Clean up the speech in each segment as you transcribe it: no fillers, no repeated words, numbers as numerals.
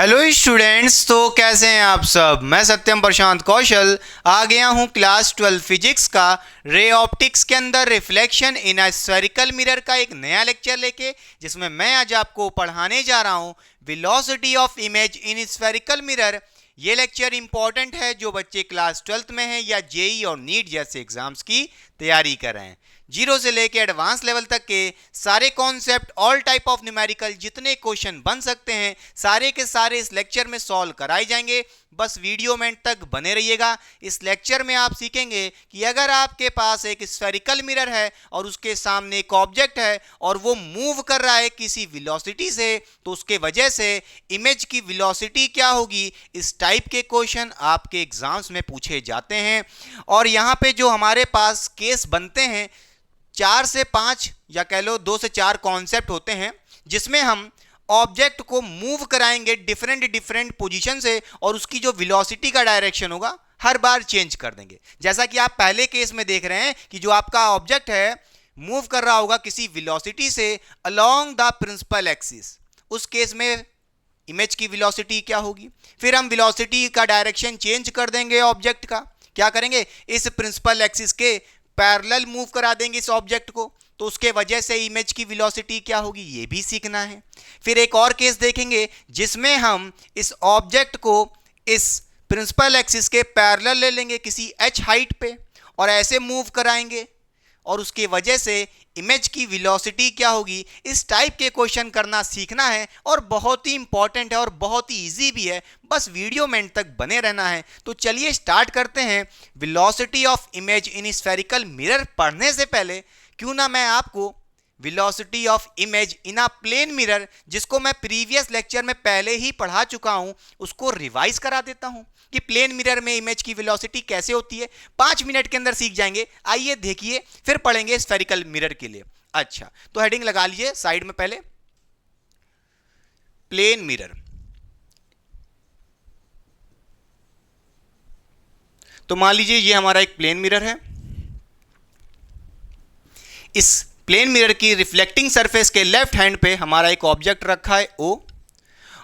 Hello students, तो कैसे हैं आप सब। मैं सत्यम प्रशांत कौशल आ गया हूं क्लास 12 फिजिक्स का रे ऑप्टिक्स के अंदर reflection in a spherical mirror का एक नया लेक्चर लेके, जिसमें मैं आज आपको पढ़ाने जा रहा हूं velocity of image in spherical mirror. ये लेक्चर इंपॉर्टेंट है जो बच्चे क्लास 12th में हैं या जेई और नीट जैसे एग्जाम्स की तैयारी कर रहे हैं। जीरो से लेके एडवांस लेवल तक के सारे concept, all type of numerical जितने क्वेश्चन बन सकते हैं सारे के सारे इस लेक्चर में सॉल्व कराए जाएंगे। बस वीडियो में तक बने रहिएगा। इस लेक्चर में आप सीखेंगे कि अगर आपके पास एक स्फेरिकल मिरर है और उसके सामने एक ऑब्जेक्ट है और वो मूव कर रहा है किसी वेलोसिटी से, तो उसके वजह से इमेज की वेलोसिटी क्या होगी। इस टाइप के क्वेश्चन आपके एग्जाम्स में पूछे जाते हैं। और यहाँ पे जो हमारे पास केस बनते हैं 4 से 5 या कह लो 2 से 4 कॉन्सेप्ट होते हैं, जिसमें हम ऑब्जेक्ट को मूव कराएंगे डिफरेंट पोजीशन से और उसकी जो वेलोसिटी का डायरेक्शन होगा हर बार चेंज कर देंगे। जैसा कि आप पहले केस में देख रहे हैं कि जो आपका ऑब्जेक्ट है मूव कर रहा होगा किसी वेलोसिटी से अलोंग द प्रिंसिपल एक्सिस। उस केस में इमेज की वेलोसिटी क्या होगी। फिर हम वेलोसिटी का डायरेक्शन चेंज कर देंगे ऑब्जेक्ट का। क्या करेंगे, इस प्रिंसिपल एक्सिस के पैरेलल मूव करा देंगे इस ऑब्जेक्ट को, तो उसके वजह से इमेज की वेलोसिटी क्या होगी ये भी सीखना है। फिर एक और केस देखेंगे जिसमें हम इस ऑब्जेक्ट को इस प्रिंसिपल एक्सिस के पैरेलल ले लेंगे किसी h हाइट पे और ऐसे मूव कराएंगे और उसके वजह से इमेज की वेलोसिटी क्या होगी। इस टाइप के क्वेश्चन करना सीखना है और बहुत ही इंपॉर्टेंट है और बहुत ही इजी भी है। बस वीडियो में एंड तक बने रहना है। तो चलिए स्टार्ट करते हैं। Velocity of image in spherical mirror पढ़ने से पहले क्यों ना मैं आपको velocity of image in a plane mirror, जिसको मैं प्रीवियस लेक्चर में पहले ही पढ़ा चुका हूं, उसको रिवाइज करा देता हूं कि प्लेन मिरर में इमेज की वेलोसिटी कैसे होती है। 5 मिनट के अंदर सीख जाएंगे। आइए देखिए, फिर पढ़ेंगे स्फेरिकल मिरर के लिए। अच्छा, तो हेडिंग लगा लीजिए साइड में पहले, प्लेन मिरर। तो मान लीजिए ये हमारा एक प्लेन मिरर है। इस प्लेन मिरर की रिफ्लेक्टिंग सरफेस के लेफ्ट हैंड पे हमारा एक ऑब्जेक्ट रखा है O,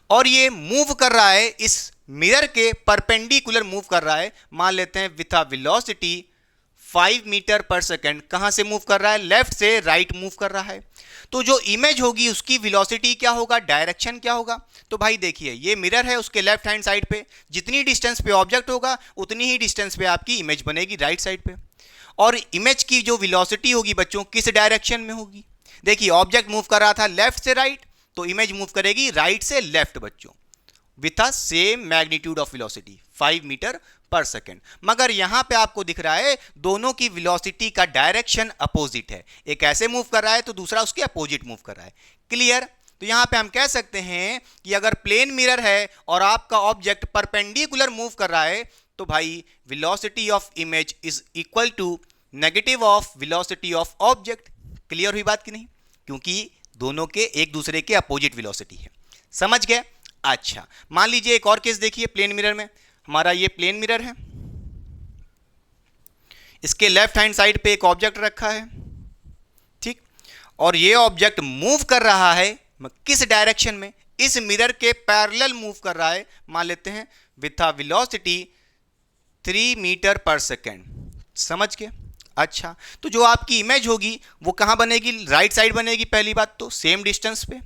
और ये मूव कर रहा है इस मिरर के परपेंडिकुलर मूव कर रहा है। मान लेते हैं with a velocity 5 metre per second. कहां से मूव कर रहा है, लेफ्ट से राइट मूव कर रहा है। तो जो इमेज होगी उसकी वेलोसिटी क्या होगा, डायरेक्शन क्या होगा। तो भाई देखिए, ये मिरर है, उसके लेफ्ट हैंड साइड पे जितनी डिस्टेंस पे ऑब्जेक्ट होगा उतनी ही डिस्टेंस पे आपकी इमेज बनेगी राइट साइड पे। और इमेज की जो वेलोसिटी होगी बच्चों किस डायरेक्शन में होगी। देखिए ऑब्जेक्ट मूव कर रहा था लेफ्ट से राइट, तो इमेज मूव करेगी राइट से लेफ्ट बच्चों, with a same magnitude of velocity 5 metre per second. मगर यहां पे आपको दिख रहा है दोनों की वेलोसिटी का डायरेक्शन अपोजिट है। एक ऐसे मूव कर रहा है तो दूसरा उसके अपोजिट मूव कर रहा है। क्लियर। तो यहां पे हम कह सकते हैं कि अगर प्लेन मिरर है और आपका ऑब्जेक्ट परपेंडिकुलर मूव कर रहा है, तो भाई velocity of image is equal to negative of velocity of object. Clear हुई बात कि नहीं, क्योंकि दोनों के एक दूसरे के अपोजिट वेलोसिटी है। समझ गए। अच्छा, मान लीजिए एक और केस देखिए। प्लेन मिरर में हमारा ये प्लेन मिरर है, इसके लेफ्ट हैंड साइड पे एक ऑब्जेक्ट रखा है, ठीक। और ये ऑब्जेक्ट मूव कर रहा है किस डायरेक्शन में, इस मिरर के पैरेलल मूव कर रहा है। मान लेते हैं with a velocity 3 metre per second. समझ गए। अच्छा, तो जो आपकी इमेज होगी वो कहां बनेगी, राइट साइड बनेगी। पहली बात तो सेम डिस्टेंस पे,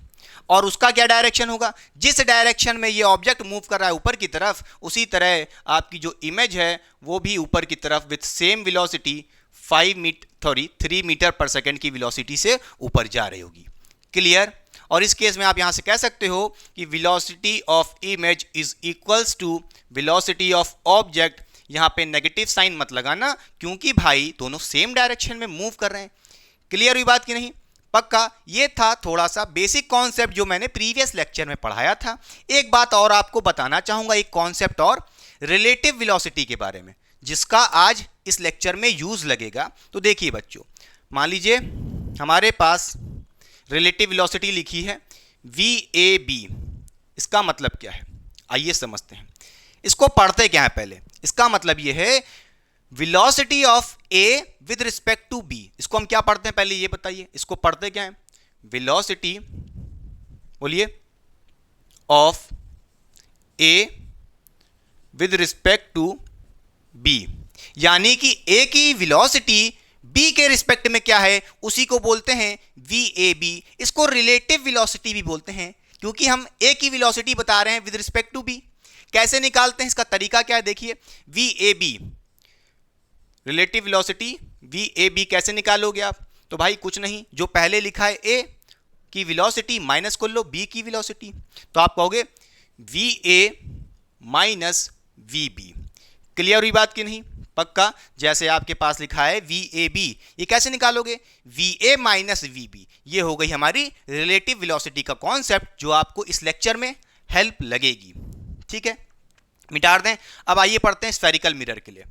और उसका क्या डायरेक्शन होगा, जिस डायरेक्शन में ये ऑब्जेक्ट मूव कर रहा है ऊपर की तरफ, उसी तरह आपकी जो इमेज है वो भी ऊपर की तरफ with same velocity 3 metre per second की वेलोसिटी से ऊपर जा रही होगी। क्लियर। और इस केस में आप यहां से कह सकते हो कि velocity of image is equals to velocity of object. यहां पे नेगेटिव साइन मत लगाना, क्योंकि भाई दोनों सेम डायरेक्शन में मूव कर रहे हैं। क्लियर हुई बात कि नहीं। पक्का। ये था थोड़ा सा बेसिक कॉन्सेप्ट जो मैंने प्रीवियस लेक्चर में पढ़ाया था। एक बात और आपको बताना चाहूंगा, एक कॉन्सेप्ट और, रिलेटिव वेलोसिटी के बारे में, जिसका आज इस लेक्चर में यूज लगेगा। तो देखिए बच्चों, मान लीजिए हमारे पास रिलेटिव वेलोसिटी लिखी है VAB। इसका मतलब क्या है, आइए समझते हैं। इसको पढ़ते क्या है पहले। इसका मतलब यह है velocity of A with respect to B। इसको हम क्या पढ़ते हैं पहले ये बताइए। इसको पढ़ते क्या है, वेलोसिटी, बोलिए, of A with respect to B, यानी कि ए की वेलोसिटी बी के रिस्पेक्ट में क्या है उसी को बोलते हैं वी ए बी। इसको रिलेटिव वेलोसिटी भी बोलते हैं क्योंकि हम ए की वेलोसिटी बता रहे हैं विद रिस्पेक्ट टू बी। कैसे निकालते हैं, इसका तरीका क्या है देखिए। V A B relative velocity V A B कैसे निकालोगे आप, तो भाई कुछ नहीं, जो पहले लिखा है ए की वेलोसिटी माइनस कर लो बी की वेलोसिटी, तो आप कहोगे V A minus V B. Clear हुई बात कि नहीं? पक्का। जैसे आपके पास लिखा है वी ए बी, ये कैसे निकालोगे, V A minus V B. ये हो गई हमारी रिलेटिव वेलोसिटी का कॉन्सेप्ट जो आपको इस लेक्चर में हेल्प लगेगी। ठीक है, मिटा दें। अब आइए पढ़ते हैं स्फेरिकल मिरर के लिए।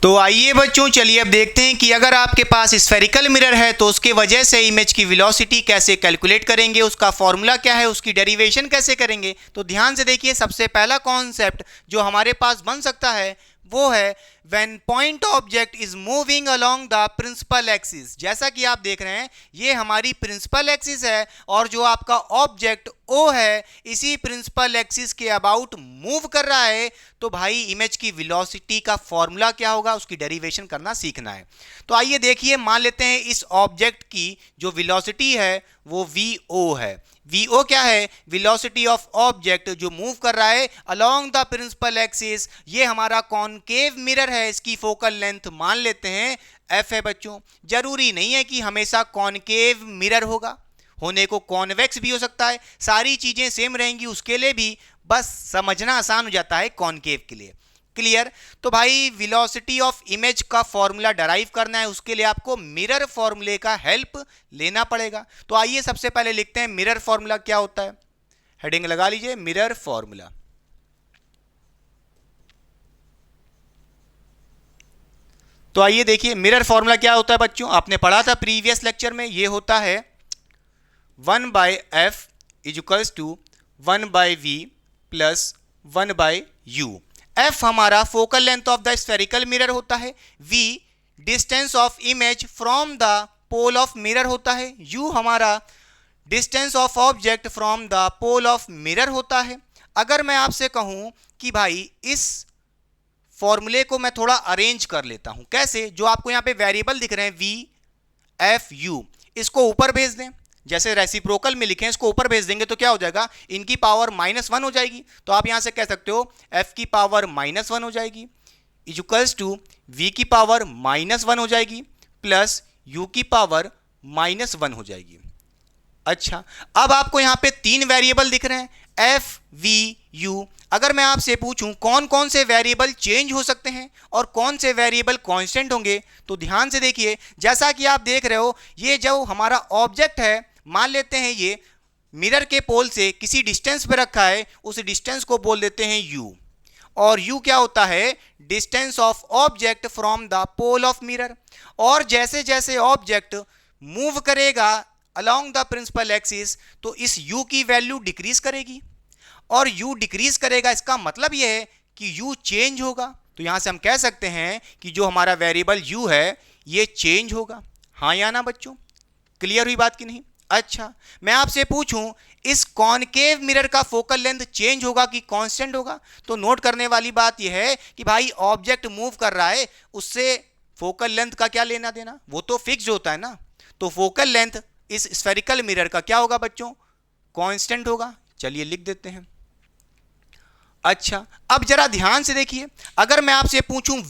तो आइए बच्चों, चलिए अब देखते हैं कि अगर आपके पास स्फेरिकल मिरर है तो उसके वजह से इमेज की वेलोसिटी कैसे कैलकुलेट करेंगे, उसका फॉर्मूला क्या है, उसकी डेरिवेशन कैसे करेंगे। तो ध्यान से देखिए, सबसे पहला कॉन्सेप्ट जो हमारे पास बन सकता है वो है when point object is moving along the principal axis. जैसा कि आप देख रहे हैं ये हमारी प्रिंसिपल एक्सिस है और जो आपका ऑब्जेक्ट ओ है इसी प्रिंसिपल एक्सिस के अबाउट मूव कर रहा है। तो भाई इमेज की वेलोसिटी का फॉर्मूला क्या होगा, उसकी डेरिवेशन करना सीखना है। तो आइए देखिए, मान लेते हैं इस ऑब्जेक्ट की जो वेलोसिटी है वो वी ओ है। वी ओ क्या है, वेलोसिटी ऑफ ऑब्जेक्ट जो मूव कर रहा है अलोंग द प्रिंसिपल एक्सिस। ये हमारा कॉनकेव मिरर है, इसकी फोकल लेंथ मान लेते हैं एफ है बच्चों। जरूरी नहीं है कि हमेशा कॉनकेव मिरर होगा, होने को कॉन्वेक्स भी हो सकता है, सारी चीजें सेम रहेंगी उसके लिए भी, बस समझना आसान हो जाता है कॉनकेव के लिए। क्लियर? तो भाई वेलोसिटी ऑफ इमेज का फॉर्मूला डराइव करना है, उसके लिए आपको मिरर फॉर्मूले का हेल्प लेना पड़ेगा। तो आइए सबसे पहले लिखते हैं मिरर फॉर्मूला क्या होता है। हेडिंग लगा लीजिए, मिरर फॉर्मूला। तो आइए देखिए मिरर फॉर्मूला क्या होता है बच्चों, आपने पढ़ा था प्रीवियस लेक्चर में। ये होता है 1/f equals to 1/v plus 1/u। f हमारा focal length of the spherical mirror होता है, v distance of image from the pole of mirror होता है, u हमारा distance of object from the pole of mirror होता है। अगर मैं आपसे कहूं कि भाई इस फॉर्मूले को मैं थोड़ा अरेंज कर लेता हूं, कैसे, जो आपको यहां पे वेरिएबल दिख रहे हैं v f u, इसको ऊपर भेज दें, जैसे रेसिप्रोकल में लिखें इसको ऊपर भेज देंगे तो क्या हो जाएगा, इनकी पावर -1 हो जाएगी। तो आप यहां से कह सकते हो f की पावर -1 हो जाएगी इक्वल्स टू v की पावर -1 हो जाएगी प्लस u की पावर -1 हो जाएगी। अच्छा, अब आपको यहां पे 3 वेरिएबल दिख रहे हैं f v u। अगर मैं आपसे पूछूं कौन कौन से वेरिएबल चेंज हो सकते हैं और कौन से वेरिएबल कांस्टेंट होंगे, तो ध्यान से देखिए, जैसा कि आप देख रहे हो ये जो हमारा ऑब्जेक्ट है, मान लेते हैं ये मिरर के पोल से किसी डिस्टेंस पे रखा है, उस डिस्टेंस को बोल देते हैं u। और u क्या होता है, distance of object from the pole of mirror. और जैसे जैसे ऑब्जेक्ट मूव करेगा अलोंग द प्रिंसिपल एक्सिस तो इस u की वैल्यू डिक्रीज करेगी, और u डिक्रीज करेगा, इसका मतलब यह है कि u चेंज होगा। तो यहां से हम कह सकते हैं कि जो हमारा वेरिएबल u है ये चेंज होगा। हाँ या ना बच्चों, क्लियर हुई बात कि नहीं? अच्छा, मैं आपसे पूछूं इस कॉनकेव मिरर का फोकल लेंथ चेंज होगा कि कांस्टेंट होगा, तो नोट करने वाली बात यह है कि भाई ऑब्जेक्ट मूव कर रहा है, उससे फोकल लेंथ का क्या लेना देना, वो तो फिक्स होता है ना। तो फोकल लेंथ इस स्फेरिकल मिरर का क्या होगा बच्चों, कांस्टेंट होगा। चलिए लिख देते हैं। अच्छा, अब जरा ध्यान से देखिए, अगर मैं आपसे पूछूं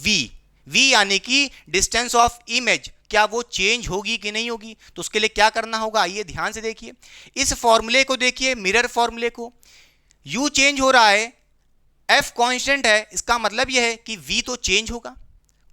v यानी कि डिस्टेंस ऑफ इमेज, क्या वो चेंज होगी कि नहीं होगी, तो उसके लिए क्या करना होगा, आइए ध्यान से देखिए। इस फॉर्मूले को देखिए, मिरर फॉर्मूले को, u चेंज हो रहा है, f कांस्टेंट है, इसका मतलब यह है कि v तो चेंज होगा।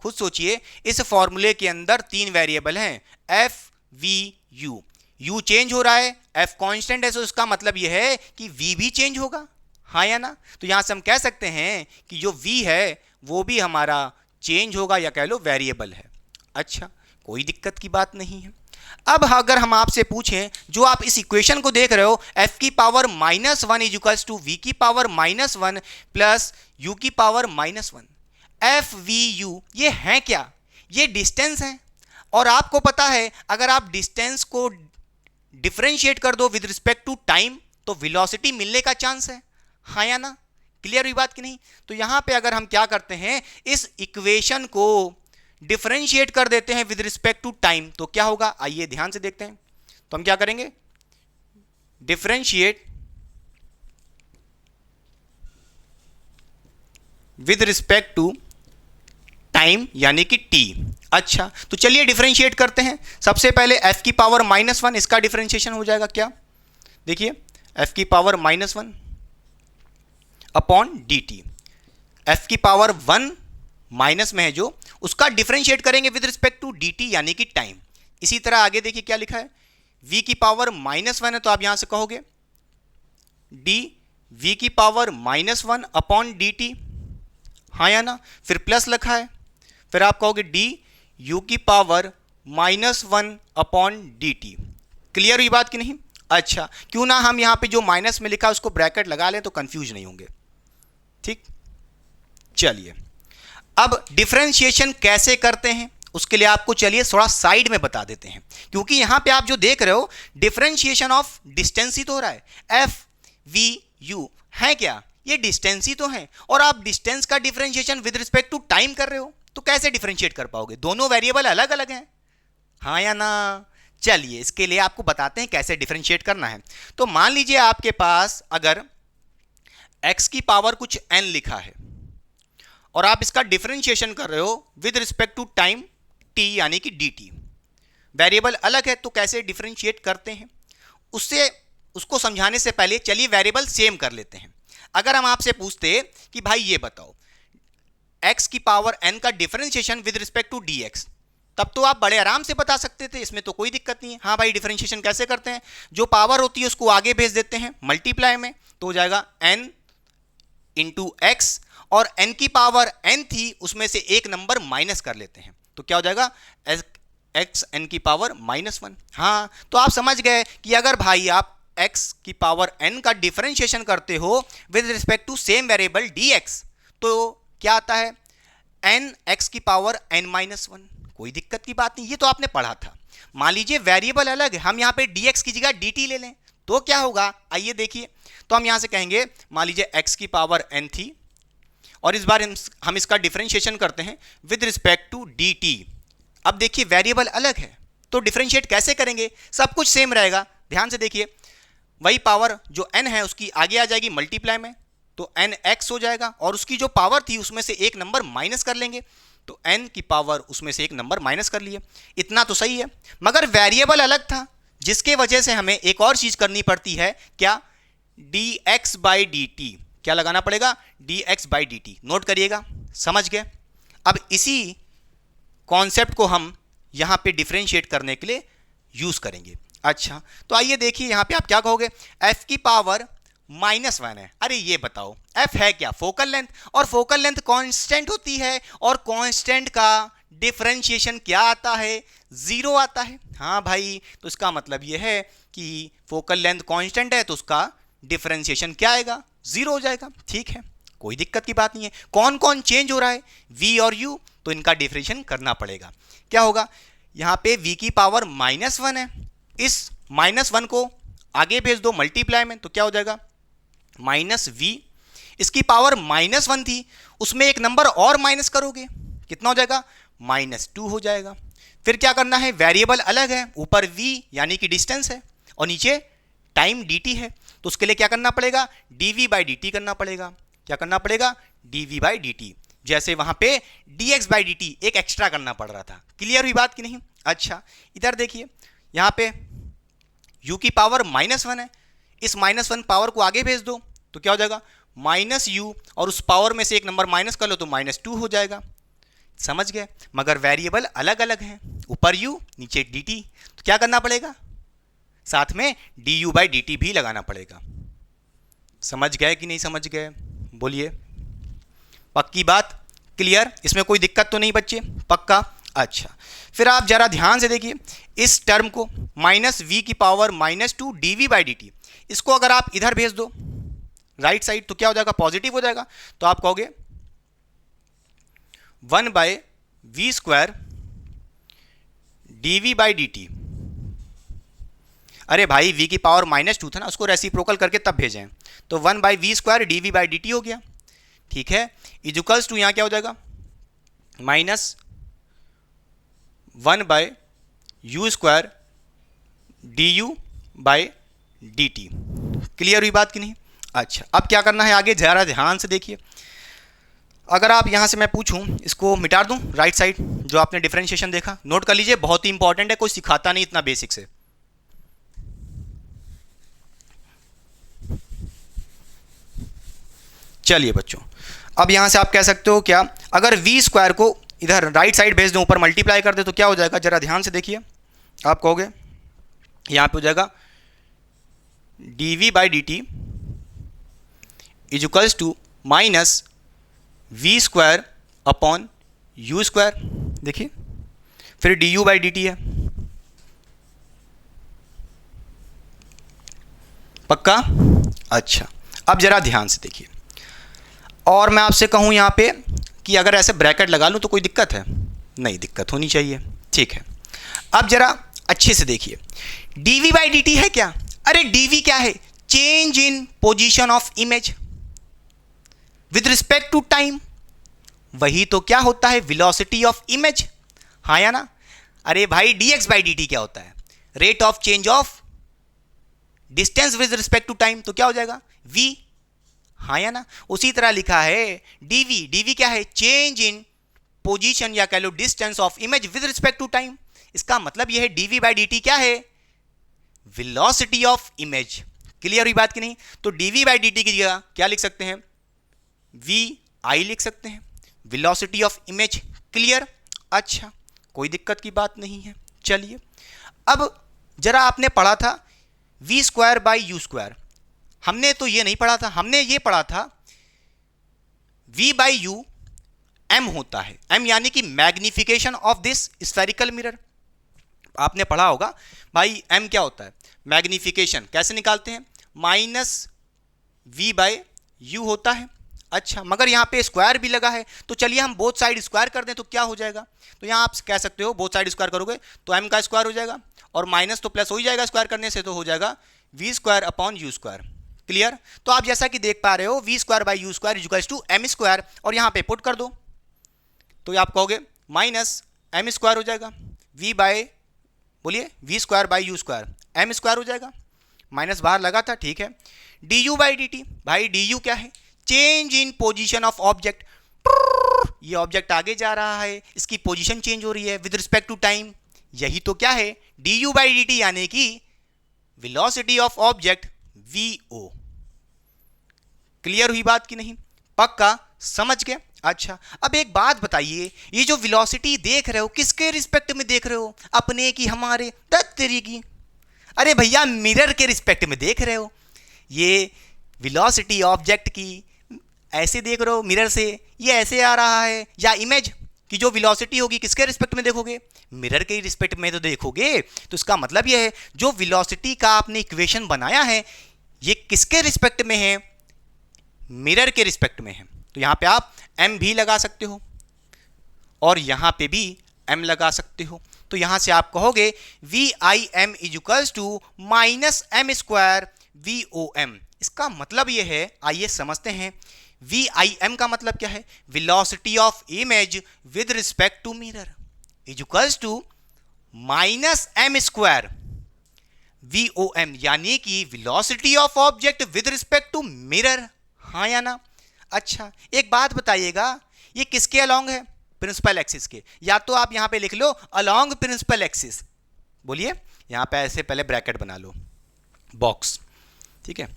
खुद सोचिए, इस फॉर्मूले के अंदर 3 वेरिएबल हैं f v u, u change हो रहा है, f कांस्टेंट है, तो इसका मतलब यह है कि v भी चेंज होगा। हाँ या ना? तो यहां से हम कह सकते हैं कि जो v है वो भी हमारा चेंज होगा, या कह लो वेरिएबल है। अच्छा, कोई दिक्कत की बात नहीं है। अब अगर हम आपसे पूछें, जो आप इस इक्वेशन को देख रहे हो, f की power -1 is equals to v की पावर -1 प्लस u की पावर -1, एफ वी यू ये है क्या? ये डिस्टेंस है, और आपको पता है अगर आप डिस्टेंस को डिफरेंशिएट कर दो विद रिस्पेक्ट टू टाइम तो वेलोसिटी मिलने का चांस है, हाँ या ना? क्लियर हुई बात कि नहीं? तो यहां पे अगर हम क्या करते हैं, इस इक्वेशन को डिफरेंशिएट कर देते हैं विद रिस्पेक्ट टू टाइम तो क्या होगा, आइए ध्यान से देखते हैं। तो हम क्या करेंगे, differentiate with respect to time यानी कि टी। अच्छा, तो चलिए डिफरेंशिएट करते हैं। सबसे पहले f की पावर -1 इसका डिफरेंशिएशन हो जाएगा क्या, देखिए f की पावर -1 अपॉन dt। f की पावर 1 माइनस में है जो, उसका डिफरेंशिएट करेंगे विद रिस्पेक्ट टू dt यानी कि टाइम। इसी तरह आगे देखिए क्या लिखा है, v की पावर -1 है तो आप यहां से कहोगे d v की पावर -1 अपॉन dt, हाँ या ना? फिर प्लस लिखा है, फिर आप कहोगे d u की पावर -1 अपॉन dt। क्लियर हुई बात कि नहीं? अच्छा, क्यों ना हम यहां पे जो माइनस में लिखा है उसको ब्रैकेट लगा लें तो कंफ्यूज नहीं होंगे। ठीक, चलिए अब डिफरेंशिएशन कैसे करते हैं उसके लिए आपको चलिए थोड़ा साइड में बता देते हैं, क्योंकि यहां पे आप जो देख रहे हो डिफरेंशिएशन ऑफ डिस्टेंस ही तो हो रहा है। एफ वी यू है क्या, ये डिस्टेंस ही तो है, और आप डिस्टेंस का differentiation with respect to time कर रहे हो तो कैसे डिफरेंशिएट कर पाओगे, दोनों वेरिएबल अलग अलग हैं, हाँ या ना? चलिए इसके लिए आपको बताते हैं कैसे डिफरेंशिएट करना है। तो मान लीजिए आपके पास अगर x की पावर कुछ n लिखा है और आप इसका डिफरेंशिएशन कर रहे हो with respect to time t यानी कि dt, वेरिएबल अलग है तो कैसे डिफरेंशिएट करते हैं उसको समझाने से पहले चलिए वेरिएबल सेम कर लेते हैं। अगर हम आपसे पूछते कि भाई ये बताओ x की पावर n का differentiation with respect to dx, तब तो आप बड़े आराम से बता सकते थे, इसमें तो कोई दिक्कत नहीं है। हाँ भाई, डिफरेंशिएशन कैसे करते हैं, जो पावर होती है उसको आगे भेज देते हैं मल्टीप्लाई में, तो हो जाएगा n इंटू एक्स, और n की पावर n थी उसमें से एक नंबर माइनस कर लेते हैं तो क्या हो जाएगा, x n की पावर -1। हाँ, तो आप समझ गए कि अगर भाई आप x की पावर n का डिफरेंशिएशन करते हो with respect to same variable dx तो क्या आता है, n x की पावर n-1। कोई दिक्कत की बात नहीं, ये तो आपने पढ़ा था। मान लीजिए वेरिएबल अलग है, हम यहाँ पे dx की जगह dt ले लें तो क्या होगा, आइए देखिए। तो हम यहाँ से कहेंगे मान लीजिए x की पावर n थी और इस बार हम इसका डिफरेंशिएशन करते हैं विद रिस्पेक्ट टू dt। अब देखिए वेरिएबल अलग है तो डिफरेंशिएट कैसे करेंगे, सब कुछ सेम रहेगा। ध्यान से देखिए, वही पावर जो n है उसकी आगे आ जाएगी मल्टीप्लाई में तो nx हो जाएगा, और उसकी जो पावर थी उसमें से एक नंबर माइनस कर लेंगे तो n की पावर उसमें से एक नंबर माइनस कर लिए। इतना तो सही है, मगर वेरिएबल अलग था जिसके वजह से हमें एक और चीज करनी पड़ती है, क्या, dx बाई dt। क्या लगाना पड़ेगा, dx बाई dt। नोट करिएगा, समझ गए? अब इसी कॉन्सेप्ट को हम यहां पे डिफरेंशिएट करने के लिए यूज करेंगे। अच्छा, तो आइए देखिए यहां पे आप क्या कहोगे, f की पावर -1 है। अरे ये बताओ f है क्या, फोकल लेंथ, और फोकल लेंथ कांस्टेंट होती है, और कांस्टेंट का डिफरेंशिएशन क्या आता है, 0 आता है। हाँ भाई, तो इसका मतलब ये है कि फोकल लेंथ कांस्टेंट है तो उसका डिफरेंशिएशन क्या आएगा, 0 हो जाएगा। ठीक है, कोई दिक्कत की बात नहीं है। कौन कौन चेंज हो रहा है, v और u, तो इनका डिफरेंशिएशन करना पड़ेगा। क्या होगा, यहाँ पे v की पावर -1 है, इस -1 को आगे भेज दो मल्टीप्लाई में तो क्या हो जाएगा, -v। इसकी पावर -1 थी, उसमें एक नंबर और माइनस करोगे, कितना हो जाएगा, -2 हो जाएगा। फिर क्या करना है, वेरिएबल अलग है, ऊपर v यानी कि डिस्टेंस है और नीचे टाइम dt है, तो उसके लिए क्या करना पड़ेगा, dv बाई dt करना पड़ेगा। क्या करना पड़ेगा, dv बाई dt। जैसे वहां पे dx बाई dt एक एक्स्ट्रा करना पड़ रहा था। क्लियर हुई बात कि नहीं? अच्छा, इधर देखिए यहां पे u की पावर -1 है, इस -1 पावर को आगे भेज दो तो क्या हो जाएगा, -u, और उस पावर में से एक नंबर माइनस कर लो तो -2 हो जाएगा। समझ गए? मगर वेरिएबल अलग अलग हैं, ऊपर u नीचे dt, तो क्या करना पड़ेगा, साथ में du बाई dt भी लगाना पड़ेगा। समझ गए कि नहीं समझ गए, बोलिए। पक्की बात, क्लियर? इसमें कोई दिक्कत तो नहीं बच्चे, पक्का? अच्छा, फिर आप जरा ध्यान से देखिए इस टर्म को, -v की पावर -2 dv बाई dt, इसको अगर आप इधर भेज दो राइट साइड तो क्या हो जाएगा, पॉजिटिव हो जाएगा। तो आप कहोगे 1/v² dv/dt। अरे भाई v की पावर -2 था ना, उसको रेसिप्रोकल करके तब भेजें, तो 1/v² dv/dt हो गया। ठीक है, इक्वल्स टू यहाँ क्या हो जाएगा, -1/u² du/dt। क्लियर हुई बात कि नहीं? अच्छा, अब क्या करना है आगे, जरा ध्यान से देखिए। अगर आप यहां से मैं पूछूं, इसको मिटा दूं राइट साइड, जो आपने डिफरेंशिएशन देखा, नोट कर लीजिए, बहुत ही इंपॉर्टेंट है, कोई सिखाता नहीं इतना बेसिक से। चलिए बच्चों, अब यहां से आप कह सकते हो क्या, अगर v² को इधर राइट साइड भेज दें, ऊपर मल्टीप्लाई कर दे तो क्या हो जाएगा, जरा ध्यान से देखिए। आप कहोगे यहां पे हो जाएगा dv/dt equals to -v² upon u²। देखिए, फिर du/dt है, पक्का? अच्छा, अब जरा ध्यान से देखिए, और मैं आपसे कहूं यहां पे कि अगर ऐसे ब्रैकेट लगा लूं तो कोई दिक्कत है? नहीं दिक्कत होनी चाहिए। ठीक है, अब जरा अच्छे से देखिए, dv/dt है क्या? अरे dv क्या है? Change in position of image with respect to time. वही तो क्या होता है, वेलोसिटी ऑफ इमेज, हाँ या ना? अरे भाई dx/dt क्या होता है? Rate of change of distance with respect to time, तो क्या हो जाएगा, v, हाँ या ना? उसी तरह लिखा है dv क्या है? चेंज इन पोजीशन या कह लो distance of image with respect to time. इसका मतलब यह है dv/dt क्या है? Velocity of image. क्लियर हुई बात कि नहीं? तो dv/dt की जगह क्या लिख सकते हैं, vi लिख सकते हैं, वेलोसिटी ऑफ इमेज। क्लियर? अच्छा, कोई दिक्कत की बात नहीं है। चलिए, अब जरा आपने पढ़ा था v²/u², हमने तो ये नहीं पढ़ा था, हमने ये पढ़ा था v/u m होता है, m यानी कि magnification of this spherical mirror. आपने पढ़ा होगा भाई m क्या होता है, मैग्निफिकेशन। कैसे निकालते हैं, -v/u होता है। अच्छा, मगर यहाँ पे स्क्वायर भी लगा है, तो चलिए हम बोथ साइड स्क्वायर कर दें तो क्या हो जाएगा, तो यहाँ आप कह सकते हो बोथ साइड स्क्वायर करोगे तो m का स्क्वायर हो जाएगा, और माइनस तो प्लस हो ही जाएगा स्क्वायर करने से, तो हो जाएगा v² अपॉन u²। क्लियर? तो आप जैसा कि देख पा रहे हो v²/u² इक्वल्स टू m², और यहाँ पे पुट कर दो तो आप कहोगे -m² हो जाएगा, बोलिए v²/u² m² हो जाएगा, माइनस बाहर लगा था, ठीक है। du/dt, भाई du क्या है, change in position of object. ये ऑब्जेक्ट आगे जा रहा है, इसकी पोजीशन चेंज हो रही है विद रिस्पेक्ट टू टाइम, यही तो क्या है du/dt, यानी कि velocity of object vo। Clear हुई बात कि नहीं? पक्का समझ गए? अच्छा, अब एक बात बताइए, ये जो वेलोसिटी देख रहे हो किसके रिस्पेक्ट में देख रहे हो, अपने की हमारे, तेरी की? अरे भैया मिरर के रिस्पेक्ट में देख रहे हो। ये वेलोसिटी ऑब्जेक्ट की ऐसे देख रहे हो मिरर से, ये ऐसे आ रहा है, या इमेज की जो वेलोसिटी होगी किसके रिस्पेक्ट में देखोगे, मिरर के रिस्पेक्ट में तो देखोगे। तो इसका मतलब यह है जो वेलोसिटी का आपने इक्वेशन बनाया है ये किसके रिस्पेक्ट में है, मिरर के रिस्पेक्ट में है। तो यहां पे आप m भी लगा सकते हो और यहां पे भी m लगा सकते हो। तो यहां से आप कहोगे VIM equals to -m² VOM। इसका मतलब यह है, आइए समझते हैं, VIM का मतलब क्या है, velocity of image with respect to mirror equals to -m² VOM, यानी कि velocity of object with respect to mirror, हाँ या ना? अच्छा, एक बात बताइएगा, ये किसके अलोंग है, प्रिंसिपल एक्सिस के, या तो आप यहां पे लिख लो अलोंग प्रिंसिपल एक्सिस। बोलिए, यहां पे ऐसे पहले ब्रैकेट बना लो, बॉक्स, ठीक है।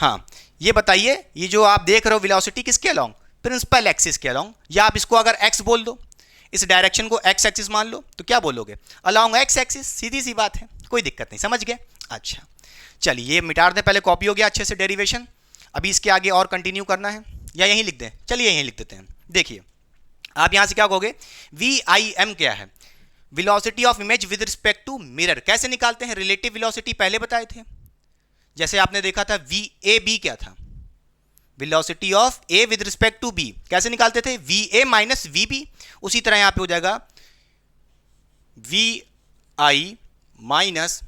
हाँ, ये बताइए, ये जो आप देख रहे हो वेलोसिटी किसके अलोंग, प्रिंसिपल एक्सिस के अलोंग, या आप इसको अगर x बोल दो, इस डायरेक्शन को x एक्सिस मान लो, तो क्या बोलोगे, अलोंग x एक्सिस। सीधी सी बात है, कोई दिक्कत नहीं, समझ गए? अच्छा, चलिए ये मिटा दें, पहले कॉपी हो गया अच्छे से डेरिवेशन। अभी इसके आगे और कंटिन्यू करना है या यहीं लिख दें, चलिए यहीं लिख देते हैं। देखिए, आप यहां से क्या कहोगे, VIM क्या है, velocity of image with respect to mirror. कैसे निकालते हैं, रिलेटिव वेलोसिटी पहले बताए थे, जैसे आपने देखा था VAB क्या था, velocity of A with respect to B कैसे निकालते थे, V A minus V B. उसी तरह यहां पे हो जाएगा V I minus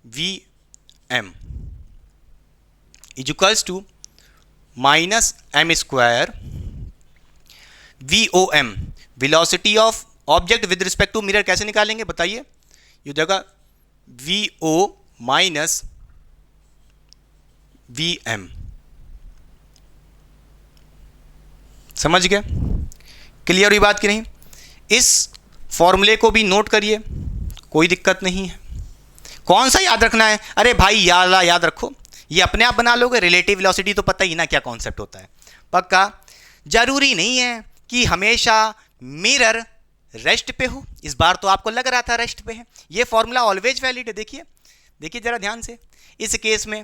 V M is equals to minus M square V O M. Velocity of object with respect to mirror कैसे निकालेंगे बताइए, ये हो जाएगा V O minus V M. समझ गए, क्लियर हुई बात कि नहीं। इस फॉर्मूले को भी नोट करिए, कोई दिक्कत नहीं है। कौन सा याद रखना है, अरे भाई याद रखो, ये अपने आप बना लोगे। रिलेटिव वेलोसिटी तो पता ही ना क्या कॉन्सेप्ट होता है, पक्का। जरूरी नहीं है कि हमेशा मिरर रेस्ट पे हो, इस बार तो आपको लग रहा था रेस्ट पे है। ये फॉर्मूला ऑलवेज वैलिड है। देखिए जरा ध्यान से, इस केस में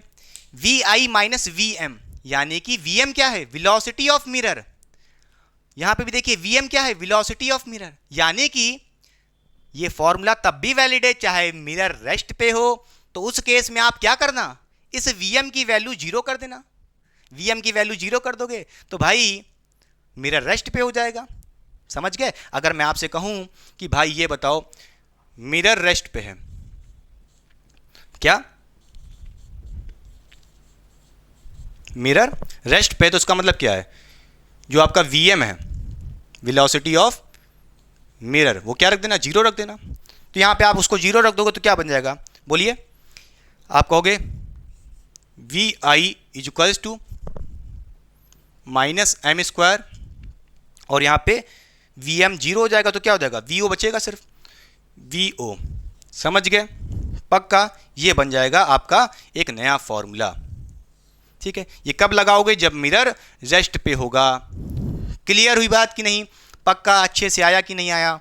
V I minus V M, यानी कि वी एम क्या है, वेलोसिटी ऑफ मिरर। यहां पे भी देखिए वी एम क्या है, वेलोसिटी ऑफ मिरर, यानी कि ये फॉर्मूला तब भी वैलिड है चाहे मिरर रेस्ट पे हो। तो उस केस में आप क्या करना, इस वी एम की वैल्यू जीरो कर देना। वी एम की वैल्यू जीरो कर दोगे तो भाई मिरर रेस्ट पे हो जाएगा। समझ गए। अगर मैं आपसे कहूं कि भाई ये बताओ मिरर रेस्ट पे है क्या, मिरर रेस्ट पे, तो इसका मतलब क्या है, जो आपका वीएम है वेलोसिटी ऑफ मिरर वो क्या रख देना, जीरो रख देना। तो यहां पे आप उसको जीरो रख दोगे तो क्या बन जाएगा, बोलिए। आप कहोगे V I is equals to minus M square, और यहां पे वी एम जीरो हो जाएगा तो क्या हो जाएगा, वी ओ बचेगा सिर्फ, वी ओ। समझ गए, पक्का। ये बन जाएगा आपका एक नया फॉर्मूला। ठीक है, ये कब लगाओगे, जब मिरर रेस्ट पे होगा। क्लियर हुई बात कि नहीं, पक्का, अच्छे से आया कि नहीं आया।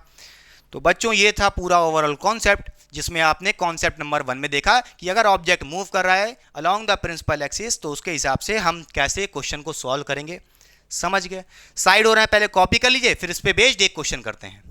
तो बच्चों ये था पूरा ओवरऑल कॉन्सेप्ट, जिसमें आपने कॉन्सेप्ट नंबर 1 में देखा कि अगर ऑब्जेक्ट मूव कर रहा है अलोंग द प्रिंसिपल एक्सिस तो उसके हिसाब से हम कैसे क्वेश्चन को सॉल्व करेंगे। समझ गए। साइड हो रहे हैं, पहले कॉपी कर लीजिए, फिर इस पे बेस्ड एक क्वेश्चन करते हैं।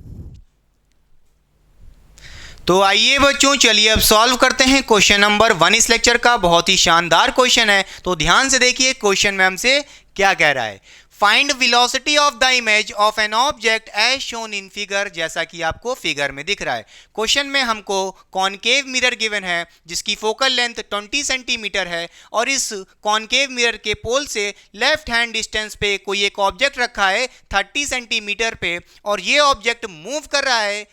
तो आइए बच्चों, चलिए अब सॉल्व करते हैं क्वेश्चन नंबर 1 इस लेक्चर का। बहुत ही शानदार क्वेश्चन है, तो ध्यान से देखिए क्वेश्चन में हमसे क्या कह रहा है। Find velocity of the image of an object as shown in figure, जैसा कि आपको फिगर में दिख रहा है। क्वेश्चन में हमको कॉनकेव मिरर गिवन है जिसकी फोकल लेंथ 20 सेंटीमीटर है, और इस कॉनकेव मिरर के पोल से लेफ्ट हैंड डिस्टेंस पे कोई एक ऑब्जेक्ट रखा है 30 सेंटीमीटर पे, और ये ऑब्जेक्ट मूव कर रहा है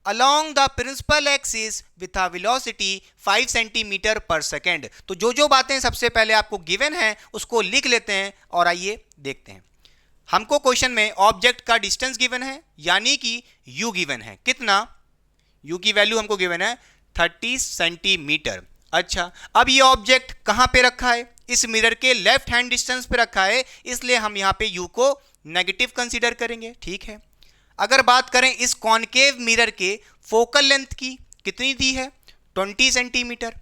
along the principal axis with a velocity 5 centimetre per second. तो जो बातें सबसे पहले आपको गिवन है उसको लिख लेते हैं और आइए देखते हैं। हमको क्वेश्चन में ऑब्जेक्ट का डिस्टेंस गिवन है, यानी कि u गिवन है। कितना, u की वैल्यू हमको गिवन है 30 सेंटीमीटर। अच्छा, अब ये ऑब्जेक्ट कहां पे रखा है, इस मिरर के लेफ्ट हैंड डिस्टेंस पे रखा है, इसलिए हम यहां पे u को नेगेटिव कंसीडर करेंगे। ठीक है। अगर बात करें इस कॉनकेव मिरर के फोकल लेंथ की, कितनी दी है, 20 सेंटीमीटर।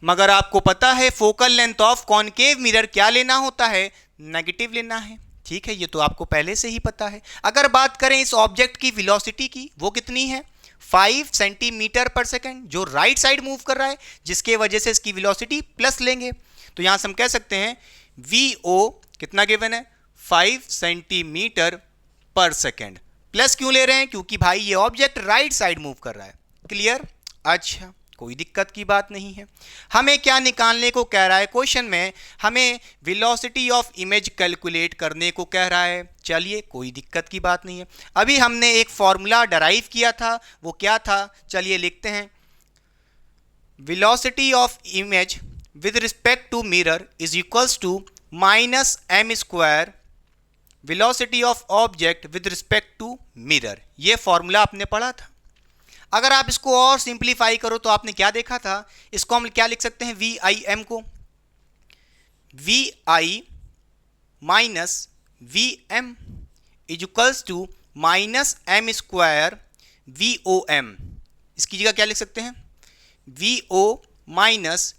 मगर आपको पता है focal length of concave mirror क्या लेना होता है, नेगेटिव लेना है। ठीक है, ये तो आपको पहले से ही पता है। अगर बात करें इस ऑब्जेक्ट की वेलोसिटी की, वो कितनी है, 5 सेंटीमीटर पर सेकेंड, जो राइट साइड मूव कर रहा है, जिसके वजह से इसकी वेलोसिटी प्लस लेंगे। तो यहां से हम कह सकते हैं वी ओ कितना गिवन है, 5 सेंटीमीटर पर सेकेंड। प्लस क्यों ले रहे हैं, क्योंकि भाई ये ऑब्जेक्ट राइट साइड मूव कर रहा है। क्लियर। अच्छा, कोई दिक्कत की बात नहीं है। हमें क्या निकालने को कह रहा है क्वेश्चन में, हमें वेलोसिटी ऑफ इमेज कैलकुलेट करने को कह रहा है। चलिए, कोई दिक्कत की बात नहीं है। अभी हमने एक फॉर्मूला डराइव किया था, वो क्या था, चलिए लिखते हैं। Velocity of image with respect to mirror is equals to minus M square velocity of object with respect to mirror. ये फॉर्मूला आपने पढ़ा था। अगर आप इसको और सिंप्लीफाई करो तो आपने क्या देखा था, इसको हम क्या लिख सकते हैं, वी आई एम को V I minus V M is equals to minus M square V O M. इसकी जगह क्या लिख सकते हैं, V O minus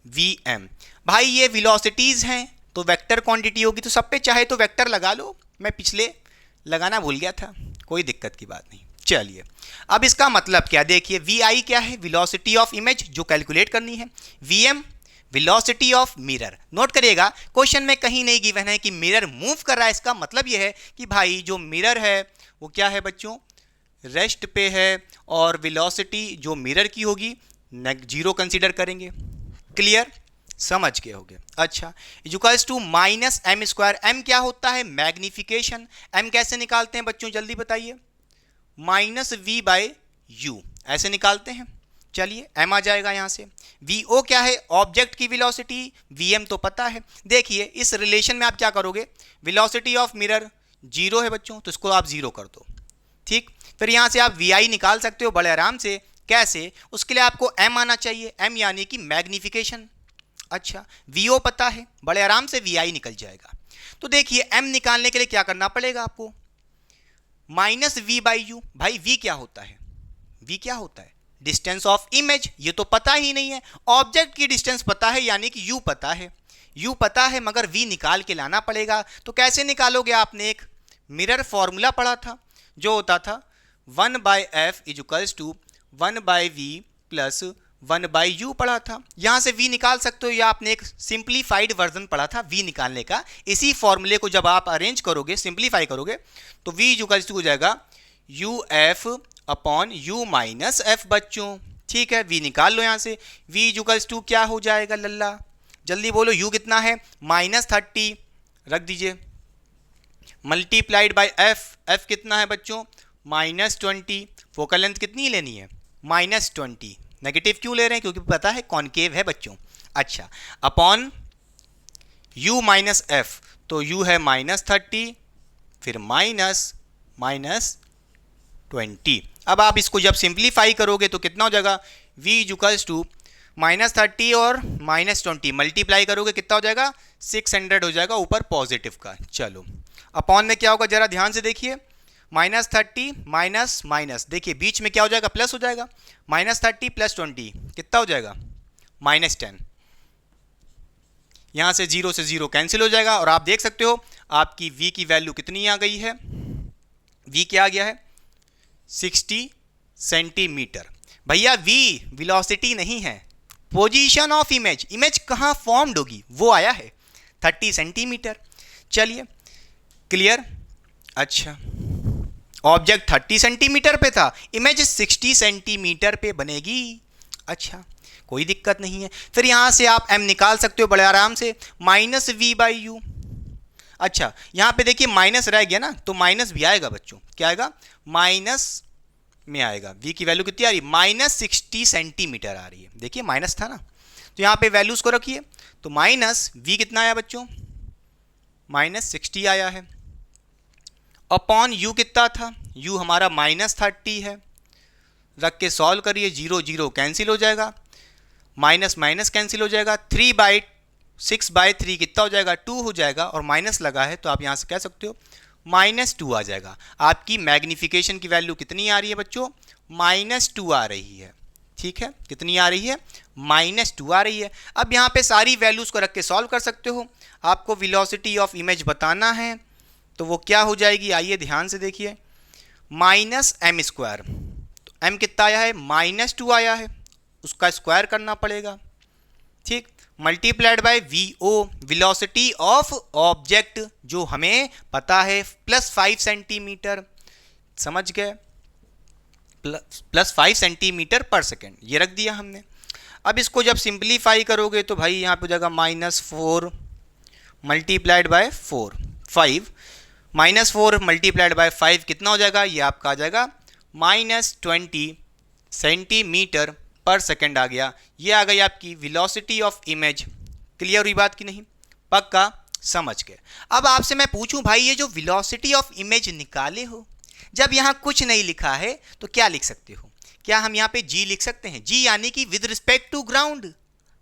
V M. भाई ये वेलोसिटीज हैं तो वेक्टर क्वांटिटी होगी, तो सब पे चाहे तो वेक्टर लगा लो। मैं पिछले लगाना भूल गया था, कोई दिक्कत की बात नहीं। चलिए, अब इसका मतलब क्या, देखिए वी आई क्या है, वेलोसिटी ऑफ इमेज जो कैलकुलेट करनी है, V M velocity of mirror. Note करिएगा, क्वेश्चन में कहीं नहीं गिवन है कि मिरर मूव कर रहा है। इसका मतलब यह है कि भाई जो मिरर है वो क्या है बच्चों, रेस्ट पे है, और वेलोसिटी जो मिरर की होगी जीरो कंसीडर करेंगे। क्लियर, समझ के हो गए। अच्छा, equals to minus M square. M क्या होता है, मैग्निफिकेशन। एम कैसे निकालते हैं बच्चों, जल्दी बताइए। माइनस वी बाय यू ऐसे निकालते हैं। चलिए एम आ जाएगा यहाँ से। वी ओ क्या है, ऑब्जेक्ट की वेलोसिटी। वी एम तो पता है। देखिए इस रिलेशन में आप क्या करोगे, वेलोसिटी ऑफ मिरर जीरो है बच्चों, तो इसको आप जीरो कर दो। ठीक, फिर यहाँ से आप वी आई निकाल सकते हो बड़े आराम से। कैसे, उसके लिए आपको एम आना चाहिए, एम यानी कि मैग्निफिकेशन। अच्छा, वी ओ पता है, बड़े आराम से वी आई निकल जाएगा। तो देखिए एम निकालने के लिए क्या करना पड़ेगा आपको, माइनस वी बाई यू। भाई वी क्या होता है, वी क्या होता है, डिस्टेंस ऑफ इमेज। ये तो पता ही नहीं है। ऑब्जेक्ट की डिस्टेंस पता है यानी कि यू पता है, यू पता है, मगर वी निकाल के लाना पड़ेगा। तो कैसे निकालोगे, आपने एक मिरर फॉर्मूला पढ़ा था जो होता था 1/f equals to 1/v plus 1/u पढ़ा था। यहां से v निकाल सकते हो, या आपने एक सिंप्लीफाइड वर्जन पढ़ा था v निकालने का। इसी फॉर्मूले को जब आप अरेंज करोगे, सिंप्लीफाई करोगे, तो v इक्वल्स टू हो जाएगा uf upon u minus f बच्चों। ठीक है, v निकाल लो यहां से। v इक्वल्स टू क्या हो जाएगा लल्ला, जल्दी बोलो, u कितना है, -30 रख दीजिए, मल्टीप्लाइड बाय f। f कितना है बच्चों, -20। फोकल लेंथ कितनी लेनी है, -20। नेगेटिव क्यों ले रहे हैं, क्योंकि पता है कॉनकेव है बच्चों। अच्छा, अपॉन u माइनस एफ, तो u है -30, फिर -20। अब आप इसको जब सिंप्लीफाई करोगे तो कितना हो जाएगा, v इक्वल्स टू -30 और -20 मल्टीप्लाई करोगे कितना हो जाएगा, 600 हो जाएगा, ऊपर पॉजिटिव का। चलो अपॉन में क्या होगा, जरा ध्यान से देखिए, -30 माइनस माइनस, देखिए बीच में क्या हो जाएगा, प्लस हो जाएगा। -30 + 20 कितना हो जाएगा, -10। यहां से 0 से 0 कैंसिल हो जाएगा, और आप देख सकते हो आपकी v की वैल्यू कितनी आ गई है, v क्या आ गया है, 60 सेंटीमीटर। भैया v वेलोसिटी नहीं है, पोजीशन ऑफ इमेज। इमेज कहां फॉर्म्ड होगी वो आया है 30 सेंटीमीटर। चलिए क्लियर। अच्छा, ऑब्जेक्ट 30 सेंटीमीटर पे था, इमेज 60 सेंटीमीटर पे बनेगी। अच्छा, कोई दिक्कत नहीं है। फिर यहां से आप m निकाल सकते हो बड़े आराम से, -v/u। अच्छा, यहां पे देखिए माइनस रह गया ना, तो माइनस भी आएगा बच्चों। क्या आएगा, माइनस में आएगा। v की वैल्यू कितनी आ रही है, -60 सेंटीमीटर आ रही है। देखिए माइनस था ना, तो यहां पे वैल्यूज को रखिए, तो -v कितना आया बच्चों, -60 आया है, अपॉन u कितना था, u हमारा -30 है। रख के सॉल्व करिए, 0 0 कैंसिल हो जाएगा, माइनस माइनस कैंसिल हो जाएगा, 3/6/3 कितना हो जाएगा, 2 हो जाएगा, और माइनस लगा है तो आप यहाँ से कह सकते हो -2 आ जाएगा। आपकी मैग्निफिकेशन की वैल्यू कितनी आ रही है बच्चों, -2 आ रही है। ठीक है, कितनी आ रही है, -2 आ रही है। अब यहाँ पे सारी वैल्यूज़ को रख के सॉल्व कर सकते हो। आपको वेलोसिटी ऑफ इमेज बताना है, तो वो क्या हो जाएगी, आइए ध्यान से देखिए, -m²। तो m कितना आया है, -2 आया है, उसका स्क्वायर करना पड़ेगा। ठीक, multiplied by vo, velocity of object, जो हमें पता है +5 सेंटीमीटर। समझ गए, +5 सेंटीमीटर पर सेकेंड, ये रख दिया हमने। अब इसको जब सिंप्लीफाई करोगे तो भाई यहाँ पे हो जाएगा -4 मल्टीप्लाइड बाय 4, 5 -4 मल्टीप्लाइड बाय 5 कितना हो जाएगा, ये आपका आ जाएगा -20 सेंटीमीटर पर सेकेंड आ गया। ये आ गई आपकी वेलोसिटी ऑफ इमेज। क्लियर हुई बात की नहीं, पक्का समझ गए। अब आपसे मैं पूछूं भाई, ये जो वेलोसिटी ऑफ इमेज निकाले हो, जब यहाँ कुछ नहीं लिखा है तो क्या लिख सकते हो, क्या हम यहाँ पे g लिख सकते हैं, g यानी कि विद रिस्पेक्ट टू ग्राउंड।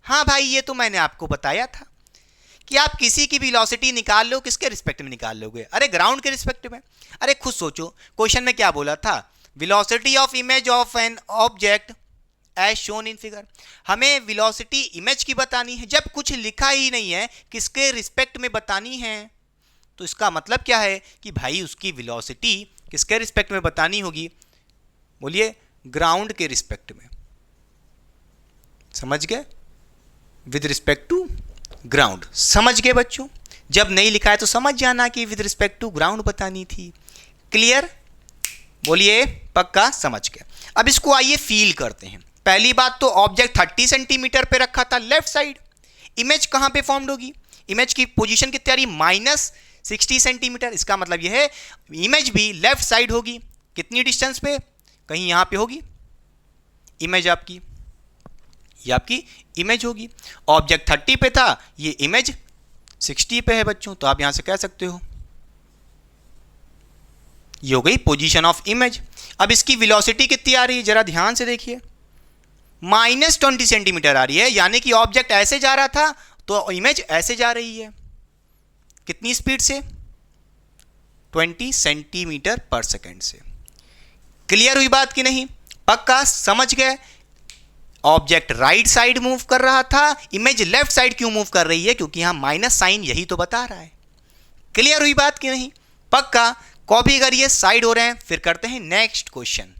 हाँ भाई, ये तो मैंने आपको बताया था कि आप किसी की वेलोसिटी निकाल लो, किसके रिस्पेक्ट में निकाल लोगे, अरे ग्राउंड के रिस्पेक्ट में। अरे खुद सोचो, क्वेश्चन में क्या बोला था, velocity of image of an object as shown in figure. हमें वेलोसिटी इमेज की बतानी है, जब कुछ लिखा ही नहीं है किसके रिस्पेक्ट में बतानी है, तो इसका मतलब क्या है कि भाई उसकी वेलोसिटी किसके रिस्पेक्ट में बतानी होगी, बोलिए ग्राउंड के रिस्पेक्ट में। समझ गए, विद रिस्पेक्ट टू ग्राउंड। समझ गए बच्चों? जब नहीं लिखा है तो समझ जाना कि विद रिस्पेक्ट टू ग्राउंड बतानी थी। क्लियर? बोलिए पक्का समझ गए। अब इसको आइए फील करते हैं। पहली बात तो ऑब्जेक्ट 30 सेंटीमीटर पे रखा था लेफ्ट साइड। इमेज कहां पे फॉर्म्ड होगी? इमेज की पोजीशन कितनी आ रही? -60 सेंटीमीटर। इसका मतलब यह है इमेज भी लेफ्ट साइड होगी। कितनी डिस्टेंस पे? कहीं यहां पे होगी इमेज आपकी, ये आपकी इमेज होगी। ऑब्जेक्ट 30 पे था, ये इमेज 60 पे है बच्चों, तो आप यहां से कह सकते हो ये हो गई पोजीशन ऑफ इमेज। अब इसकी वेलोसिटी कितनी आ रही है जरा ध्यान से देखिए, -20 सेंटीमीटर आ रही है, यानी कि ऑब्जेक्ट ऐसे जा रहा था तो इमेज ऐसे जा रही है। कितनी स्पीड से? 20 सेंटीमीटर पर सेकेंड से। क्लियर हुई बात कि नहीं? पक्का समझ गए? ऑब्जेक्ट राइट साइड मूव कर रहा था, इमेज लेफ्ट साइड क्यों मूव कर रही है? क्योंकि यहां माइनस साइन यही तो बता रहा है। क्लियर हुई बात कि नहीं? पक्का। कॉपी करिए, साइड हो रहे हैं। फिर करते हैं नेक्स्ट क्वेश्चन।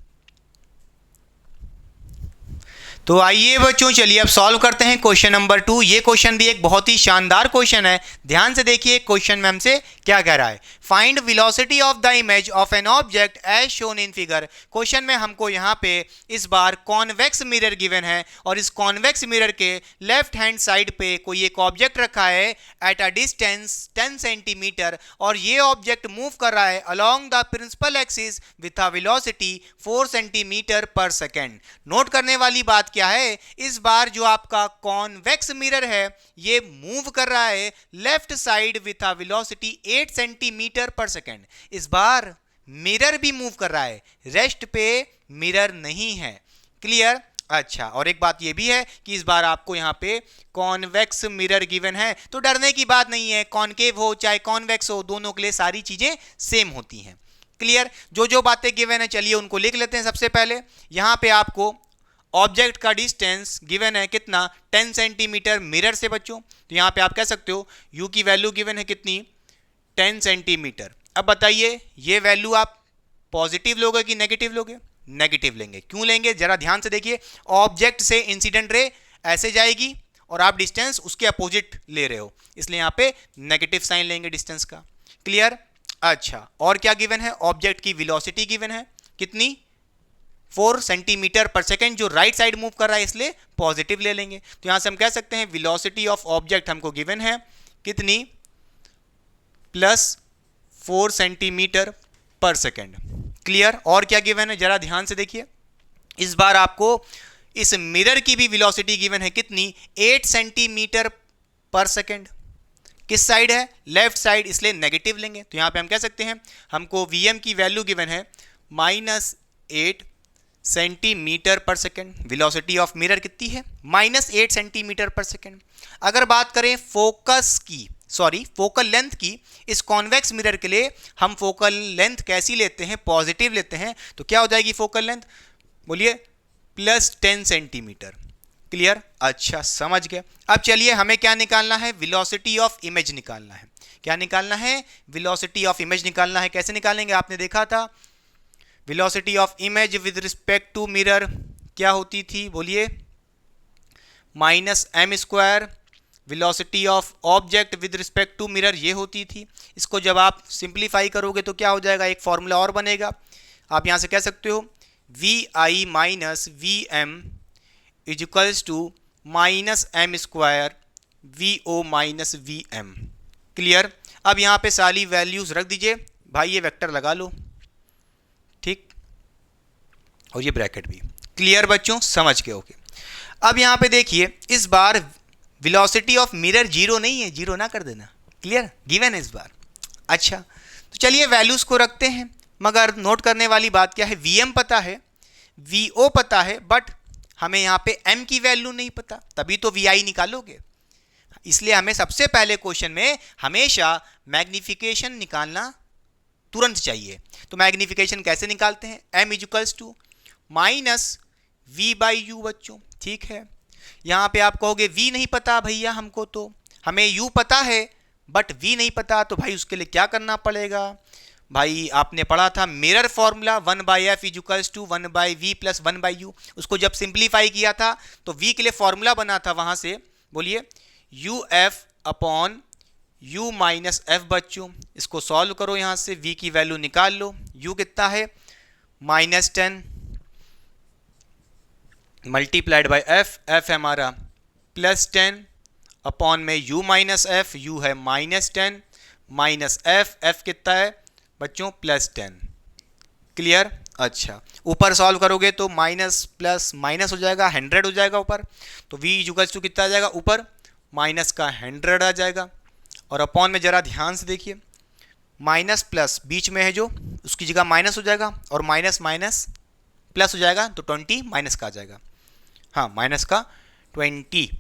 तो आइए बच्चों चलिए अब सॉल्व करते हैं क्वेश्चन नंबर 2। ये क्वेश्चन भी एक बहुत ही शानदार क्वेश्चन है। ध्यान से देखिए क्वेश्चन में हमसे क्या कह रहा है। Find velocity of the image of an object as shown in figure. Question में हमको यहाँ पे इस बार कॉन्वेक्स मिरर गिवन है और इस कॉन्वेक्स मिरर के लेफ्ट हैंड साइड पे कोई एक ऑब्जेक्ट रखा है एट अ डिस्टेंस 10 सेंटीमीटर और ये ऑब्जेक्ट मूव कर रहा है along the principal axis with a velocity 4 centimetre per second. Note करने वाली बात क्या है, इस बार जो आपका कॉन्वेक्स मिरर है ये मूव कर रहा है left side with a velocity 8 centimetre per second. इस बार मिरर भी मूव कर रहा है, रेस्ट पे मिरर नहीं है। क्लियर? अच्छा, और एक बात ये भी है कि इस बार आपको यहां पे कॉन्वेक्स मिरर गिवन है तो डरने की बात नहीं है। कॉनकेव हो चाहे कॉन्वेक्स हो, दोनों के लिए सारी चीजें सेम होती हैं। क्लियर? जो जो बातें गिवन है चलिए उनको लिख लेते हैं। सबसे पहले यहां पे आपको ऑब्जेक्ट का डिस्टेंस गिवन है कितना? 10 सेंटीमीटर मिरर से बच्चों। तो यहां पे आप कह सकते हो u की वैल्यू गिवन है कितनी? 10 सेंटीमीटर। अब बताइए ये वैल्यू आप पॉजिटिव लोगे कि नेगेटिव लोगे? नेगेटिव लेंगे। क्यों लेंगे जरा ध्यान से देखिए, ऑब्जेक्ट से इंसिडेंट रे ऐसे जाएगी और आप डिस्टेंस उसके अपोजिट ले रहे हो, इसलिए यहां पे नेगेटिव साइन लेंगे डिस्टेंस का। क्लियर? अच्छा, और क्या गिवन है? ऑब्जेक्ट की वेलोसिटी गिवन है कितनी? 4 सेंटीमीटर पर सेकेंड। जो राइट साइड मूव कर रहा है इसलिए पॉजिटिव ले लेंगे। तो यहां से हम कह सकते हैं वेलोसिटी ऑफ ऑब्जेक्ट हमको गिवन है कितनी? +4 सेंटीमीटर पर सेकेंड। क्लियर? और क्या गिवन है जरा ध्यान से देखिए, इस बार आपको इस मिरर की भी वेलोसिटी गिवन है कितनी? 8 सेंटीमीटर पर सेकेंड। किस साइड है? लेफ्ट साइड, इसलिए नेगेटिव लेंगे। तो यहां पे हम कह सकते हैं हमको Vm की वैल्यू गिवन है -8 centimetre per second. Velocity of mirror कितनी है? -8 सेंटीमीटर पर सेकेंड। अगर बात करें फोकल लेंथ की, इस कॉन्वेक्स मिरर के लिए हम फोकल लेंथ कैसी लेते हैं? पॉजिटिव लेते हैं। तो क्या हो जाएगी फोकल लेंथ? बोलिए +10 सेंटीमीटर। क्लियर? अच्छा, समझ गए। अब चलिए हमें क्या निकालना है? वेलोसिटी ऑफ इमेज निकालना है। क्या निकालना है? वेलोसिटी ऑफ इमेज निकालना है। कैसे निकालेंगे? आपने देखा था velocity of image with respect to mirror क्या होती थी? बोलिए -m²। Velocity of object with respect to mirror ये होती थी। इसको जब आप सिंप्लीफाई करोगे तो क्या हो जाएगा? एक फॉर्मूला और बनेगा। आप यहां से कह सकते हो vi minus vm equals to -m² vo minus vm। Clear? अब यहां पे सारी वैल्यूज रख दीजिए भाई, ये वेक्टर लगा लो, ठीक, और ये ब्रैकेट भी। क्लियर बच्चों? समझ के ओके। अब यहां पे देखिए इस बार वेलोसिटी ऑफ मिरर 0 नहीं है, 0 ना कर देना। क्लियर? गिवन है इस बार। अच्छा, तो चलिए वैल्यूज को रखते हैं, मगर नोट करने वाली बात क्या है? Vm पता है, Vo पता है, बट हमें यहाँ पे m की वैल्यू नहीं पता, तभी तो Vi निकालोगे। इसलिए हमें सबसे पहले क्वेश्चन में हमेशा मैग्निफिकेशन निकालना तुरंत चाहिए। तो मैग्निफिकेशन कैसे निकालते हैं? m इक्वल्स टू -v/u बच्चों, ठीक है। यहां पे आप कहोगे v नहीं पता भैया हमको, तो हमें u पता है बट v नहीं पता, तो भाई उसके लिए क्या करना पड़ेगा? भाई आपने पढ़ा था mirror formula 1/f equals to 1/v + 1/u। उसको जब सिंप्लीफाई किया था तो v के लिए फॉर्मूला बना था वहां से बोलिए you F upon u minus F बच्चों, इसको सॉल्व करो, यहां से v की वैल्यू निकाल लो। u कितना है -10 मल्टीप्लाइड बाय f, f है हमारा +10 अपॉन में u माइनस एफ, u है -10 माइनस f, f कितना है बच्चों +10। क्लियर? अच्छा, ऊपर सॉल्व करोगे तो माइनस प्लस माइनस हो जाएगा, 100 हो जाएगा ऊपर, तो v इक्वल्स टू कितना आ जाएगा ऊपर माइनस का 100 आ जाएगा, और अपॉन में जरा ध्यान से देखिए माइनस प्लस बीच में है जो, उसकी जगह माइनस हो जाएगा, और माइनस माइनस प्लस हो जाएगा तो 20 माइनस का आ जाएगा, हाँ माइनस का 20।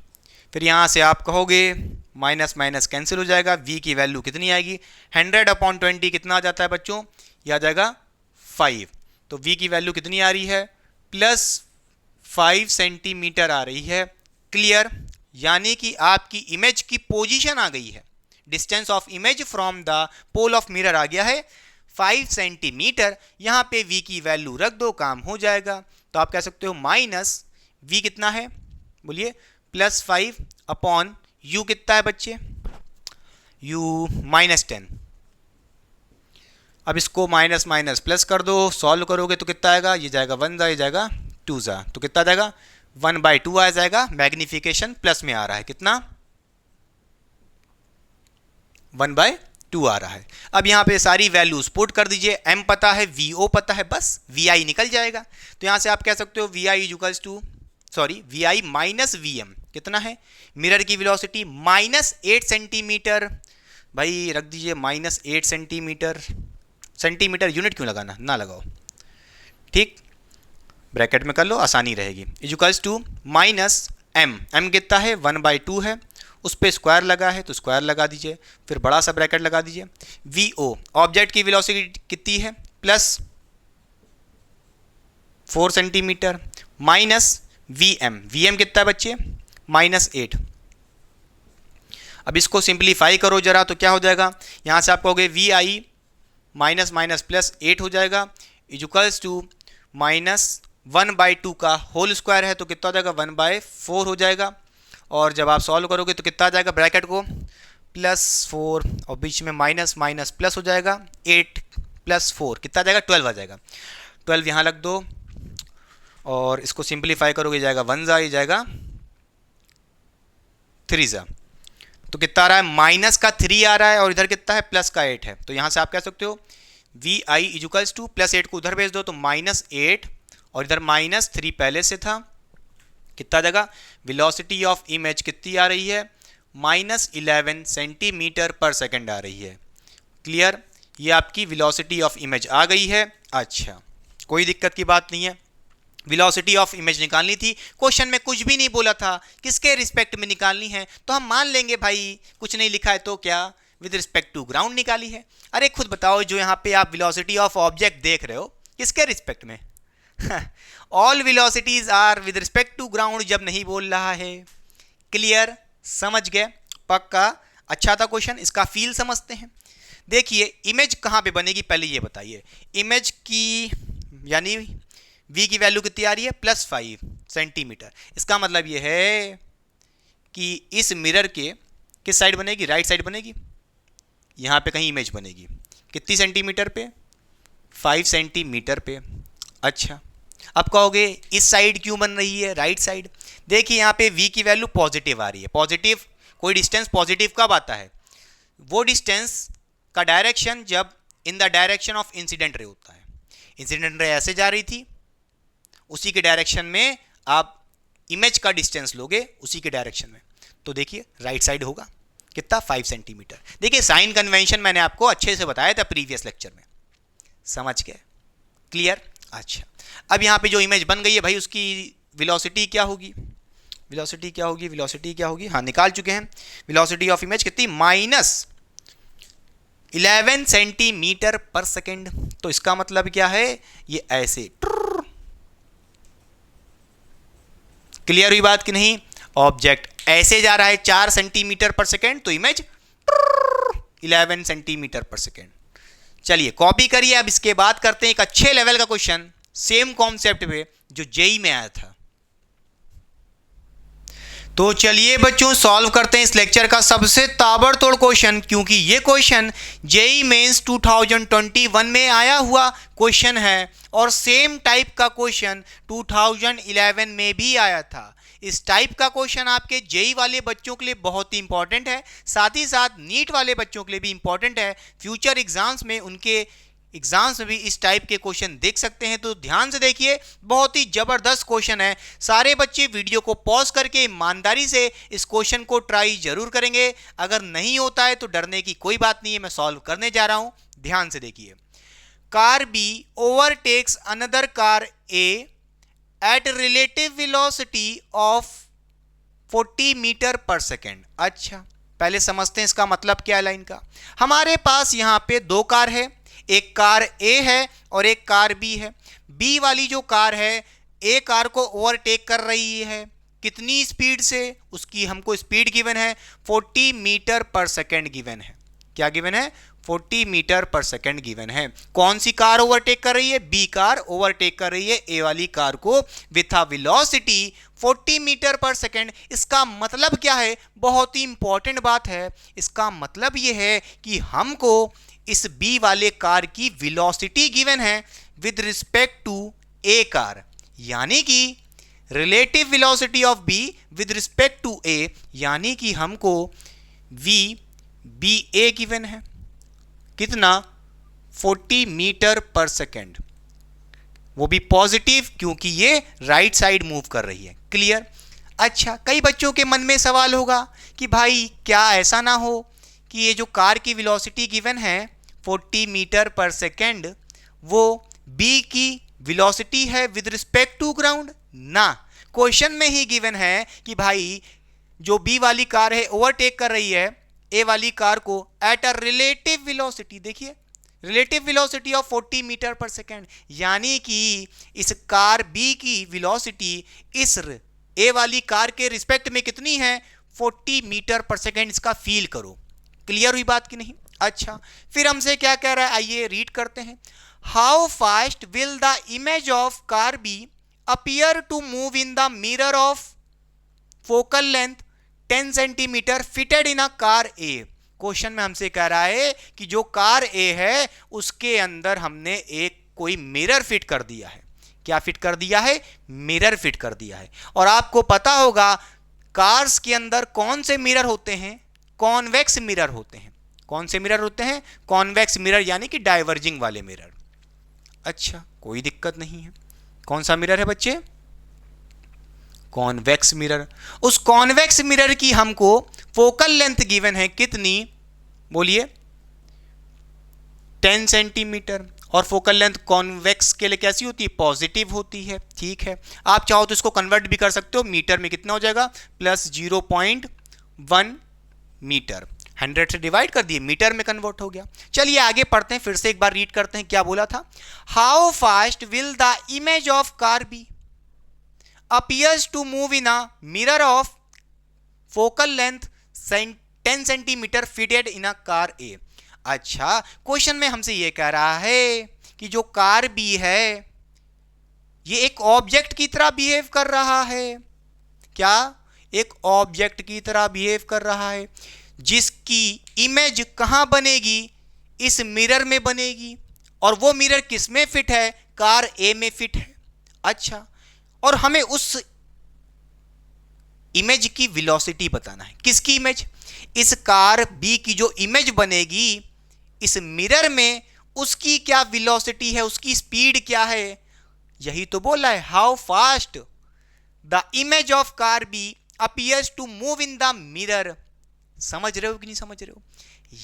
फिर यहाँ से आप कहोगे माइनस माइनस कैंसिल हो जाएगा, v की वैल्यू कितनी आएगी 100 अपॉन 20 कितना आ जाता है बच्चों, यह आ जाएगा 5। तो v की वैल्यू कितनी आ रही है +5 सेंटीमीटर आ रही है। क्लियर? यानी कि आपकी इमेज की पोजीशन आ गई है, distance of image from the pole of mirror आ गया है 5 सेंटीमीटर। यहां पे v की वैल्यू रख दो, काम हो जाएगा। तो आप कह सकते हो माइनस v कितना है बोलिए +5 अपॉन u कितना है बच्चे, u -10। अब इसको माइनस माइनस प्लस कर दो, सॉल्व करोगे तो कितना आएगा, ये जाएगा 1 जा, ये जाएगा 2 जा, तो कितना जाएगा 1/2 आ जाएगा। मैग्निफिकेशन प्लस में आ रहा है, कितना 1/2 आ रहा है। अब यहाँ पे सारी वैल्यूज पुट कर दीजिए, m पता है, vo पता है, बस vi निकल जाएगा। तो यहाँ से आप कह सकते हो vi माइनस vm कितना है, मिरर की वेलोसिटी -8 सेंटीमीटर, भाई रख दीजिए -8 सेंटीमीटर, सेंटीमीटर यूनिट क्यों लगाना, ना लगाओ, ठीक, ब्रैकेट में कर लो, आसानी रहेगी। इक्वल्स टू माइनस m कितना है 1/2 है, उस पर स्क्वायर लगा है तो स्क्वायर लगा दीजिए, फिर बड़ा सा ब्रैकेट लगा दीजिए। vo ऑब्जेक्ट की वेलोसिटी कितनी है +4 सेंटीमीटर माइनस vm कितना है बच्चे -8। अब इसको सिंप्लीफाई करो जरा, तो क्या हो जाएगा, यहाँ से आप कहोगे vi माइनस माइनस +8 हो जाएगा, इक्वल्स टू -1/2 का होल स्क्वायर है तो कितना हो जाएगा 1/4 हो जाएगा। और जब आप सॉल्व करोगे तो कितना आ जाएगा, ब्रैकेट को +4 और बीच में माइनस माइनस प्लस हो जाएगा, 8 + 4 कितना आ जाएगा 12 आ जाएगा। 12 यहाँ लग दो और इसको सिंप्लीफाई करोगे जाएगा 1 जा, ये जाएगा 3 जा, तो कितना आ रहा है माइनस का 3 आ रहा है, और इधर कितना है प्लस का 8 है। तो यहाँ से आप कह सकते हो vi इक्वल्स टू +8 को उधर भेज दो तो -8, और इधर -3 पहले से था, कितना जगह वेलोसिटी ऑफ इमेज कितनी आ रही है -11 सेंटीमीटर पर सेकंड आ रही है। क्लियर? ये आपकी वेलोसिटी ऑफ इमेज आ गई है। अच्छा, कोई दिक्कत की बात नहीं है, वेलोसिटी ऑफ इमेज निकालनी थी, क्वेश्चन में कुछ भी नहीं बोला था किसके रिस्पेक्ट में निकालनी है, तो हम मान लेंगे भाई कुछ नहीं लिखा है तो क्या विद रिस्पेक्ट टू ग्राउंड निकाली है। अरे खुद बताओ, जो यहाँ पे आप वेलोसिटी ऑफ ऑब्जेक्ट देख रहे हो किसके रिस्पेक्ट में all velocities are with respect to ground जब नहीं बोल रहा है। क्लियर? समझ गए? पक्का? अच्छा था क्वेश्चन, इसका फील समझते हैं। देखिए इमेज कहाँ पे बनेगी पहले ये बताइए, इमेज की यानी v की वैल्यू कितनी आ रही है +5 सेंटीमीटर, इसका मतलब ये है कि इस मिरर के किस साइड बनेगी, राइट साइड बनेगी, यहाँ पे कहीं इमेज बनेगी, कितनी सेंटीमीटर पे 5 सेंटीमीटर पे। अच्छा, अब कहोगे इस साइड क्यों बन रही है, राइट साइड। देखिए यहाँ पे v की वैल्यू पॉजिटिव आ रही है, पॉजिटिव कोई डिस्टेंस पॉजिटिव कब आता है, वो डिस्टेंस का डायरेक्शन जब इन the direction of incident ray होता है। इंसिडेंट रे ऐसे जा रही थी, उसी के डायरेक्शन में आप इमेज का डिस्टेंस लोगे, उसी के डायरेक्शन में, तो देखिए राइट साइड होगा कितना 5 सेंटीमीटर। देखिए साइन कन्वेंशन मैंने आपको अच्छे से बताया था प्रीवियस लेक्चर में, समझ गए? क्लियर? अच्छा, अब यहाँ पे जो इमेज बन गई है भाई उसकी वेलोसिटी क्या होगी, वेलोसिटी क्या होगी, वेलोसिटी क्या होगी, हाँ निकाल चुके हैं। वेलोसिटी ऑफ इमेज कितनी -11 सेंटीमीटर पर सेकेंड। तो इसका मतलब क्या है, ये ऐसे। क्लियर हुई बात कि नहीं? ऑब्जेक्ट ऐसे जा रहा है 4 सेंटीमीटर पर सेकेंड, तो इमेज 11 सेंटीमीटर पर सेकेंड। चलिए कॉपी करिए। अब इसके बाद करते हैं एक अच्छे लेवल का क्वेश्चन, सेम कॉन्सेप्ट पे जो जेई में आया था। तो चलिए बच्चों सॉल्व करते हैं इस लेक्चर का सबसे ताबड़तोड़ क्वेश्चन, क्योंकि ये क्वेश्चन जेईई मेंस 2021 में आया हुआ क्वेश्चन है और सेम टाइप का क्वेश्चन 2011 में भी आया था। इस टाइप का क्वेश्चन आपके जेईई वाले बच्चों के लिए बहुत ही इंपॉर्टेंट है, साथ ही साथ नीट वाले बच्चों के लिए भी इंपॉर्टेंट है। फ्यूचर एग्जाम्स में उनके एग्जाम्स में भी इस टाइप के क्वेश्चन देख सकते हैं, तो ध्यान से देखिए, बहुत ही जबरदस्त क्वेश्चन है। सारे बच्चे वीडियो को पॉज करके ईमानदारी से इस क्वेश्चन को ट्राई जरूर करेंगे। अगर नहीं होता है तो डरने की कोई बात नहीं है, मैं सॉल्व करने जा रहा हूं। ध्यान से देखिए, car B overtakes another car A at relative velocity of 40 metre per second. अच्छा, पहले समझते हैं इसका मतलब क्या है लाइन का। हमारे पास यहां पे दो कार है, एक कार ए है और एक कार बी है। बी वाली जो कार है ए कार को ओवरटेक कर रही है, कितनी स्पीड से, उसकी हमको स्पीड गिवन है 40 मीटर पर सेकेंड गिवन है। क्या गिवन है? 40 मीटर पर सेकेंड गिवन है। कौन सी कार ओवरटेक कर रही है? बी कार ओवरटेक कर रही है ए वाली कार को with a velocity 40 metre per second. इसका मतलब क्या है? बहुत ही इंपॉर्टेंट बात है। इसका मतलब यह है कि हमको इस बी वाले कार की वेलोसिटी गिवन है with respect to A car, यानी कि relative velocity of B with respect to A, यानी कि हमको वी बी ए गिवन है कितना? 40 मीटर पर सेकेंड, वो भी पॉजिटिव क्योंकि ये राइट साइड मूव कर रही है। क्लियर? अच्छा, कई बच्चों के मन में सवाल होगा कि भाई क्या ऐसा ना हो कि ये जो कार की वेलोसिटी गिवन है 40 मीटर पर सेकेंड, वो बी की वेलोसिटी है विद रिस्पेक्ट टू ग्राउंड? ना, क्वेश्चन में ही गिवन है कि भाई जो बी वाली कार है ओवरटेक कर रही है ए वाली कार को एट अ रिलेटिव वेलोसिटी। देखिए, relative velocity of 40 metre per second, यानी कि इस कार बी की वेलोसिटी इस ए वाली कार के रिस्पेक्ट में कितनी है? 40 मीटर पर सेकेंड। इसका फील करो। क्लियर हुई बात कि नहीं? अच्छा, फिर हमसे क्या कह रहा है, आइए रीड करते हैं। How fast will the image of car B appear to move in the mirror of focal length 10 centimetre fitted in a car A. Question में हमसे कह रहा है कि जो कार ए है उसके अंदर हमने एक कोई मिरर फिट कर दिया है। क्या फिट कर दिया है? मिरर फिट कर दिया है। और आपको पता होगा कार्स के अंदर कौन से मिरर होते हैं? कॉन्वेक्स मिरर होते हैं। कौन से मिरर होते हैं? कॉन्वेक्स मिरर, यानी कि डाइवर्जिंग वाले मिरर। अच्छा, कोई दिक्कत नहीं है। कौन सा मिरर है बच्चे? Convex mirror. उस कॉन्वेक्स मिरर की हमको फोकल लेंथ गिवन है कितनी? बोलिए, 10 सेंटीमीटर। और फोकल लेंथ कॉन्वेक्स के लिए कैसी होती है? पॉजिटिव होती है। ठीक है, आप चाहो तो इसको कन्वर्ट भी कर सकते हो। मीटर में कितना हो जाएगा? Plus 0.1 metre. 100 से डिवाइड कर दिए, मीटर में कन्वर्ट हो गया। चलिए आगे पढ़ते हैं, फिर से एक बार रीड करते हैं क्या बोला था। How fast will the image of car B appears to move in a mirror of focal length 10 centimetre fitted in a car A। अच्छा, क्वेश्चन में हमसे ये कह रहा है कि जो कार बी है ये एक ऑब्जेक्ट की तरह बिहेव कर रहा है। क्या? एक ऑब्जेक्ट की तरह बिहेव कर रहा है, जिसकी इमेज कहां बनेगी? इस मिरर में बनेगी। और वो मिरर किस में फिट है? कार ए में फिट है। अच्छा, और हमें उस इमेज की वेलोसिटी बताना है। किसकी इमेज? इस कार बी की जो इमेज बनेगी इस मिरर में, उसकी क्या वेलोसिटी है, उसकी स्पीड क्या है? यही तो बोला है, how fast the image of car B appears to move in the mirror. समझ रहे हो कि नहीं समझ रहे हो?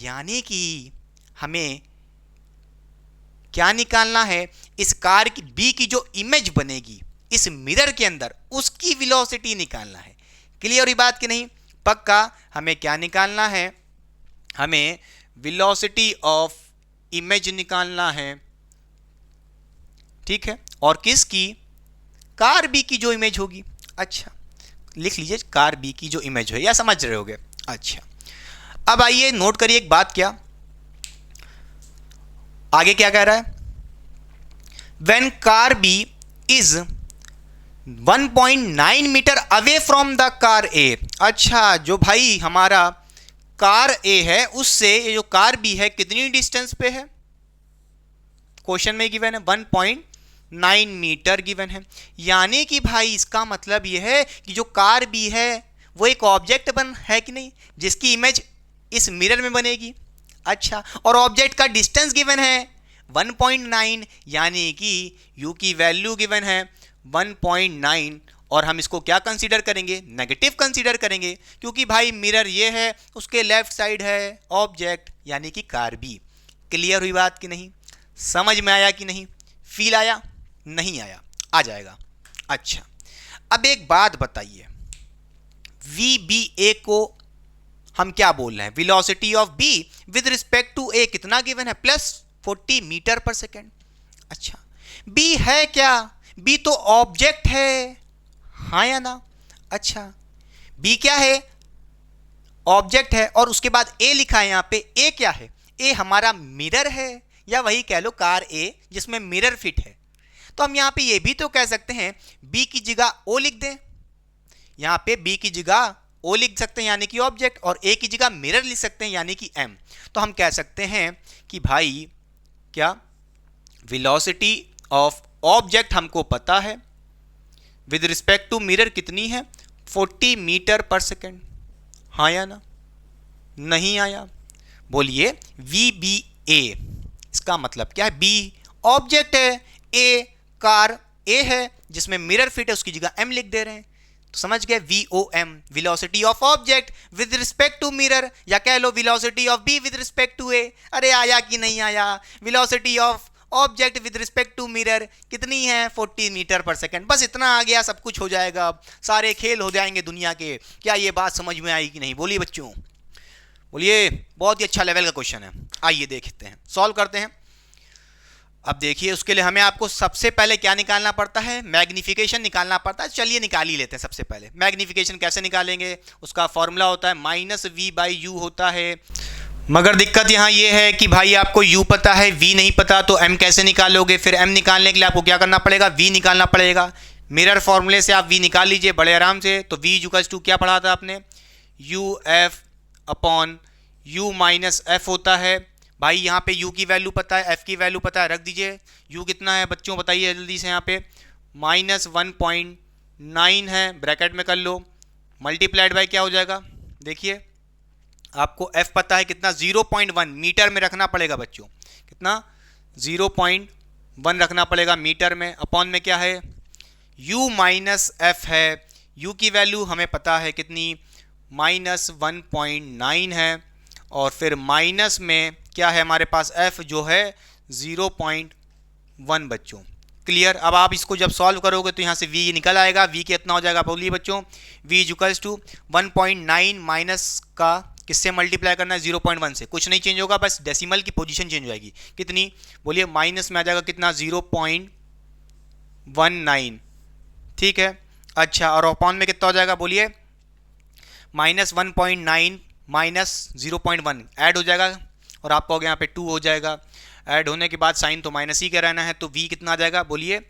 यानी कि हमें क्या निकालना है? इस कार की बी की जो इमेज बनेगी इस मिरर के अंदर, उसकी वेलोसिटी निकालना है। क्लियर हुई बात कि नहीं? पक्का। हमें क्या निकालना है? हमें वेलोसिटी ऑफ इमेज निकालना है। ठीक है, और किसकी? कार बी की जो इमेज होगी। अच्छा, लिख लीजिए कार बी की जो इमेज है, या समझ रहे होगे। अच्छा, अब आइए नोट करिए एक बात। क्या आगे क्या कह रहा है? When car B is 1.9 meter away from the car A. अच्छा, जो भाई हमारा कार ए है उससे ये जो कार बी है कितनी डिस्टेंस पे है, क्वेश्चन में गिवन है 1.9 मीटर गिवन है। यानी कि भाई इसका मतलब यह है कि जो कार बी है वो एक ऑब्जेक्ट बन है कि नहीं, जिसकी इमेज इस मिरर में बनेगी। अच्छा, और ऑब्जेक्ट का डिस्टेंस गिवन है 1.9, यानी कि u की वैल्यू गिवन है 1.9, और हम इसको क्या कंसीडर करेंगे, नेगेटिव कंसीडर करेंगे, क्योंकि भाई मिरर ये है, उसके लेफ्ट साइड है ऑब्जेक्ट यानी कि कार बी। क्लियर हुई बात कि नहीं, समझ में आया कि नहीं, फील आया, नहीं आया, आ जाएगा। अच्छा, अब एक बात बताइए, वी बी ए को हम क्या बोल रहे हैं, velocity of B with respect to A कितना गिवन है, +40 मीटर पर सेकेंड। अच्छा, बी है क्या, बी तो ऑब्जेक्ट है, हाँ या ना। अच्छा, बी क्या है, ऑब्जेक्ट है, और उसके बाद ए लिखा है यहां पे, ए क्या है, ए हमारा मिरर है, या वही कह लो कार ए जिसमें मिरर फिट है। तो हम यहां पे ये भी तो कह सकते हैं बी की जगह ओ लिख दें, यहां पे बी की जगह ओ लिख सकते हैं यानी कि ऑब्जेक्ट, और ए की जगह मिरर लिख सकते हैं यानी कि एम। तो हम कह सकते हैं कि भाई क्या, वेलोसिटी ऑफ ऑब्जेक्ट हमको पता है, विद रिस्पेक्ट टू मिरर कितनी है, 40 मीटर पर सेकेंड। हाँ या ना, नहीं आया, बोलिए वी बी ए, इसका मतलब क्या है, बी ऑब्जेक्ट है, ए कार ए है जिसमें मिरर फिट है, उसकी जगह एम लिख दे रहे हैं। तो समझ गए, V O M, velocity of object with respect to mirror, या कह लो velocity of B with respect to A. अरे आया कि नहीं आया, velocity of object with respect to mirror कितनी है, 40 मीटर पर सेकेंड। बस इतना आ गया, सब कुछ हो जाएगा, अब सारे खेल हो जाएंगे दुनिया के। क्या ये बात समझ में आई कि नहीं, बोलिए बच्चों, बोलिए। बहुत ही अच्छा लेवल का क्वेश्चन है, आइए देखते हैं, सॉल्व करते हैं। अब देखिए, उसके लिए हमें आपको सबसे पहले क्या निकालना पड़ता है, मैग्निफिकेशन निकालना पड़ता है। चलिए निकाल ही लेते हैं। सबसे पहले मैग्निफिकेशन कैसे निकालेंगे, उसका फॉर्मूला होता है -v/u होता है। मगर दिक्कत यहाँ ये है कि भाई आपको u पता है, v नहीं पता, तो m कैसे निकालोगे। फिर m निकालने के लिए आपको क्या करना पड़ेगा, v निकालना पड़ेगा। मिरर फॉर्मूले से आप v निकाल लीजिए बड़े आराम से। तो v इक्वल्स टू क्या पढ़ा था आपने, uf/u-f होता है। भाई यहाँ पे u की वैल्यू पता है, f की वैल्यू पता है, रख दीजिए। u कितना है बच्चों, बताइए जल्दी से। यहाँ पे -1.9 है, ब्रैकेट में कर लो, मल्टीप्लाइड बाय क्या हो जाएगा, देखिए आपको f पता है कितना, 0.1 मीटर में रखना पड़ेगा बच्चों, कितना 0.1 रखना पड़ेगा मीटर में। अपॉन में क्या है, u माइनस f है, u की वैल्यू हमें पता है कितनी, -1.9 है, और फिर माइनस में क्या है हमारे पास, f जो है 0.1 बच्चों। क्लियर। अब आप इसको जब सॉल्व करोगे तो यहाँ से v निकल आएगा, v कितना हो जाएगा, बोलिए बच्चों, v इक्वल्स टू 1.9 माइनस का किससे मल्टीप्लाई करना है, 0.1 से। कुछ नहीं चेंज होगा, बस डेसिमल की पोजीशन चेंज हो जाएगी। कितनी, बोलिए माइनस में आ जाएगा कितना, 0.19, ठीक है। अच्छा, और अपॉन में कितना हो जाएगा, बोलिए -1.9 माइनस 0.1 ऐड हो जाएगा, और आप कहोगे यहाँ पे 2 हो जाएगा। ऐड होने के बाद साइन तो माइनस ही का रहना है, तो v कितना आ जाएगा, बोलिए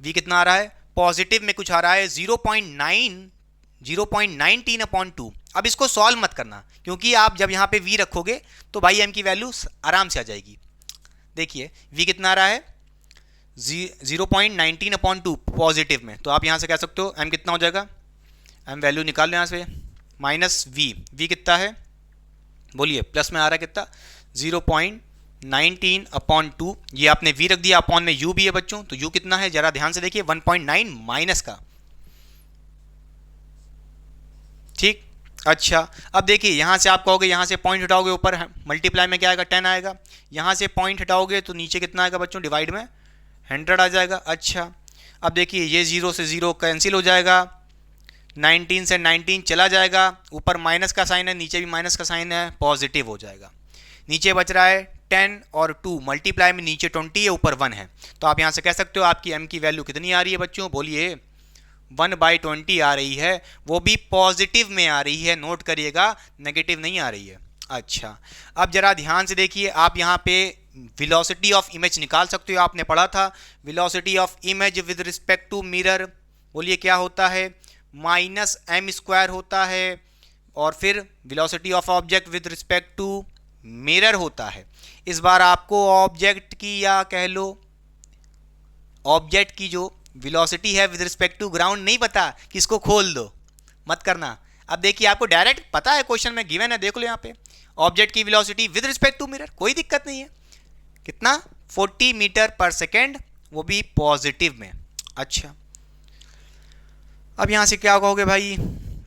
v कितना आ रहा है, पॉजिटिव में कुछ आ रहा है 0.19/2। अब इसको सॉल्व मत करना, क्योंकि आप जब यहाँ पे v रखोगे तो भाई m की वैल्यू आराम से आ जाएगी। देखिए v कितना आ रहा है, 0.19/2 पॉजिटिव में, तो आप यहाँ से कह सकते हो m कितना हो जाएगा, m वैल्यू निकाल लो यहाँ से, माइनस v कितना है, बोलिए प्लस में आ रहा है कितना, 0.19/2। ये आपने v रख दिया, अपॉन में u भी है बच्चों, तो u कितना है जरा ध्यान से देखिए, 1.9 माइनस का, ठीक। अच्छा, अब देखिए यहाँ से आप कहोगे, यहाँ से पॉइंट हटाओगे ऊपर मल्टीप्लाई में क्या आएगा, 10 आएगा। यहाँ से पॉइंट हटाओगे तो नीचे कितना आएगा बच्चों, डिवाइड में 100 आ जाएगा। अच्छा, अब देखिए ये 0 से 0 कैंसिल हो जाएगा, 19 से 19 चला जाएगा, ऊपर माइनस का साइन है, नीचे भी माइनस का साइन है, पॉजिटिव हो जाएगा। नीचे बच रहा है 10 और 2, मल्टीप्लाई में नीचे 20 है, ऊपर 1 है, तो आप यहाँ से कह सकते हो आपकी m की वैल्यू कितनी आ रही है बच्चों, बोलिए 1/20 आ रही है, वो भी पॉजिटिव में आ रही है, नोट करिएगा, नेगेटिव नहीं आ रही है। अच्छा, अब जरा ध्यान से देखिए, आप यहाँ पे वेलोसिटी ऑफ इमेज निकाल सकते हो, आपने पढ़ा था velocity of image with respect to mirror बोलिए क्या होता है, माइनस एम स्क्वायर होता है, और फिर velocity of object with respect to mirror होता है। इस बार आपको ऑब्जेक्ट की या कह लो ऑब्जेक्ट की जो वेलोसिटी है विद रिस्पेक्ट टू ग्राउंड नहीं पता कि इसको खोल दो, मत करना। अब देखिए आपको डायरेक्ट पता है, क्वेश्चन में गिवन है, देख लो यहाँ पे ऑब्जेक्ट की velocity with respect to mirror, कोई दिक्कत नहीं है। कितना, 40 मीटर पर सेकेंड, वो भी पॉजिटिव में। अच्छा, अब यहाँ से क्या कहोगे भाई,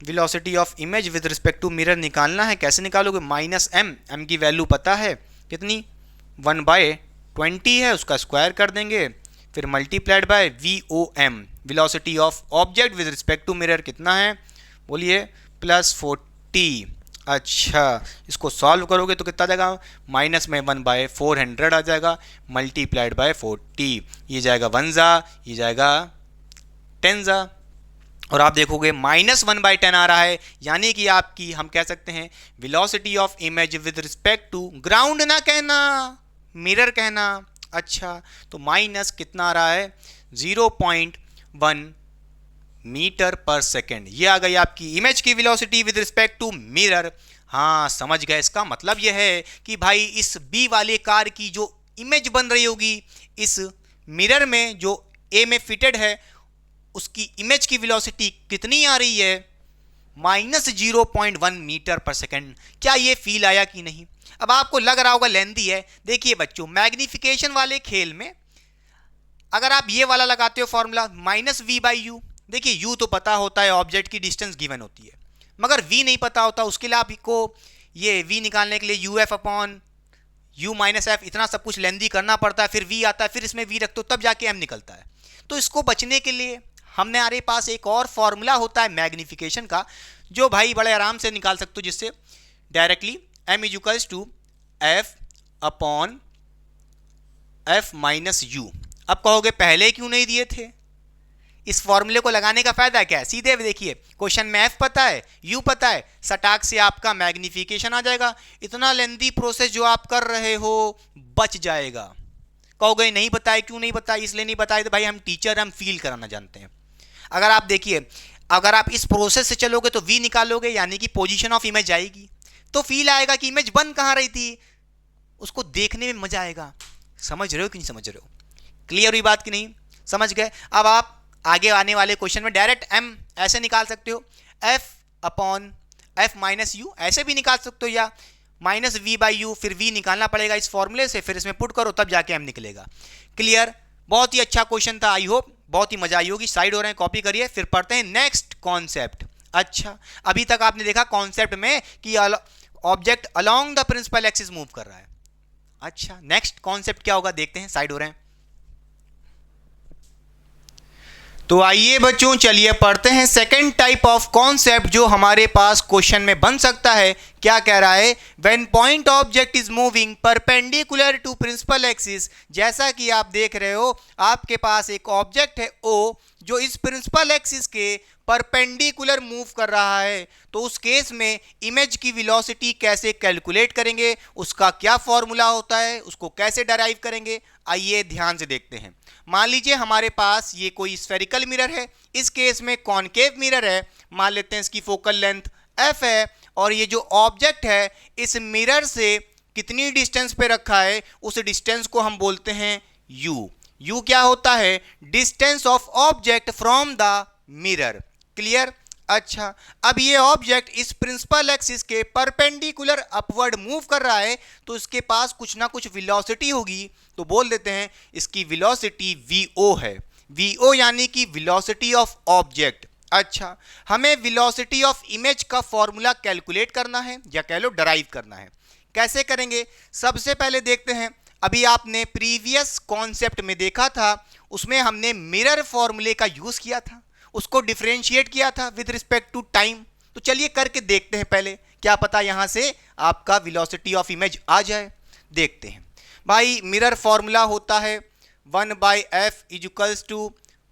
velocity of image with respect to mirror निकालना है, कैसे निकालोगे, माइनस एम, एम की वैल्यू पता है कितनी, 1/20 है, उसका स्क्वायर कर देंगे, फिर multiplied by V O M, velocity of object with respect to mirror कितना है, बोलिए +40। अच्छा, इसको सॉल्व करोगे तो कितना आ जाएगा, माइनस में 1/400 आ जाएगा, मल्टीप्लाइड बाय 40, ये जाएगा 1 जा, ये जाएगा 10 जा, और आप देखोगे -1/10 आ रहा है, यानी कि आपकी हम कह सकते हैं velocity of image with respect to ground ना कहना, मिरर कहना। अच्छा, तो माइनस कितना आ रहा है, 0.1 मीटर पर सेकेंड, ये आ गई आपकी इमेज की velocity with respect to mirror. हाँ, समझ गए, इसका मतलब यह है कि भाई इस बी वाले कार की जो इमेज बन रही होगी इस मिरर में जो ए में फिटेड है, उसकी इमेज की वेलोसिटी कितनी आ रही है, -0.1 मीटर पर सेकेंड। क्या ये फील आया कि नहीं? अब आपको लग रहा होगा लेंदी है। देखिए बच्चों, मैग्निफिकेशन वाले खेल में अगर आप ये वाला लगाते हो फॉर्मूला -v/u, देखिए u तो पता होता है, ऑब्जेक्ट की डिस्टेंस गिवन होती है, मगर v नहीं पता होता, उसके लिए आपको ये v निकालने के लिए uf/u-f इतना सब कुछ लेंदी करना पड़ता है, फिर v आता है, फिर इसमें v रखते हो तब जाके m निकलता है। तो इसको बचने के लिए हमने हमारे पास एक और फॉर्मूला होता है मैग्निफिकेशन का, जो भाई बड़े आराम से निकाल सकते हो, जिससे डायरेक्टली m = f/f-u। अब कहोगे पहले क्यों नहीं दिए थे? इस फॉर्मूले को लगाने का फायदा क्या है, सीधे देखिए क्वेश्चन में f पता है, u पता है, सटाक से आपका मैग्निफिकेशन आ जाएगा, इतना लेंदी प्रोसेस जो आप कर रहे हो बच जाएगा। कहोगे नहीं बताए, क्यों नहीं बताए? इसलिए नहीं बताए तो भाई हम टीचर, हम फील कराना जानते हैं। अगर आप देखिए, अगर आप इस प्रोसेस से चलोगे तो v निकालोगे, यानी कि पोजीशन ऑफ इमेज आएगी, तो फील आएगा कि इमेज बन कहाँ रही थी, उसको देखने में मजा आएगा। समझ रहे हो कि नहीं समझ रहे हो? क्लियर हुई बात कि नहीं? समझ गए? अब आप आगे आने वाले क्वेश्चन में डायरेक्ट m ऐसे निकाल सकते हो, f/f-u ऐसे भी निकाल सकते हो, या -v/u, फिर v निकालना पड़ेगा इस फॉर्मूले से, फिर इसमें पुट करो तब जाके m निकलेगा। क्लियर? बहुत ही अच्छा क्वेश्चन था, आई होप बहुत ही मजा आई होगी। साइड हो रहे हैं, कॉपी करिए, फिर पढ़ते हैं नेक्स्ट कॉन्सेप्ट। अच्छा, अभी तक आपने देखा कॉन्सेप्ट में कि object along the principal axis move कर रहा है। अच्छा, नेक्स्ट कॉन्सेप्ट क्या होगा देखते हैं, साइड हो रहे हैं। तो आइए बच्चों, चलिए पढ़ते हैं सेकंड टाइप ऑफ कॉन्सेप्ट जो हमारे पास क्वेश्चन में बन सकता है। क्या कह रहा है, when point object is moving perpendicular to principal axis. जैसा कि आप देख रहे हो, आपके पास एक ऑब्जेक्ट है O जो इस प्रिंसिपल एक्सिस के परपेंडिकुलर मूव कर रहा है, तो उस केस में इमेज की वेलोसिटी कैसे कैलकुलेट करेंगे, उसका क्या फॉर्मूला होता है, उसको कैसे डराइव करेंगे, आइए ध्यान से देखते हैं। मान लीजिए हमारे पास ये कोई स्फेरिकल मिरर है, इस केस में कॉनकेव मिरर है, मान लेते हैं इसकी फोकल लेंथ f है, और ये जो ऑब्जेक्ट है इस मिरर से कितनी डिस्टेंस पे रखा है, उस डिस्टेंस को हम बोलते हैं u। u क्या होता है, distance of object from the mirror. Clear? अच्छा, अब ये ऑब्जेक्ट इस प्रिंसिपल एक्सिस के परपेंडिकुलर अपवर्ड मूव कर रहा है, तो इसके पास कुछ ना कुछ वेलोसिटी होगी, तो बोल देते हैं इसकी वेलोसिटी vo है। vo यानी कि वेलोसिटी ऑफ ऑब्जेक्ट। अच्छा, हमें वेलोसिटी ऑफ इमेज का फॉर्मूला कैलकुलेट करना है, या कह लो डराइव करना है। कैसे करेंगे? सबसे पहले देखते हैं, अभी आपने प्रीवियस कॉन्सेप्ट में देखा था, उसमें हमने मिरर फॉर्मूले का यूज किया था, उसको डिफरेंशिएट किया था विद रिस्पेक्ट टू टाइम। तो चलिए करके देखते हैं पहले, क्या पता यहां से आपका वेलोसिटी ऑफ इमेज आ जाए। देखते हैं भाई, मिरर फॉर्मूला होता है 1/f =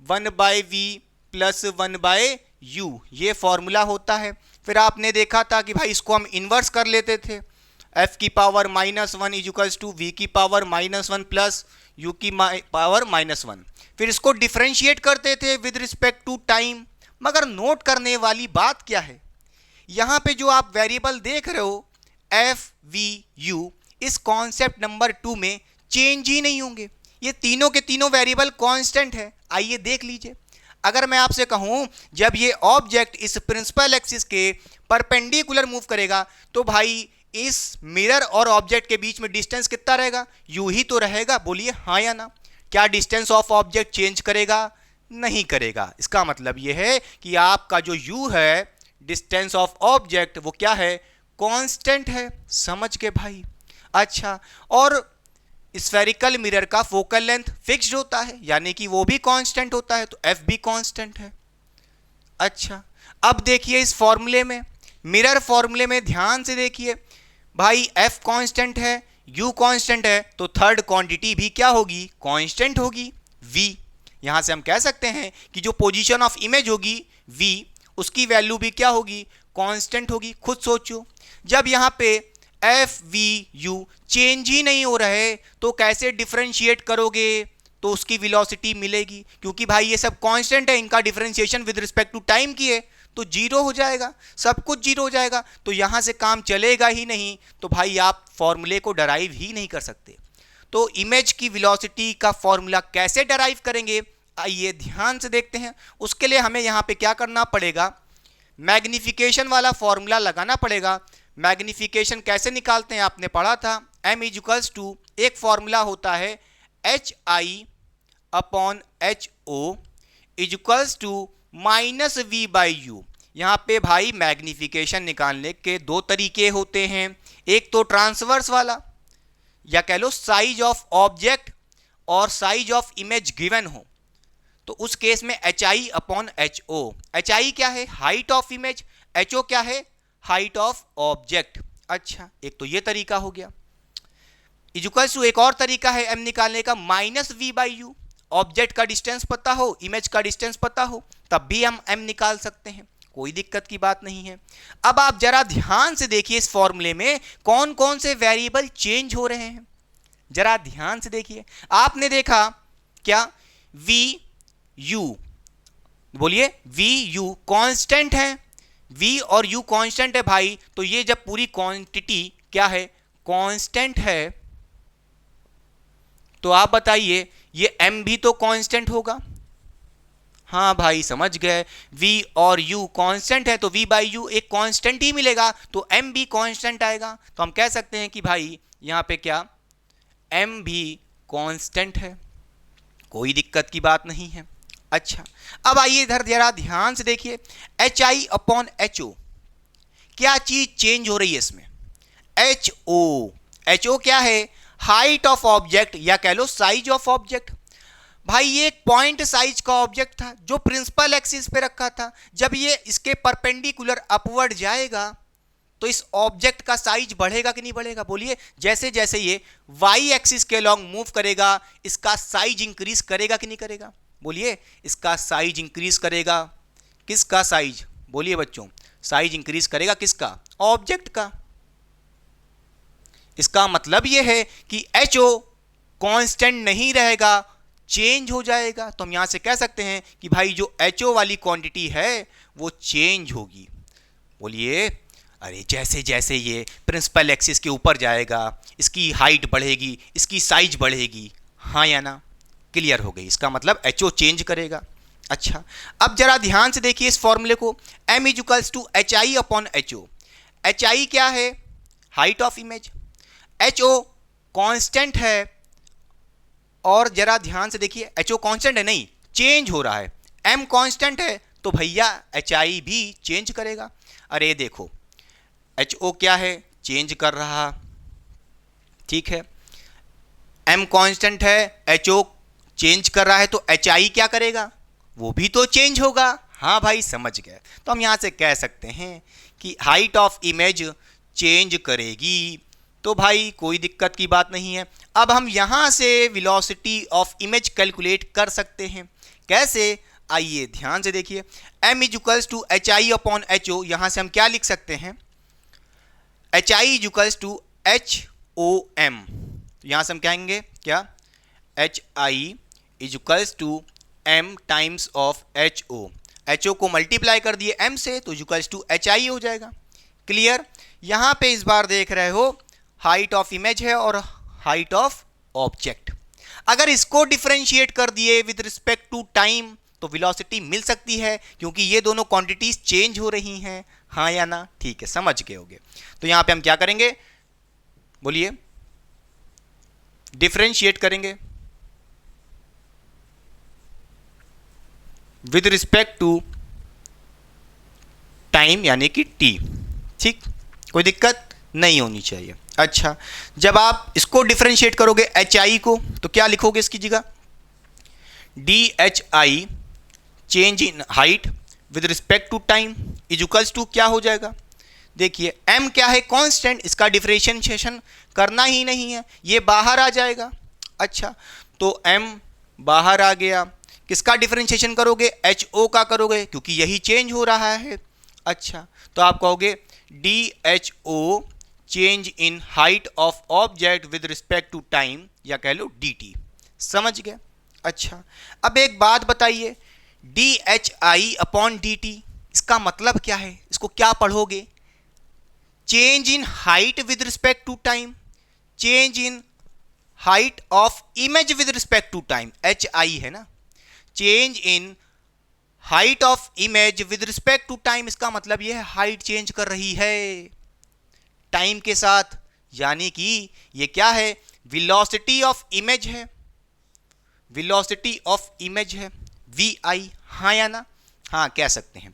1/v + 1/u, ये फॉर्मूला होता है। फिर आपने देखा था कि भाई इसको हम इन्वर्स कर लेते थे, f की पावर -1 = v की पावर -1 + u की पावर -1। फिर इसको डिफरेंशिएट करते थे विद रिस्पेक्ट टू टाइम। मगर नोट करने वाली बात क्या है, यहाँ पे जो आप वेरिएबल देख रहे हो एफ वी यू, इस कॉन्सेप्ट नंबर 2 में चेंज ही नहीं होंगे। ये तीनों के तीनों वेरिएबल कांस्टेंट है। आइए देख लीजिए, अगर मैं आपसे कहूं जब ये ऑब्जेक्ट इस प्रिंसिपल एक्सिस के परपेंडिकुलर मूव करेगा तो भाई इस मिरर और ऑब्जेक्ट के बीच में डिस्टेंस कितना रहेगा, यू ही तो रहेगा। बोलिए हाँ या ना। क्या डिस्टेंस ऑफ ऑब्जेक्ट चेंज करेगा? नहीं करेगा। इसका मतलब यह है कि आपका जो u है, डिस्टेंस ऑफ ऑब्जेक्ट, वो क्या है, कांस्टेंट है। समझ के भाई। अच्छा, और स्फेरिकल मिरर का फोकल लेंथ फिक्स्ड होता है, यानी कि वो भी कांस्टेंट होता है, तो f भी कांस्टेंट है। अच्छा, अब देखिए इस फॉर्मूले में, मिरर फॉर्मूले में ध्यान से देखिए भाई, f कांस्टेंट है, u कांस्टेंट है, तो थर्ड क्वांटिटी भी क्या होगी, कांस्टेंट होगी, v। यहां से हम कह सकते हैं कि जो पोजीशन ऑफ इमेज होगी v, उसकी वैल्यू भी क्या होगी, कांस्टेंट होगी। खुद सोचो, जब यहां पे एफ वी यू चेंज ही नहीं हो रहे तो कैसे डिफरेंशिएट करोगे, तो उसकी वेलोसिटी मिलेगी, क्योंकि भाई ये सब कांस्टेंट है, इनका differentiation with respect to time किए तो जीरो हो जाएगा, सब कुछ जीरो हो जाएगा, तो यहां से काम चलेगा ही नहीं। तो भाई आप फॉर्मूले को डराइव ही नहीं कर सकते। तो इमेज की वेलोसिटी का फॉर्मूला कैसे डराइव करेंगे, आइए ध्यान से देखते हैं। उसके लिए हमें यहाँ पे क्या करना पड़ेगा, मैग्निफिकेशन वाला फॉर्मूला लगाना पड़ेगा। मैग्निफिकेशन कैसे निकालते हैं, आपने पढ़ा था, m इक्वल्स टू, एक फॉर्मूला होता है HI upon HO equals to minus V by U. यहाँ पे भाई मैग्निफिकेशन निकालने के दो तरीके होते हैं, एक तो ट्रांसवर्स वाला, या कह लो साइज ऑफ ऑब्जेक्ट और साइज ऑफ इमेज गिवन हो, तो उस केस में HI अपॉन HO। HI क्या है, हाइट ऑफ इमेज, HO क्या है, हाइट ऑफ ऑब्जेक्ट। अच्छा, एक तो ये तरीका हो गया। इक्वल्स टू एक और तरीका है m निकालने का, minus V by you. Object का डिस्टेंस पता हो, इमेज का डिस्टेंस पता हो, तब भी हम m निकाल सकते हैं, कोई दिक्कत की बात नहीं है। अब आप जरा ध्यान से देखिए इस फॉर्मूले में कौन कौन से वेरिएबल चेंज हो रहे हैं, जरा ध्यान से देखिए। आपने देखा क्या, V U, बोलिए V U कांस्टेंट है, V और U कांस्टेंट है भाई, तो ये जब पूरी क्वांटिटी क्या है, कांस्टेंट है, तो आप बताइए ये M भी तो कांस्टेंट होगा। हाँ भाई समझ गए, V और U कांस्टेंट है तो V बाई यू एक कांस्टेंट ही मिलेगा, तो M भी कांस्टेंट आएगा। तो हम कह सकते हैं कि भाई यहाँ पे क्या, M भी कांस्टेंट है, कोई दिक्कत की बात नहीं है। अच्छा, अब आइए इधर जरा ध्यान से देखिए, HI अपॉन HO, क्या चीज चेंज हो रही है इसमें, HO क्या है, हाइट ऑफ ऑब्जेक्ट, या कह लो साइज ऑफ ऑब्जेक्ट। भाई ये एक पॉइंट साइज का ऑब्जेक्ट था जो प्रिंसिपल एक्सिस पे रखा था, जब ये इसके परपेंडिकुलर अपवर्ड जाएगा तो इस ऑब्जेक्ट का साइज बढ़ेगा कि नहीं बढ़ेगा, बोलिए। जैसे जैसे ये वाई एक्सिस के लॉन्ग मूव करेगा, इसका साइज इंक्रीज करेगा कि नहीं करेगा, बोलिए। इसका साइज इंक्रीज करेगा, किसका साइज, बोलिए बच्चों, साइज इंक्रीज करेगा किसका, ऑब्जेक्ट का। इसका मतलब यह है कि HO कांस्टेंट नहीं रहेगा, चेंज हो जाएगा। तो हम यहां से कह सकते हैं कि भाई जो HO वाली क्वांटिटी है वो चेंज होगी। बोलिए, अरे जैसे जैसे ये प्रिंसिपल एक्सिस के ऊपर जाएगा इसकी हाइट बढ़ेगी, इसकी साइज बढ़ेगी, हाँ या ना, क्लियर हो गई। इसका मतलब HO चेंज करेगा। अच्छा, अब जरा ध्यान से देखिए इस फॉर्मूले को, m equals to HI upon HO। HI क्या है, height of image, HO constant है, और जरा ध्यान से देखिए HO कांस्टेंट है नहीं, चेंज हो रहा है, M कांस्टेंट है, तो भैया HI भी चेंज करेगा। अरे देखो HO क्या है, चेंज कर रहा, ठीक है, M कांस्टेंट है, HO चेंज कर रहा है, तो HI क्या करेगा, वो भी तो चेंज होगा। हाँ भाई समझ गए। तो हम यहां से कह सकते हैं कि हाइट ऑफ इमेज चेंज करेगी, तो भाई कोई दिक्कत की बात नहीं है। अब हम यहां से वेलोसिटी ऑफ इमेज कैलकुलेट कर सकते हैं, कैसे, आइए ध्यान से देखिए, m equals to HI upon HO, यहां से हम क्या लिख सकते हैं, HI इक्वल्स टू HOM, यहां से हम कहेंगे क्या, HI is equals to m times of HO। HO को मल्टीप्लाई कर दिए m से तो इज इक्वल्स टू HI हो जाएगा। क्लियर। यहाँ पे इस बार देख रहे हो हाइट ऑफ इमेज है और हाइट ऑफ ऑब्जेक्ट। अगर इसको डिफरेंशिएट कर दिए विद रिस्पेक्ट टू टाइम तो वेलोसिटी मिल सकती है, क्योंकि ये दोनों क्वांटिटीज चेंज हो रही हैं, हाँ या ना। ठीक है, समझ गए होगे। तो यहां पे हम क्या करेंगे, बोलिए, डिफरेंशिएट करेंगे विद रिस्पेक्ट टू टाइम यानी कि t। ठीक, कोई दिक्कत नहीं होनी चाहिए। अच्छा, जब आप इसको डिफरेंशिएट करोगे HI को तो क्या लिखोगे इसकी जगह, DHI change in height with respect to time is equals to क्या हो जाएगा। देखिए m क्या है, कांस्टेंट, इसका डिफरेंशिएशन करना ही नहीं है, ये बाहर आ जाएगा। अच्छा, तो m बाहर आ गया, किसका डिफरेंशिएशन करोगे, HO का करोगे, क्योंकि यही चेंज हो रहा है। अच्छा, तो आप कहोगे DHO change in height of object with respect to time, या कह लो DT। समझ गए। अच्छा, अब एक बात बताइए, DHI अपॉन DT इसका मतलब क्या है, इसको क्या पढ़ोगे, change in height with respect to time, change in height of image with respect to time, HI है ना, change in height of image with respect to time, इसका मतलब यह है हाइट चेंज कर रही है टाइम के साथ, यानी कि ये क्या है, वेलोसिटी ऑफ इमेज है, वेलोसिटी ऑफ इमेज है VI, हाँ या ना, हाँ कह सकते हैं,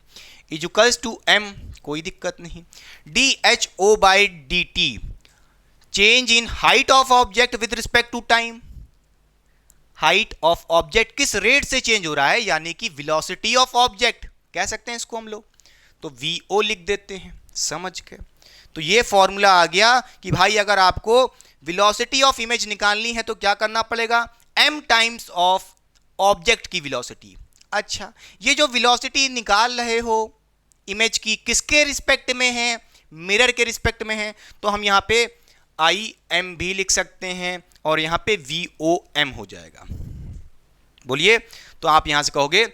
इज इक्वल्स टू m, कोई दिक्कत नहीं, DHO by DT change in height of object with respect to time, height of object किस रेट से चेंज हो रहा है, यानी कि वेलोसिटी ऑफ ऑब्जेक्ट कह सकते हैं इसको हम लोग, तो VO लिख देते हैं। समझ गए। तो ये फॉर्मूला आ गया कि भाई अगर आपको वेलोसिटी ऑफ इमेज निकालनी है तो क्या करना पड़ेगा, m टाइम्स ऑफ ऑब्जेक्ट की वेलोसिटी। अच्छा, ये जो वेलोसिटी निकाल रहे हो इमेज की किसके रिस्पेक्ट में है, मिरर के रिस्पेक्ट में है, तो हम यहाँ पे IM भी लिख सकते हैं और यहाँ पे VOM हो जाएगा। बोलिए, तो आप यहाँ से कहोगे,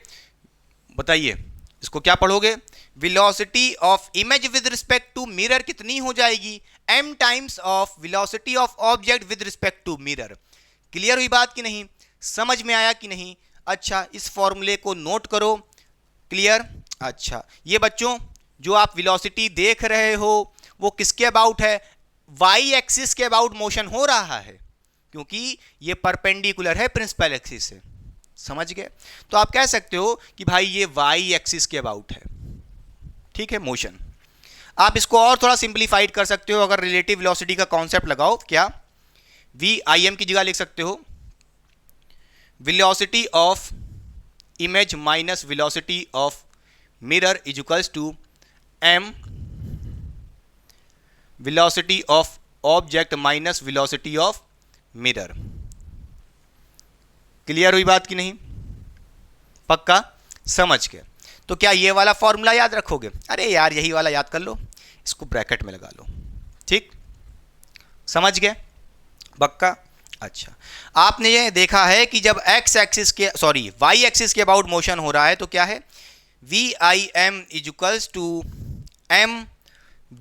बताइए इसको क्या पढ़ोगे, velocity of image with respect to mirror कितनी हो जाएगी, m times of velocity of object with respect to mirror. Clear हुई बात कि नहीं, समझ में आया कि नहीं। अच्छा, इस फॉर्मूले को नोट करो। क्लियर। अच्छा, ये बच्चों जो आप वेलोसिटी देख रहे हो वो किसके अबाउट है, y एक्सिस के अबाउट मोशन हो रहा है, क्योंकि ये परपेंडिकुलर है प्रिंसिपल एक्सिस से। समझ गए। तो आप कह सकते हो कि भाई ये y एक्सिस के अबाउट है, ठीक है, मोशन। आप इसको और थोड़ा सिंप्लीफाइड कर सकते हो, अगर रिलेटिव वेलोसिटी का कॉन्सेप्ट लगाओ, क्या VIM की जगह लिख सकते हो velocity of image minus velocity of mirror is equals to m velocity of object minus velocity of mirror. Clear हुई बात कि नहीं, पक्का समझ के। तो क्या ये वाला फॉर्मूला याद रखोगे, अरे यार यही वाला याद कर लो, इसको ब्रैकेट में लगा लो, ठीक, समझ गए, पक्का। अच्छा, आपने ये देखा है कि जब x एक्सिस के y एक्सिस के अबाउट मोशन हो रहा है तो क्या है, VIM is equals to m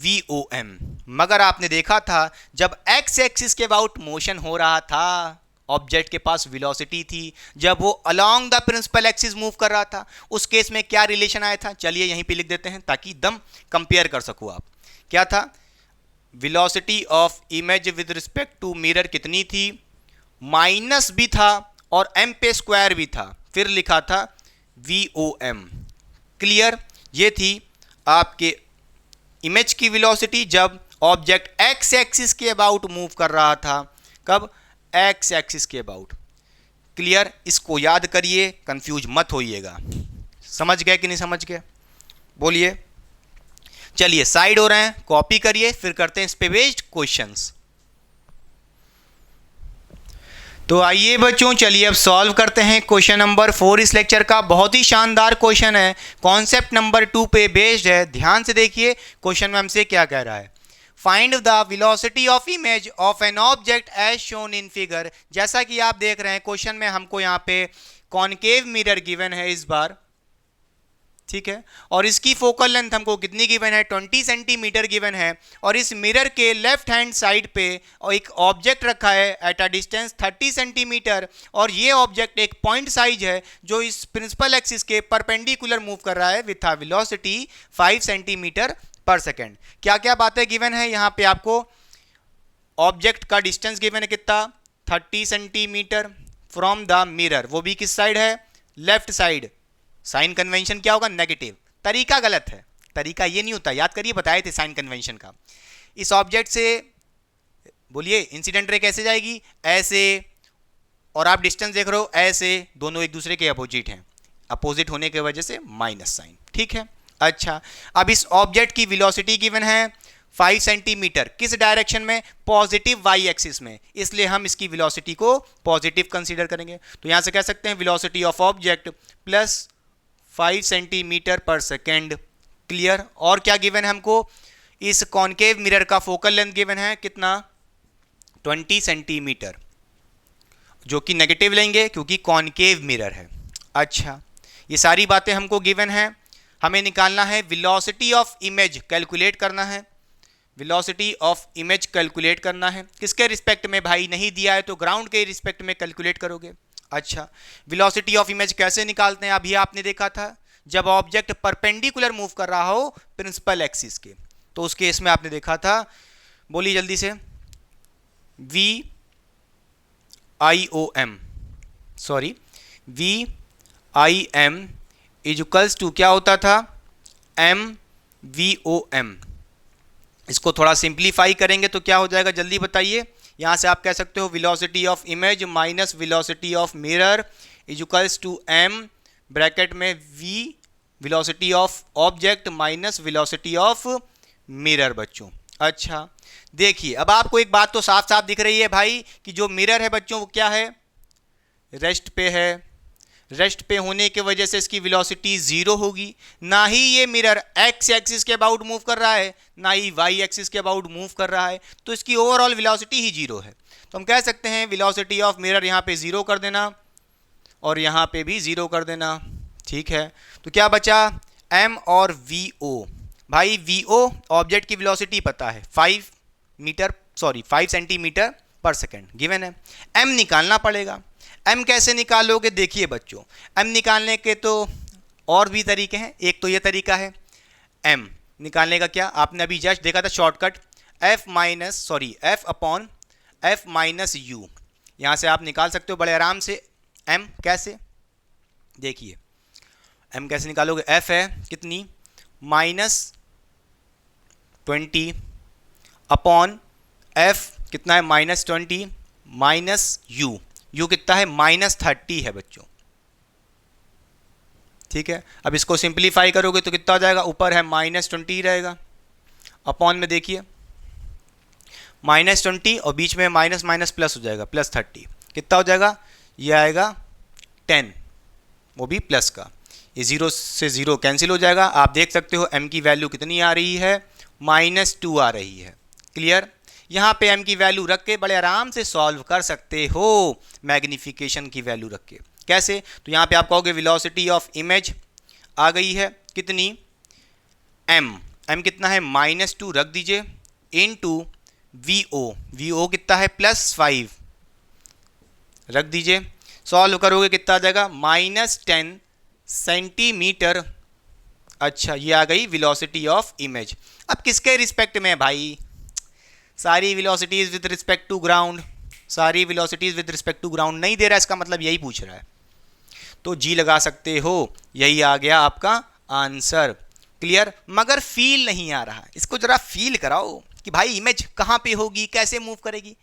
VOM। मगर आपने देखा था जब x एक्सिस के अबाउट मोशन हो रहा था ऑब्जेक्ट के पास वेलोसिटी थी, जब वो along the principal axis move कर रहा था, उस केस में क्या रिलेशन आया था, चलिए यहीं पे लिख देते हैं ताकि एकदम कंपेयर कर सको आप। क्या था, velocity of image with respect to mirror कितनी थी, माइनस भी था और m पे स्क्वायर भी था, फिर लिखा था VOM। क्लियर। ये थी आपके इमेज की वेलोसिटी जब ऑब्जेक्ट x एक्सिस के अबाउट मूव कर रहा था, कब, x एक्सिस के अबाउट। क्लियर। इसको याद करिए, कंफ्यूज मत होइएगा। समझ गए कि नहीं समझ गए, बोलिए। चलिए साइड हो रहे हैं, कॉपी करिए, फिर करते हैं इस पे बेस्ड क्वेश्चंस। तो आइए बच्चों, चलिए अब सॉल्व करते हैं क्वेश्चन नंबर 4 इस लेक्चर का। बहुत ही शानदार क्वेश्चन है, कॉन्सेप्ट नंबर 2 पे बेस्ड है। ध्यान से देखिए क्वेश्चन में हमसे क्या कह रहा है, find the velocity of image of an object as shown in figure. जैसा कि आप देख रहे हैं क्वेश्चन में हमको यहाँ पे कॉनकेव मिरर गिवन है इस बार, ठीक है, और इसकी फोकल लेंथ हमको कितनी गिवन है, 20 सेंटीमीटर गिवन है, और इस मिरर के लेफ्ट हैंड साइड पे एक ऑब्जेक्ट रखा है एट अ डिस्टेंस 30 सेंटीमीटर, और ये ऑब्जेक्ट एक पॉइंट साइज है जो इस प्रिंसिपल एक्सिस के परपेंडिकुलर मूव कर रहा है with a velocity 5 centimetre per second. क्या क्या बातें गिवन है यहाँ पे आपको, ऑब्जेक्ट का डिस्टेंस गिवन है कितना, 30 सेंटीमीटर फ्रॉम द मिरर, वो भी किस साइड है, लेफ्ट साइड। साइन कन्वेंशन क्या होगा, नेगेटिव। तरीका गलत है, तरीका ये नहीं होता, याद करिए, बताए थे साइन कन्वेंशन का। इस ऑब्जेक्ट से बोलिए इंसिडेंट रे कैसे जाएगी, ऐसे, और आप डिस्टेंस देख रहे हो ऐसे, दोनों एक दूसरे के अपोजिट हैं, अपोजिट होने की वजह से माइनस साइन, ठीक है। अच्छा, अब इस ऑब्जेक्ट की वेलोसिटी गिवन है 5 सेंटीमीटर, किस डायरेक्शन में, पॉजिटिव वाई एक्सिस में, इसलिए हम इसकी वेलोसिटी को पॉजिटिव कंसीडर करेंगे। तो यहां से कह सकते हैं velocity of object plus 5 centimetre per second. Clear. और क्या गिवन है हमको, इस कॉनकेव मिरर का फोकल लेंथ गिवन है कितना, 20 सेंटीमीटर, जो कि नेगेटिव लेंगे क्योंकि कॉनकेव मिरर है। अच्छा, ये सारी बातें हमको गिवन है, हमें निकालना है वेलोसिटी ऑफ इमेज, कैलकुलेट करना है, वेलोसिटी ऑफ इमेज कैलकुलेट करना है। किसके रिस्पेक्ट में भाई, नहीं दिया है तो ग्राउंड के रिस्पेक्ट में कैलकुलेट करोगे। अच्छा, वेलोसिटी ऑफ इमेज कैसे निकालते हैं, अभी आपने देखा था, जब ऑब्जेक्ट परपेंडिकुलर मूव कर रहा हो प्रिंसिपल एक्सिस के, तो उस केस में आपने देखा था, बोलिए जल्दी से, V I O M, sorry, V I M equals to क्या होता था, एम वी ओ एम। इसको थोड़ा सिंप्लीफाई करेंगे तो क्या हो जाएगा, जल्दी बताइए। यहाँ से आप कह सकते हो velocity of image minus velocity of mirror equals to M bracket में V velocity of object minus velocity of mirror बच्चों। अच्छा, देखिए अब आपको एक बात तो साफ साफ दिख रही है भाई कि जो मिरर है बच्चों वो क्या है, रेस्ट पे है, रेस्ट पे होने की वजह से इसकी वेलोसिटी जीरो होगी। ना ही ये मिरर एक्स एक्सिस के अबाउट मूव कर रहा है, ना ही वाई एक्सिस के अबाउट मूव कर रहा है, तो इसकी ओवरऑल वेलोसिटी ही जीरो है। तो हम कह सकते हैं वेलोसिटी ऑफ मिरर यहाँ पे जीरो कर देना और यहाँ पे भी जीरो कर देना, ठीक है। तो क्या बचा, एम और वी ओ। भाई वी ओ ऑब्जेक्ट की वेलोसिटी पता है 5 सेंटीमीटर पर सेकेंड गिवन है, एम निकालना पड़ेगा। एम कैसे निकालोगे, देखिए बच्चों, एम निकालने के तो और भी तरीके हैं, एक तो ये तरीका है एम निकालने का, क्या आपने अभी जस्ट देखा था shortcut, F upon F minus you, यहाँ से आप निकाल सकते हो बड़े आराम से एम। कैसे, देखिए एम कैसे निकालोगे, एफ है कितनी, -20 अपॉन एफ कितना है, -20 माइनस यू, यू कितना है, -30 है बच्चों, ठीक है। अब इसको सिंप्लीफाई करोगे तो कितना हो जाएगा, ऊपर है -20 रहेगा, अपॉन में देखिए -20 और बीच में माइनस माइनस प्लस हो जाएगा, +30, कितना हो जाएगा, ये आएगा 10, वो भी प्लस का, ये 0 से 0 कैंसिल हो जाएगा। आप देख सकते हो m की वैल्यू कितनी आ रही है, -2 आ रही है। क्लियर। यहाँ पे m की वैल्यू रख के बड़े आराम से सॉल्व कर सकते हो, मैग्निफिकेशन की वैल्यू रख के। कैसे, तो यहाँ पे आप कहोगे वेलोसिटी ऑफ इमेज आ गई है कितनी, m कितना है, -2 रख दीजिए, इनटू वी ओ कितना है, +5 रख दीजिए, सॉल्व करोगे कितना आ जाएगा, -10 सेंटीमीटर। अच्छा, ये आ गई वेलोसिटी ऑफ इमेज। अब किसके रिस्पेक्ट में है भाई, सारी velocities with respect to ground, सारी velocities with respect to ground नहीं दे रहा है, इसका मतलब यही पूछ रहा है, तो जी लगा सकते हो, यही आ गया आपका आंसर। क्लियर। मगर फील नहीं आ रहा है, इसको जरा फील कराओ कि भाई इमेज कहाँ पे होगी, कैसे मूव करेगी।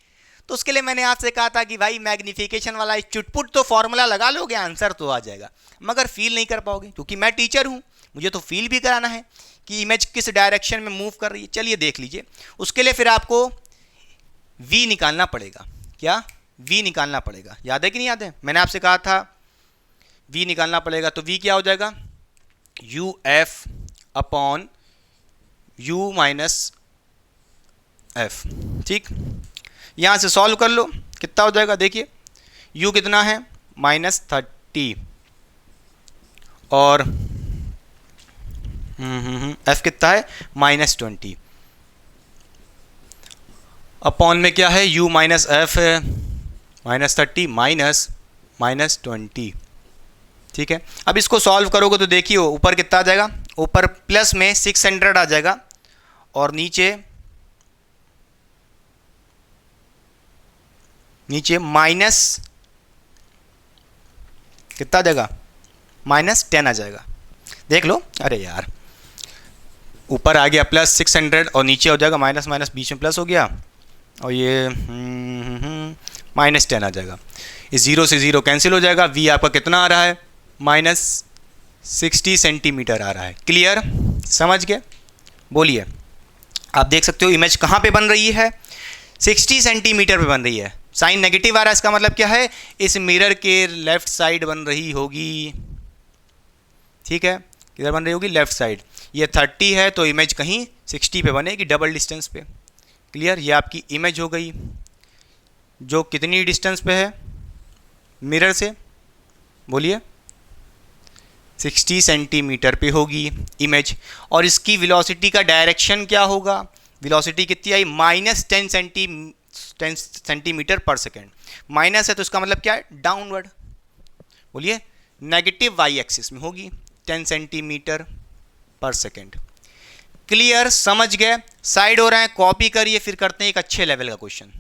तो उसके लिए मैंने आपसे कहा था कि भाई मैग्निफिकेशन वाला चुटपुट तो फॉर्मूला लगा लोगे, आंसर तो आ जाएगा, मगर फील नहीं कर पाओगे, क्योंकि मैं टीचर हूँ, मुझे तो फील भी कराना है कि इमेज किस डायरेक्शन में मूव कर रही है। चलिए देख लीजिए, उसके लिए फिर आपको v निकालना पड़ेगा। क्या, v निकालना पड़ेगा, याद है कि नहीं याद है, मैंने आपसे कहा था v निकालना पड़ेगा। तो v क्या हो जाएगा, uf upon u minus F. ठीक, यहाँ से सॉल्व कर लो, कितना हो जाएगा देखिए, u कितना है -30 और f कितना है -20 अपॉन में क्या है u माइनस एफ है -30 -20। ठीक है, अब इसको सॉल्व करोगे तो देखिए ऊपर कितना आ जाएगा, ऊपर प्लस में 600 आ जाएगा और नीचे माइनस कितना आ जाएगा -10 आ जाएगा। देख लो, अरे यार ऊपर आ गया +600 और नीचे हो जाएगा माइनस माइनस, बीच में प्लस हो गया और ये -10 आ जाएगा। इस 0 से 0 कैंसिल हो जाएगा। v आपका कितना आ रहा है -60 सेंटीमीटर आ रहा है। क्लियर, समझ गए? बोलिए, आप देख सकते हो इमेज कहाँ पे बन रही है, 60 सेंटीमीटर पे बन रही है। साइन नेगेटिव आ रहा है, इसका मतलब क्या है, इस मिरर के लेफ्ट साइड बन रही होगी। ठीक है, किधर बन रही होगी, लेफ्ट साइड। ये 30 है तो इमेज कहीं 60 पे बनेगी, डबल डिस्टेंस पे। क्लियर, ये आपकी इमेज हो गई जो कितनी डिस्टेंस पे है मिरर से, बोलिए 60 सेंटीमीटर पे होगी इमेज। और इसकी वेलोसिटी का डायरेक्शन क्या होगा, वेलोसिटी कितनी आई -10 सेंटीमीटर पर सेकेंड। माइनस है तो इसका मतलब क्या है, डाउनवर्ड। बोलिए नेगेटिव वाई एक्सिस में होगी 10 सेंटीमीटर पर सेकेंड। क्लियर, समझ गए? साइड हो रहा है, कॉपी करिए, फिर करते हैं एक अच्छे लेवल का क्वेश्चन।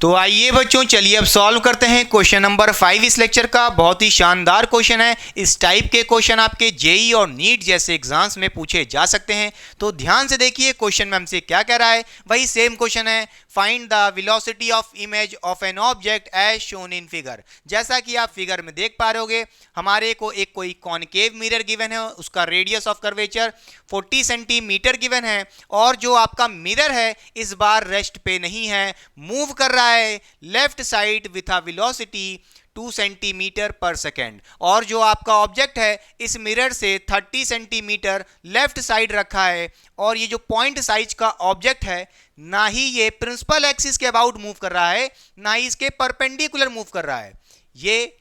तो आइए बच्चों, चलिए अब सॉल्व करते हैं क्वेश्चन नंबर 5 इस लेक्चर का। बहुत ही शानदार क्वेश्चन है। इस टाइप के क्वेश्चन आपके जेई और नीट जैसे एग्जाम्स में पूछे जा सकते हैं। तो ध्यान से देखिए क्वेश्चन में हमसे क्या कह रहा है, वही सेम क्वेश्चन है, find the velocity of image of an object as shown in figure. जैसा कि आप फिगर में देख पा रहे होगे, हमारे को एक कोई कॉनकेव मिरर गिवन है, उसका radius of curvature 40 centimetre given है और जो आपका मिरर है इस बार रेस्ट पे नहीं है, मूव कर रहा है left side with a velocity 2 centimetre per second. और जो आपका ऑब्जेक्ट है इस मिरर से 30 सेंटीमीटर लेफ्ट साइड रखा है और ये जो पॉइंट साइज का ऑब्जेक्ट है ना ही ये प्रिंसिपल एक्सिस के अबाउट मूव कर रहा है ना ही इसके परपेंडिकुलर मूव कर रहा है, ये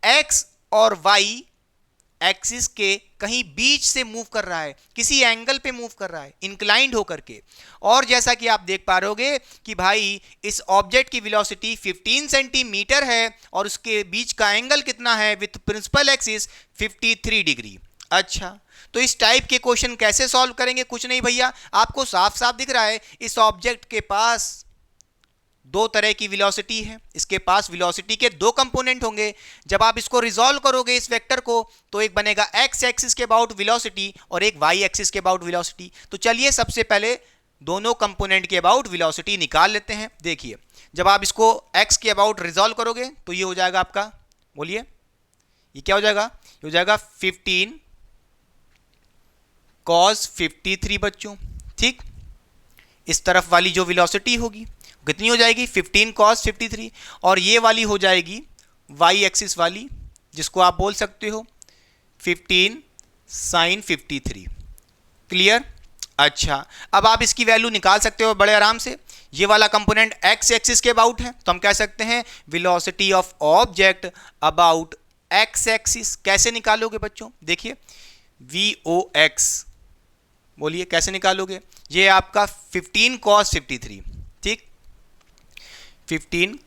एक्स और वाई एक्सिस के कहीं बीच से मूव कर रहा है, किसी एंगल पे मूव कर रहा है इंक्लाइंड होकर के। और जैसा कि आप देख पा रहे होगे कि भाई इस ऑब्जेक्ट की वेलोसिटी 15 सेंटीमीटर है और उसके बीच का एंगल कितना है विथ प्रिंसिपल एक्सिस 53 डिग्री। अच्छा, तो इस टाइप के क्वेश्चन कैसे सॉल्व करेंगे? कुछ नहीं भैया, आपको साफ साफ दिख रहा है इस ऑब्जेक्ट के पास दो तरह की वेलोसिटी है, इसके पास वेलोसिटी के दो कंपोनेंट होंगे। जब आप इसको रिजॉल्व करोगे इस वेक्टर को तो एक बनेगा एक्स एक्सिस के अबाउट वेलोसिटी और एक वाई एक्सिस के अबाउट वेलोसिटी। तो चलिए सबसे पहले दोनों कंपोनेंट के अबाउट वेलोसिटी निकाल लेते हैं। देखिए, जब आप इसको एक्स के अबाउट रिजॉल्व करोगे तो ये हो जाएगा आपका, बोलिए ये क्या हो जाएगा, ये हो जाएगा 15 cos 53 बच्चों। ठीक, इस तरफ वाली जो वेलोसिटी होगी कितनी हो जाएगी 15 cos 53 और ये वाली हो जाएगी वाई एक्सिस वाली जिसको आप बोल सकते हो 15 sin 53। क्लियर? अच्छा, अब आप इसकी वैल्यू निकाल सकते हो बड़े आराम से। ये वाला कंपोनेंट एक्स एक्सिस के अबाउट है तो हम कह सकते हैं velocity of object about X axis. कैसे निकालोगे बच्चों? देखिए VOX, बोलिए कैसे निकालोगे? ये आपका 15 cos 53, ठीक, 15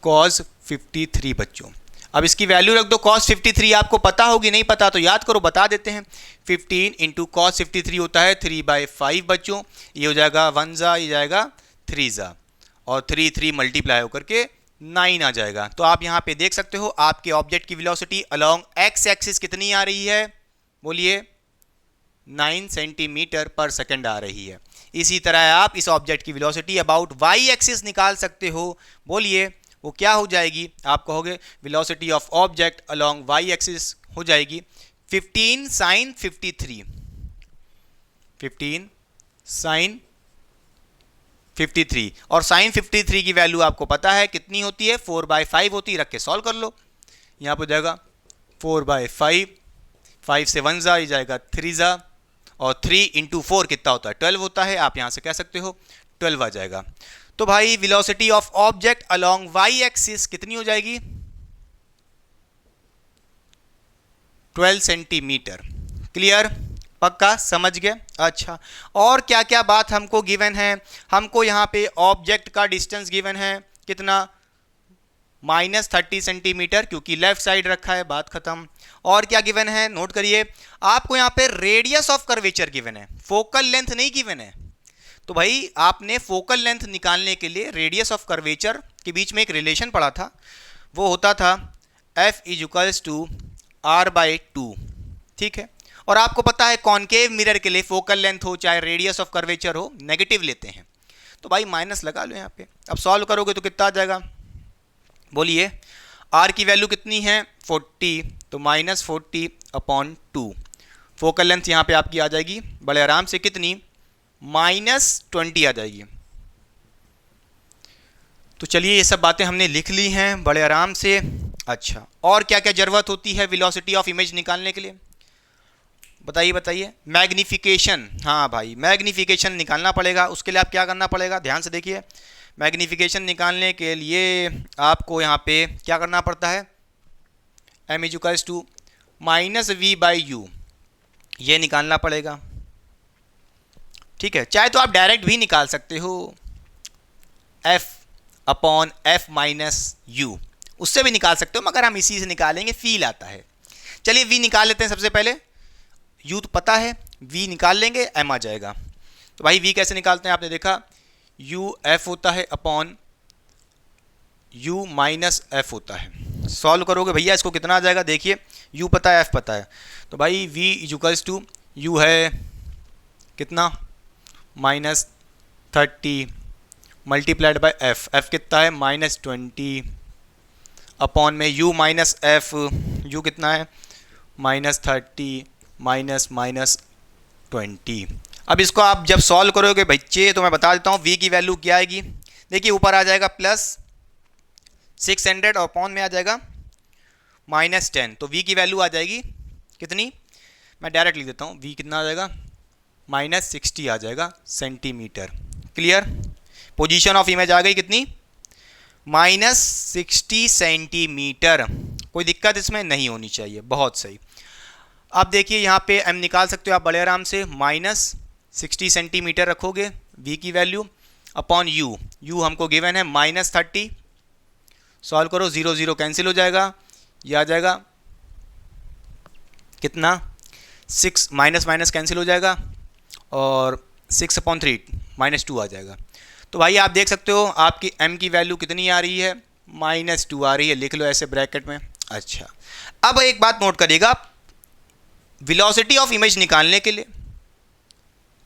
cos 53 बच्चों। अब इसकी वैल्यू रख दो, cos 53 आपको पता होगी, नहीं पता तो याद करो, बता देते हैं। 15 इंटू cos 53 होता है 3/5 बच्चों। ये हो जाएगा 1 जा, ये जाएगा 3 जा और 3 मल्टीप्लाई होकर के 9 आ जाएगा। तो आप यहाँ पे देख सकते हो आपके ऑब्जेक्ट की वेलोसिटी अलोंग एक्स एक्सिस कितनी आ रही है, बोलिए 9 सेंटीमीटर पर सेकेंड आ रही है। इसी तरह आप इस ऑब्जेक्ट की वेलोसिटी अबाउट वाई एक्सिस निकाल सकते हो। बोलिए वो क्या हो जाएगी? आप कहोगे velocity of object along Y axis हो जाएगी 15 sin 53, 15 sin 53 और sin 53 की वैल्यू आपको पता है कितनी होती है, 4/5 होती है। रख के सॉल्व कर लो, यहाँ पर जाएगा 4/5, 5 से 1 जा, ये जाएगा 3 जा और 3 इंटू 4 कितना होता है 12 होता है, आप यहाँ से कह सकते हो 12 आ जाएगा। तो भाई velocity of object along Y axis कितनी हो जाएगी 12 सेंटीमीटर। क्लियर, पक्का समझ गए। अच्छा, और क्या क्या बात हमको गिवन है, हमको यहाँ पे ऑब्जेक्ट का डिस्टेंस गिवन है कितना -30 सेंटीमीटर, क्योंकि लेफ्ट साइड रखा है, बात खत्म। और क्या गिवन है नोट करिए, आपको यहाँ पे रेडियस ऑफ कर्वेचर गिवन है, फोकल लेंथ नहीं गिवन है। तो भाई आपने फोकल लेंथ निकालने के लिए रेडियस ऑफ कर्वेचर के बीच में एक रिलेशन पढ़ा था, वो होता था F = R/2, ठीक है। और आपको पता है कॉनकेव मिरर के लिए फोकल लेंथ हो चाहे रेडियस ऑफ कर्वेचर हो नेगेटिव लेते हैं, तो भाई माइनस लगा लो यहाँ पे। अब सॉल्व करोगे तो कितना आ जाएगा, बोलिए। R की वैल्यू कितनी है 40, तो -40/2। फोकल लेंथ यहाँ पे आपकी आ जाएगी बड़े आराम से कितनी -20 आ जाएगी। तो चलिए ये सब बातें हमने लिख ली हैं बड़े आराम से। अच्छा, और क्या क्या जरूरत होती है वेलोसिटी ऑफ इमेज निकालने के लिए, बताइए बताइए। मैग्निफिकेशन, हाँ भाई मैग्निफिकेशन निकालना पड़ेगा। उसके लिए आप क्या करना पड़ेगा, ध्यान से देखिए। मैग्निफिकेशन निकालने के लिए आपको यहाँ पे क्या करना पड़ता है, M = -v/u, ये निकालना पड़ेगा, ठीक है। चाहे तो आप डायरेक्ट भी निकाल सकते हो, F/F-u, उससे भी निकाल सकते हो, मगर हम इसी से निकालेंगे, फील आता है। चलिए v निकाल लेते हैं सबसे पहले, u तो पता है, v निकाल लेंगे, m आ जाएगा। तो भाई v कैसे निकालते हैं, आपने देखा u f होता है अपॉन u माइनस f होता है। सॉल्व करोगे भैया इसको कितना आ जाएगा, देखिए u पता है f पता है, तो भाई v = u है कितना -30 मल्टीप्लाइड बाय f, f कितना है -20 अपॉन में u माइनस f, u कितना है -30 -20। अब इसको आप जब सॉल्व करोगे बच्चे तो मैं बता देता हूँ v की वैल्यू क्या आएगी। देखिए ऊपर आ जाएगा +600 और अपॉन में आ जाएगा -10, तो v की वैल्यू आ जाएगी कितनी, मैं डायरेक्ट लिख देता हूँ, v कितना आ जाएगा -60 आ जाएगा centimeter. Clear, position of image आ गई कितनी -60 सेंटीमीटर। कोई दिक्कत इसमें नहीं होनी चाहिए, बहुत सही। अब देखिए यहाँ पे m निकाल सकते हो आप बड़े आराम से, -60 सेंटीमीटर रखोगे v की वैल्यू अपॉन u, u हमको गिवन है -30, सॉल्व करो 0 0 कैंसिल हो जाएगा, ये आ जाएगा कितना 6 माइनस कैंसिल हो जाएगा और 6/3 -2 आ जाएगा। तो भाई आप देख सकते हो आपकी m की वैल्यू कितनी आ रही है -2 आ रही है, लिख लो ऐसे ब्रैकेट में। अच्छा, अब एक बात नोट करिएगा, वेलोसिटी ऑफ इमेज निकालने के लिए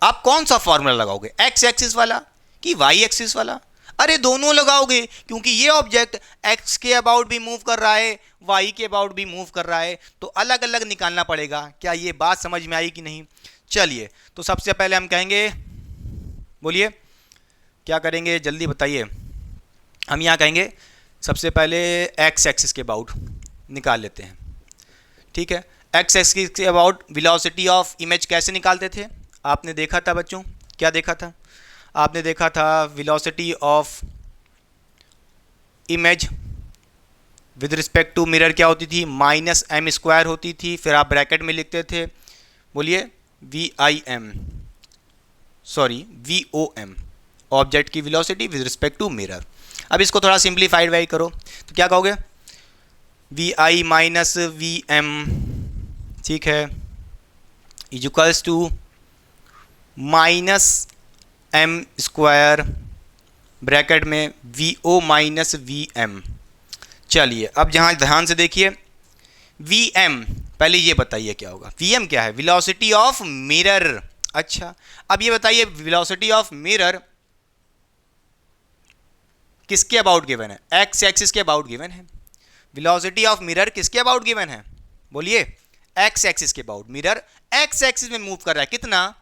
आप कौन सा फॉर्मूला लगाओगे, x एक्सिस वाला कि y एक्सिस वाला? अरे दोनों लगाओगे, क्योंकि ये ऑब्जेक्ट x के अबाउट भी मूव कर रहा है, y के अबाउट भी मूव कर रहा है, तो अलग अलग निकालना पड़ेगा। क्या ये बात समझ में आई कि नहीं? चलिए, तो सबसे पहले हम कहेंगे, बोलिए क्या करेंगे जल्दी बताइए। हम यहाँ कहेंगे सबसे पहले x एक्सिस के अबाउट निकाल लेते हैं, ठीक है। x एक्सिस के अबाउट वेलोसिटी ऑफ इमेज कैसे निकालते थे, आपने देखा था बच्चों, क्या देखा था? आपने देखा था velocity of image with respect to mirror क्या होती थी, -m² होती थी, फिर आप ब्रैकेट में लिखते थे, बोलिए VOM, ऑब्जेक्ट की velocity with respect to mirror. अब इसको थोड़ा सिंप्लीफाइड वाई करो तो क्या कहोगे, VI माइनस VM, ठीक है, इक्वल्स टू -m² ब्रैकेट में VO माइनस VM। चलिए अब जहाँ ध्यान से देखिए, VM पहले ये बताइए क्या होगा, VM क्या है, वेलोसिटी ऑफ मिरर। अच्छा, अब ये बताइए वेलोसिटी ऑफ मिरर किसके अबाउट गिवन है, x एक्सिस के अबाउट गिवन है। वेलोसिटी ऑफ मिरर किसके अबाउट गिवन है, बोलिए x एक्सिस के अबाउट। मिरर x एक्सिस में मूव कर रहा है कितना,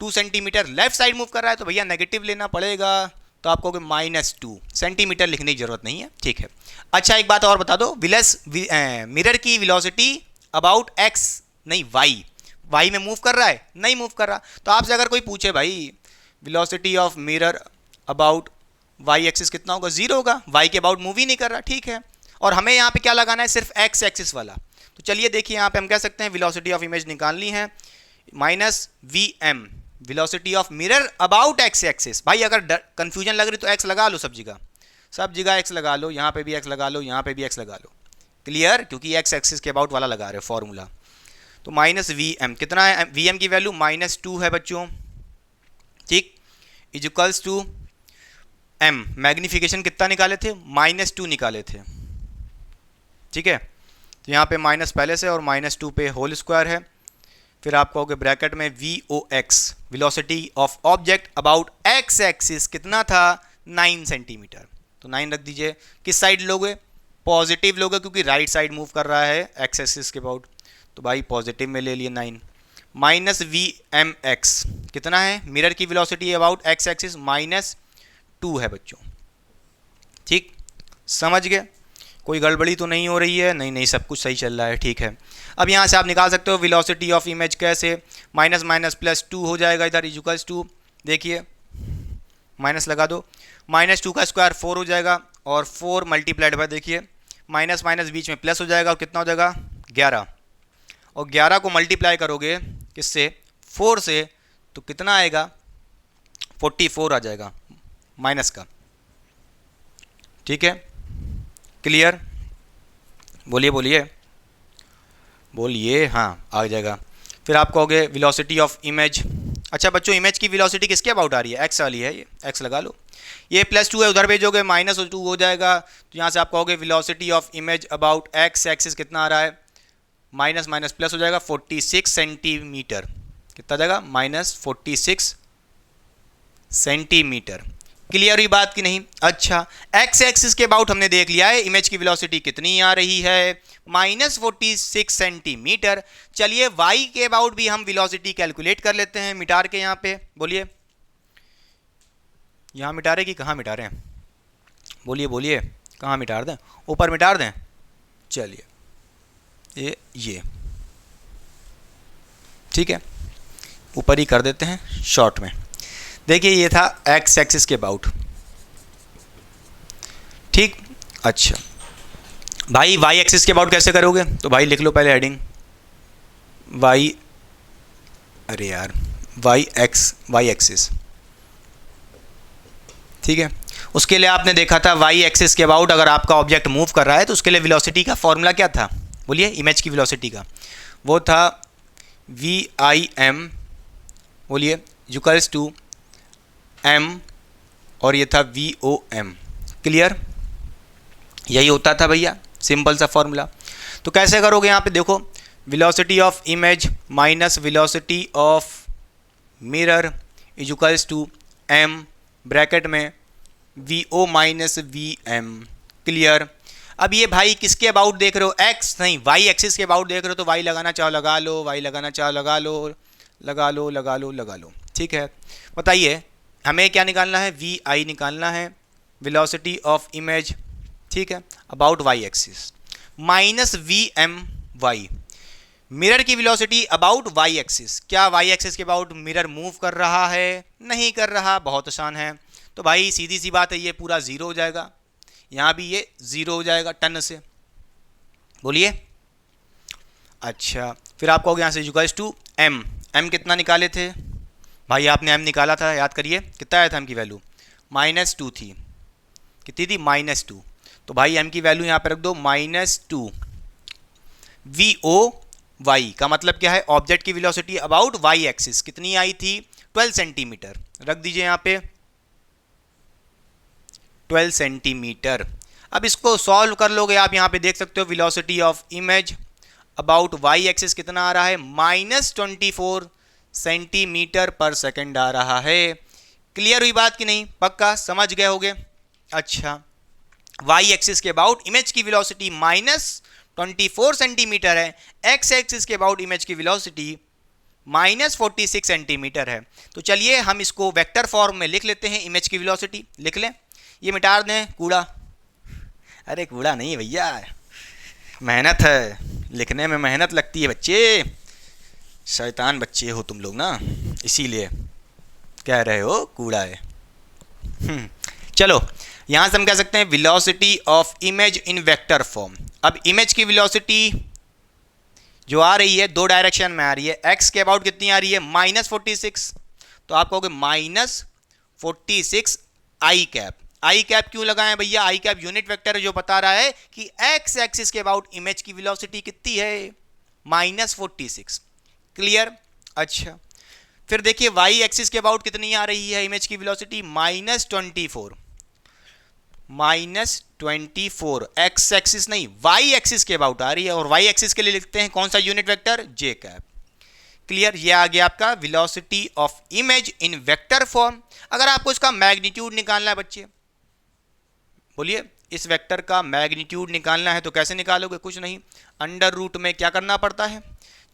2 सेंटीमीटर लेफ्ट साइड मूव कर रहा है, तो भैया नेगेटिव लेना पड़ेगा, तो आप कहोगे -2 सेंटीमीटर लिखने की जरूरत नहीं है, ठीक है। अच्छा एक बात और बता दो, मिरर की वेलोसिटी अबाउट x नहीं y, वाई में मूव कर रहा है? नहीं मूव कर रहा। तो आपसे अगर कोई पूछे भाई velocity of mirror about Y axis कितना होगा, जीरो होगा, वाई के अबाउट मूव ही नहीं कर रहा, ठीक है। और हमें यहाँ पे क्या लगाना है, सिर्फ एक्स एक्सिस वाला। तो चलिए देखिए यहाँ पे हम कह सकते हैं वेलोसिटी ऑफ इमेज निकालनी है minus V M, velocity of mirror about X axis. भाई अगर कंफ्यूजन लग रही तो एक्स लगा लो, सब जगह एक्स लगा लो, यहाँ पे भी एक्स लगा लो, यहाँ पे भी एक्स लगा लो, क्लियर, क्योंकि एक्स एक्सिस के अबाउट वाला लगा रहे हो फॉर्मूला। तो माइनस वी एम कितना है, वी एम की वैल्यू -2 है बच्चों, ठीक, is equals to M, magnification कितना निकाले थे, -2 निकाले थे, ठीक है। तो यहाँ पे माइनस पहले से और -2 पे होल स्क्वायर है, फिर आप कहोगे ब्रैकेट में V O X, velocity of object about X axis कितना था, 9 सेंटीमीटर। तो 9 रख दीजिए। किस साइड लोगे, पॉजिटिव लोगे, क्योंकि राइट साइड मूव कर रहा है एक्स एक्सिस के अबाउट, तो भाई पॉजिटिव में ले लिए 9। माइनस वी एम एक्स कितना है, मिरर की वेलोसिटी अबाउट एक्स एक्सिस -2 है बच्चों, ठीक, समझ गए, कोई गड़बड़ी तो नहीं हो रही है, नहीं सब कुछ सही चल रहा है, ठीक है। अब यहाँ से आप निकाल सकते हो वेलोसिटी ऑफ इमेज कैसे, माइनस माइनस +2 हो जाएगा इधर, इक्वल्स टू, देखिए माइनस लगा दो, -2 का स्क्वायर 4 हो जाएगा, और 4 मल्टीप्लाइड बाय, देखिए माइनस माइनस बीच में प्लस हो जाएगा, और कितना हो जाएगा 11, और 11 को मल्टीप्लाई करोगे किससे, 4 से, तो कितना आएगा 44 आ जाएगा माइनस का, ठीक है, क्लियर, बोलिए बोलिए बोलिए, हाँ आ जाएगा। फिर आप कहोगे वेलोसिटी ऑफ इमेज, अच्छा बच्चों इमेज की वेलोसिटी किसके अबाउट आ रही है, एक्स वाली है, ये एक्स लगा लो, ये +2 है, उधर भेजोगे -2 हो जाएगा, तो यहाँ से आप कहोगे velocity of image about X axis कितना आ रहा है, माइनस माइनस प्लस हो जाएगा 46 सेंटीमीटर, कितना जाएगा -46 सेंटीमीटर, क्लियर हुई बात कि नहीं। अच्छा एक्स एक्सिस के अबाउट हमने देख लिया है इमेज की वेलोसिटी कितनी आ रही है, -46 सेंटीमीटर। चलिए वाई के अबाउट भी हम वेलोसिटी कैलकुलेट कर लेते हैं, मिटार के यहाँ पे, बोलिए यहाँ मिटा रहे कि कहाँ मिटा रहे हैं, बोलिए बोलिए, कहाँ मिटार दें, ऊपर मिटार दें, चलिए ये ठीक है, ऊपर ही कर देते हैं शॉर्ट में। देखिए ये था एक्स एक्सिस के अबाउट, ठीक। अच्छा भाई वाई एक्सिस के अबाउट कैसे करोगे, तो भाई लिख लो पहले हेडिंग वाई, अरे यार वाई एक्सिस, ठीक है। उसके लिए आपने देखा था वाई एक्सिस के अबाउट अगर आपका ऑब्जेक्ट मूव कर रहा है तो उसके लिए वेलोसिटी का फॉर्मूला क्या था, बोलिए, इमेज की वेलोसिटी का, वो था VIM, बोलिए, इक्वल्स टू M, और ये था VOM, क्लियर, यही होता था भैया, सिंपल सा फॉर्मूला। तो कैसे करोगे, यहाँ पे देखो velocity of image minus velocity of mirror is equals to M, bracket में VO माइनस VM, क्लियर। अब ये भाई किसके अबाउट देख रहे हो, एक्स नहीं वाई एक्सिस के अबाउट देख रहे हो, तो वाई लगाना चाहो लगा लो, वाई लगाना चाहो लगा लो, लगा लो लगा लो लगा लो, ठीक है। बताइए हमें क्या निकालना है, VI निकालना है, वेलोसिटी ऑफ इमेज, ठीक है, about Y axis, minus VM Y, mirror की वेलोसिटी अबाउट वाई एक्सिस, क्या वाई एक्सिस के अबाउट मिरर मूव कर रहा है, नहीं कर रहा, बहुत आसान है, तो भाई सीधी सी बात है ये पूरा 0 हो जाएगा, यहाँ भी ये 0 हो जाएगा टन से, बोलिए। अच्छा फिर आप कहोगे यहाँ से इक्वल्स टू M, M कितना निकाले थे भाई, आपने M निकाला था, याद करिए कितना आया था M की वैल्यू, -2 थी, कितनी थी -2, तो भाई M की वैल्यू यहाँ पर रख दो -2, VOY का मतलब क्या है, ऑब्जेक्ट की वेलोसिटी अबाउट वाई एक्सिस कितनी आई थी, 12 सेंटीमीटर, रख दीजिए यहाँ पे 12 सेंटीमीटर। अब इसको सॉल्व कर लोगे आप, यहाँ पे देख सकते हो velocity of image about Y axis कितना आ रहा है, -24 सेंटीमीटर पर सेकंड आ रहा है, क्लियर हुई बात कि नहीं, पक्का समझ गए होगे। अच्छा वाई एक्सिस के अबाउट इमेज की वेलोसिटी -24 सेंटीमीटर है, एक्स एक्सिस के अबाउट इमेज की वेलोसिटी -46 सेंटीमीटर है। तो चलिए हम इसको वेक्टर फॉर्म में लिख लेते हैं, इमेज की वेलोसिटी लिख लें, ये मिटा दें कूड़ा, अरे कूड़ा नहीं भैया, मेहनत है लिखने में, मेहनत लगती है बच्चे, शैतान बच्चे हो तुम लोग ना, इसीलिए कह रहे हो कूड़ा है। चलो यहाँ से हम कह सकते हैं velocity of image in vector form. अब इमेज की वेलोसिटी जो आ रही है दो डायरेक्शन में आ रही है, एक्स के अबाउट कितनी आ रही है -46, तो आप कहोगे -46 आई कैप। आई कैप क्यों लगाएं भैया, आई कैप यूनिट वेक्टर है जो बता रहा है कि एक्स एक्सिस के अबाउट इमेज की वेलोसिटी कितनी है -46। क्लियर। अच्छा फिर देखिए वाई एक्सिस के अबाउट कितनी आ रही है इमेज की वेलोसिटी -24 एक्स एक्सिस नहीं वाई एक्सिस के अबाउट आ रही है, और वाई एक्सिस के लिए लिखते हैं कौन सा यूनिट वेक्टर, जे कैप। क्लियर, ये आ गया आपका velocity of image in vector form. अगर आपको इसका मैग्नीट्यूड निकालना है बच्चे, बोलिए इस वेक्टर का मैग्नीट्यूड निकालना है तो कैसे निकालोगे, कुछ नहीं, अंडर रूट में क्या करना पड़ता है,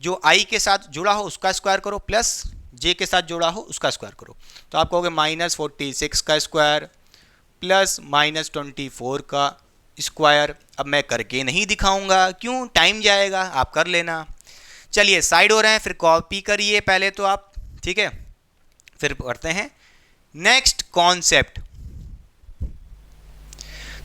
जो आई के साथ जुड़ा हो उसका स्क्वायर करो प्लस जे के साथ जुड़ा हो उसका स्क्वायर करो, तो आप कहोगे -46 का स्क्वायर प्लस -24 का स्क्वायर। अब मैं करके नहीं दिखाऊंगा, क्यों, टाइम जाएगा, आप कर लेना। चलिए साइड हो रहे हैं, फिर कॉपी करिए पहले तो आप, ठीक है, फिर करते हैं नेक्स्ट कॉन्सेप्ट।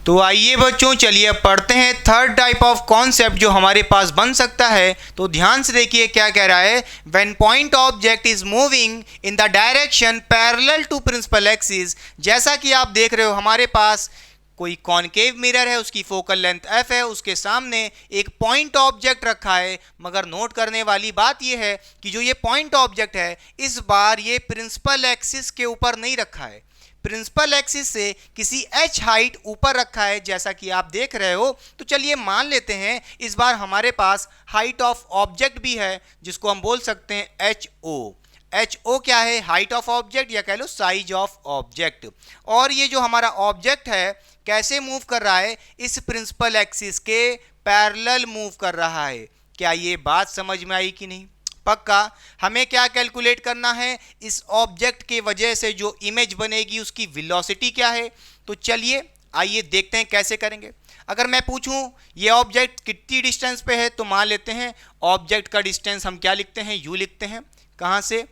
तो आइए बच्चों चलिए अब पढ़ते हैं थर्ड टाइप ऑफ कॉन्सेप्ट जो हमारे पास बन सकता है। तो ध्यान से देखिए क्या कह रहा है, when point object is moving in the direction parallel to principal axis. जैसा कि आप देख रहे हो हमारे पास कोई कॉनकेव मिरर है, उसकी फोकल लेंथ f है, उसके सामने एक पॉइंट ऑब्जेक्ट रखा है, मगर नोट करने वाली बात यह है कि जो ये पॉइंट ऑब्जेक्ट है इस बार ये प्रिंसिपल एक्सिस के ऊपर नहीं रखा है, प्रिंसिपल एक्सिस से किसी h हाइट ऊपर रखा है जैसा कि आप देख रहे हो। तो चलिए मान लेते हैं इस बार हमारे पास हाइट ऑफ ऑब्जेक्ट भी है जिसको हम बोल सकते हैं HO। HO क्या है, हाइट ऑफ ऑब्जेक्ट या कह लो साइज ऑफ ऑब्जेक्ट। और ये जो हमारा ऑब्जेक्ट है कैसे मूव कर रहा है, इस प्रिंसिपल एक्सिस के पैरेलल मूव कर रहा है। क्या ये बात समझ में आई कि नहीं, पक्का। हमें क्या कैलकुलेट करना है, इस ऑब्जेक्ट के वजह से जो इमेज बनेगी उसकी वेलोसिटी क्या है। तो चलिए आइए देखते हैं कैसे करेंगे। अगर मैं पूछूं ये ऑब्जेक्ट कितनी डिस्टेंस पे है, तो मान लेते हैं ऑब्जेक्ट का डिस्टेंस हम क्या लिखते हैं, u लिखते हैं। कहाँ से,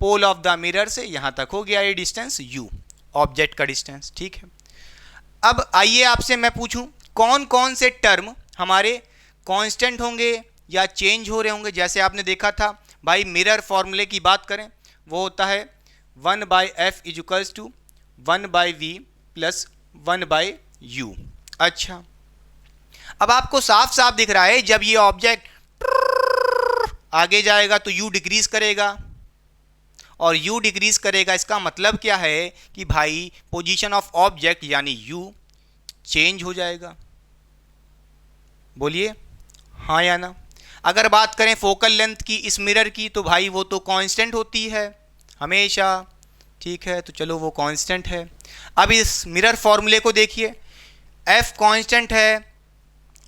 पोल ऑफ द मिरर से यहाँ तक हो गया ये डिस्टेंस u, ऑब्जेक्ट का डिस्टेंस, ठीक है। अब आइए आपसे मैं पूछूं कौन कौन से टर्म हमारे कांस्टेंट होंगे या चेंज हो रहे होंगे। जैसे आपने देखा था भाई मिरर फॉर्मूले की बात करें वो होता है 1/f = 1/v + 1/u। अच्छा अब आपको साफ साफ दिख रहा है जब ये ऑब्जेक्ट आगे जाएगा तो u डिक्रीज करेगा, और u डिक्रीज करेगा इसका मतलब क्या है कि भाई पोजीशन ऑफ ऑब्जेक्ट यानी u चेंज हो जाएगा। बोलिए हाँ या ना। अगर बात करें फोकल लेंथ की इस मिरर की तो भाई वो तो कांस्टेंट होती है हमेशा, ठीक है, तो चलो वो कांस्टेंट है। अब इस मिरर फॉर्मूले को देखिए, f कांस्टेंट है,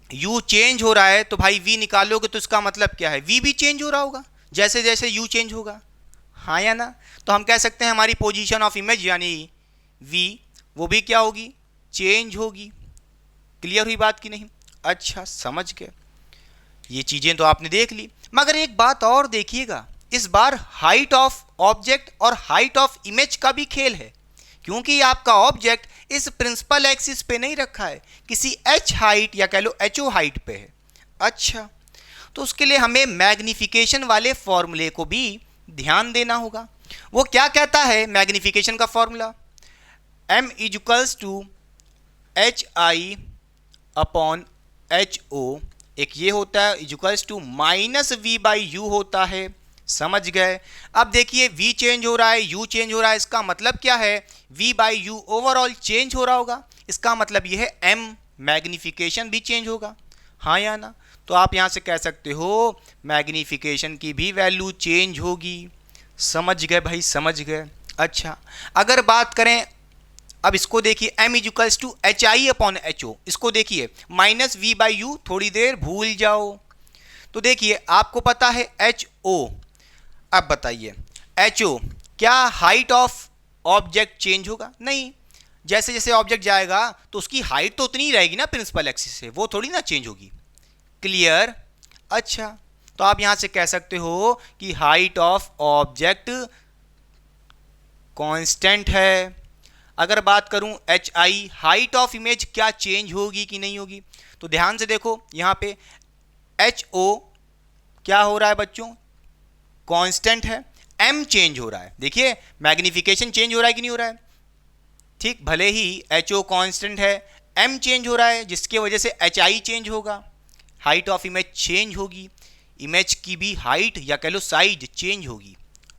u चेंज हो रहा है, तो भाई v निकालोगे तो इसका मतलब क्या है, v भी चेंज हो रहा होगा जैसे जैसे u चेंज होगा, हाँ या ना। तो हम कह सकते हैं हमारी पोजीशन ऑफ इमेज यानी v वो भी क्या होगी, चेंज होगी। क्लियर हुई बात कि नहीं, अच्छा समझ गए, ये चीज़ें तो आपने देख ली। मगर एक बात और देखिएगा, इस बार हाइट ऑफ ऑब्जेक्ट और हाइट ऑफ इमेज का भी खेल है, क्योंकि आपका ऑब्जेक्ट इस प्रिंसिपल एक्सिस पे नहीं रखा है, किसी h हाइट या कह लो HO हाइट पे है। अच्छा तो उसके लिए हमें मैग्निफिकेशन वाले फॉर्मूले को भी ध्यान देना होगा। वो क्या कहता है मैग्निफिकेशन का फॉर्मूला, m = hi/HO, एक ये होता है इक्वल्स टू -v/u होता है, समझ गए। अब देखिए v चेंज हो रहा है, u चेंज हो रहा है, इसका मतलब क्या है, v/u ओवरऑल चेंज हो रहा होगा, इसका मतलब ये है m मैग्निफिकेशन भी चेंज होगा, हाँ या ना। तो आप यहाँ से कह सकते हो मैग्निफिकेशन की भी वैल्यू चेंज होगी, समझ गए भाई, समझ गए। अच्छा अगर बात करें, अब इसको देखिए m = hi/HO, इसको देखिए -v/u, थोड़ी देर भूल जाओ। तो देखिए आपको पता है HO, अब बताइए HO क्या हाइट ऑफ ऑब्जेक्ट चेंज होगा, नहीं, जैसे जैसे ऑब्जेक्ट जाएगा तो उसकी हाइट तो उतनी ही रहेगी ना प्रिंसिपल एक्सिस से, वो थोड़ी ना चेंज होगी। क्लियर। अच्छा तो तो आप यहां से कह सकते हो कि हाइट ऑफ ऑब्जेक्ट कांस्टेंट है। अगर बात करूं H I, height of image क्या चेंज होगी कि नहीं होगी, तो ध्यान से देखो यहां पे एच ओ क्या हो रहा है बच्चों, कांस्टेंट है, एम चेंज हो रहा है। देखिए मैग्निफिकेशन चेंज हो रहा है कि नहीं हो रहा है, ठीक, भले ही एच ओ कांस्टेंट है, एम चेंज हो रहा है, जिसकी वजह से एच आई चेंज होगा, हाइट ऑफ इमेज चेंज होगी, इमेज की भी हाइट या कह लो साइज चेंज होगी,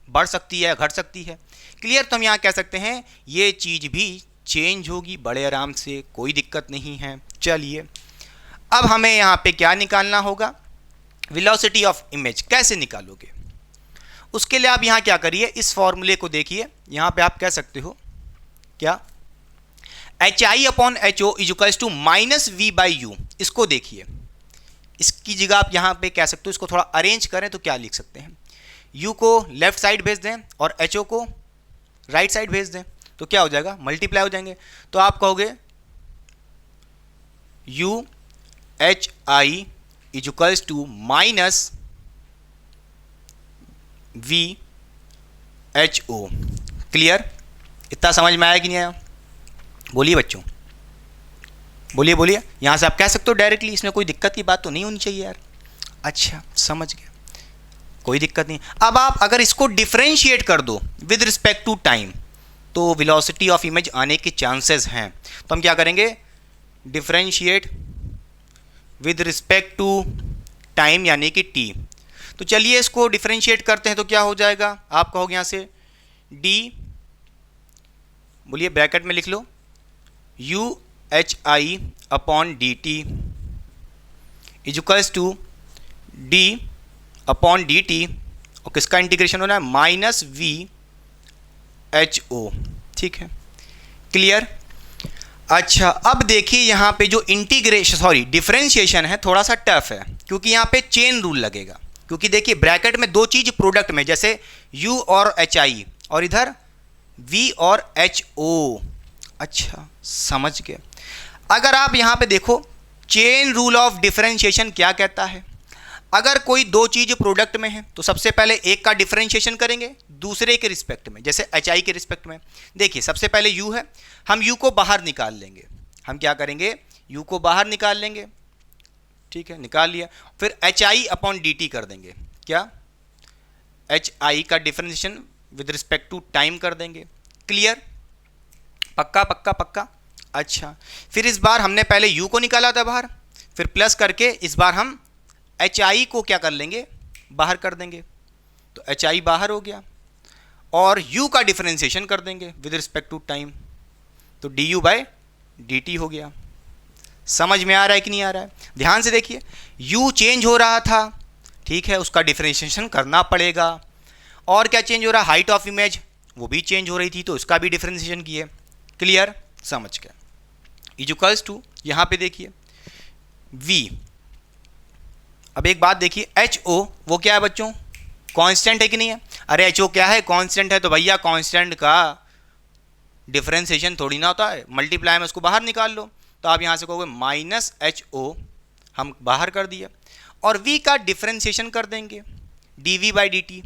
बढ़ सकती है घट सकती है। क्लियर, तो हम यहाँ कह सकते हैं ये चीज भी चेंज होगी बड़े आराम से, कोई दिक्कत नहीं है। चलिए अब हमें यहाँ पे क्या निकालना होगा, वेलोसिटी ऑफ इमेज कैसे निकालोगे, उसके लिए आप यहाँ क्या करिए, इस फॉर्मूले को देखिए, यहाँ पे आप कह सकते हो क्या, H I upon H O equals to minus V by U. इसको देखिए, इसकी जगह आप यहाँ पे कह सकते हो, इसको थोड़ा अरेंज करें तो क्या लिख सकते हैं, यू को लेफ्ट साइड भेज दें और एच ओ को राइट साइड भेज दें, तो क्या हो जाएगा, मल्टीप्लाई हो जाएंगे। तो आप कहोगे U H I equals to minus V H O. Clear, इतना समझ में आया कि नहीं आया, बोलिए बच्चों, बोलिए बोलिए, यहां से आप कह सकते हो डायरेक्टली, इसमें कोई दिक्कत की बात तो नहीं होनी चाहिए यार। अच्छा समझ गया, कोई दिक्कत नहीं। अब आप अगर इसको डिफरेंशिएट कर दो विद रिस्पेक्ट टू टाइम, तो वेलोसिटी ऑफ इमेज आने के चांसेस हैं। तो हम क्या करेंगे, differentiate with respect to time यानी कि टी। तो चलिए इसको डिफरेंशिएट करते हैं, तो क्या हो जाएगा, आप कहोगे यहां से डी, बोलिए ब्रैकेट में लिख लो, U H I upon D T equals to D upon D T, और किसका इंटीग्रेशन होना है, माइनस वी एच ओ। ठीक है, क्लियर। अच्छा अब देखिए यहाँ पे जो इंटीग्रेशन डिफरेंशिएशन है थोड़ा सा टफ है, क्योंकि यहाँ पे चेन रूल लगेगा, क्योंकि देखिए ब्रैकेट में दो चीज प्रोडक्ट में, जैसे u और एच आई और इधर v और एच ओ। अच्छा समझ गए। अगर आप यहाँ पे देखो चेन रूल ऑफ डिफरेंशिएशन क्या कहता है, अगर कोई दो चीज प्रोडक्ट में है तो सबसे पहले एक का डिफरेंशिएशन करेंगे दूसरे के रिस्पेक्ट में, जैसे एच आई के रिस्पेक्ट में। देखिए सबसे पहले u है, हम u को बाहर निकाल लेंगे, हम क्या करेंगे, u को बाहर निकाल लेंगे, ठीक है निकाल लिया, फिर H I upon D T कर देंगे, क्या एच आई का differentiation with respect to time कर देंगे। क्लियर, पक्का पक्का पक्का। अच्छा फिर इस बार हमने पहले u को निकाला था बाहर, फिर प्लस करके इस बार हम एच आई को क्या कर लेंगे, बाहर कर देंगे, तो एच आई बाहर हो गया, और u का डिफरेंशिएशन कर देंगे विद रिस्पेक्ट टू टाइम, तो D U by D T हो गया। समझ में आ रहा है कि नहीं आ रहा है, ध्यान से देखिए, u चेंज हो रहा था, ठीक है, उसका डिफरेंशिएशन करना पड़ेगा, और क्या चेंज हो रहा है, हाइट ऑफ इमेज वो भी चेंज हो रही थी, तो उसका भी डिफरेंशिएशन किए। क्लियर, समझ गया। इक्वल्स टू यहाँ पे देखिए v, अब एक बात देखिए एच ओ वो क्या है बच्चों, कांस्टेंट है कि नहीं है, अरे एच ओ क्या है, कांस्टेंट है, तो भैया कांस्टेंट का डिफरेंशिएशन थोड़ी ना होता है, मल्टीप्लाई में उसको बाहर निकाल लो, तो आप यहाँ से कहोगे माइनस एच ओ, हम बाहर कर दिया, और v का डिफरेंशिएशन कर देंगे D V by D T.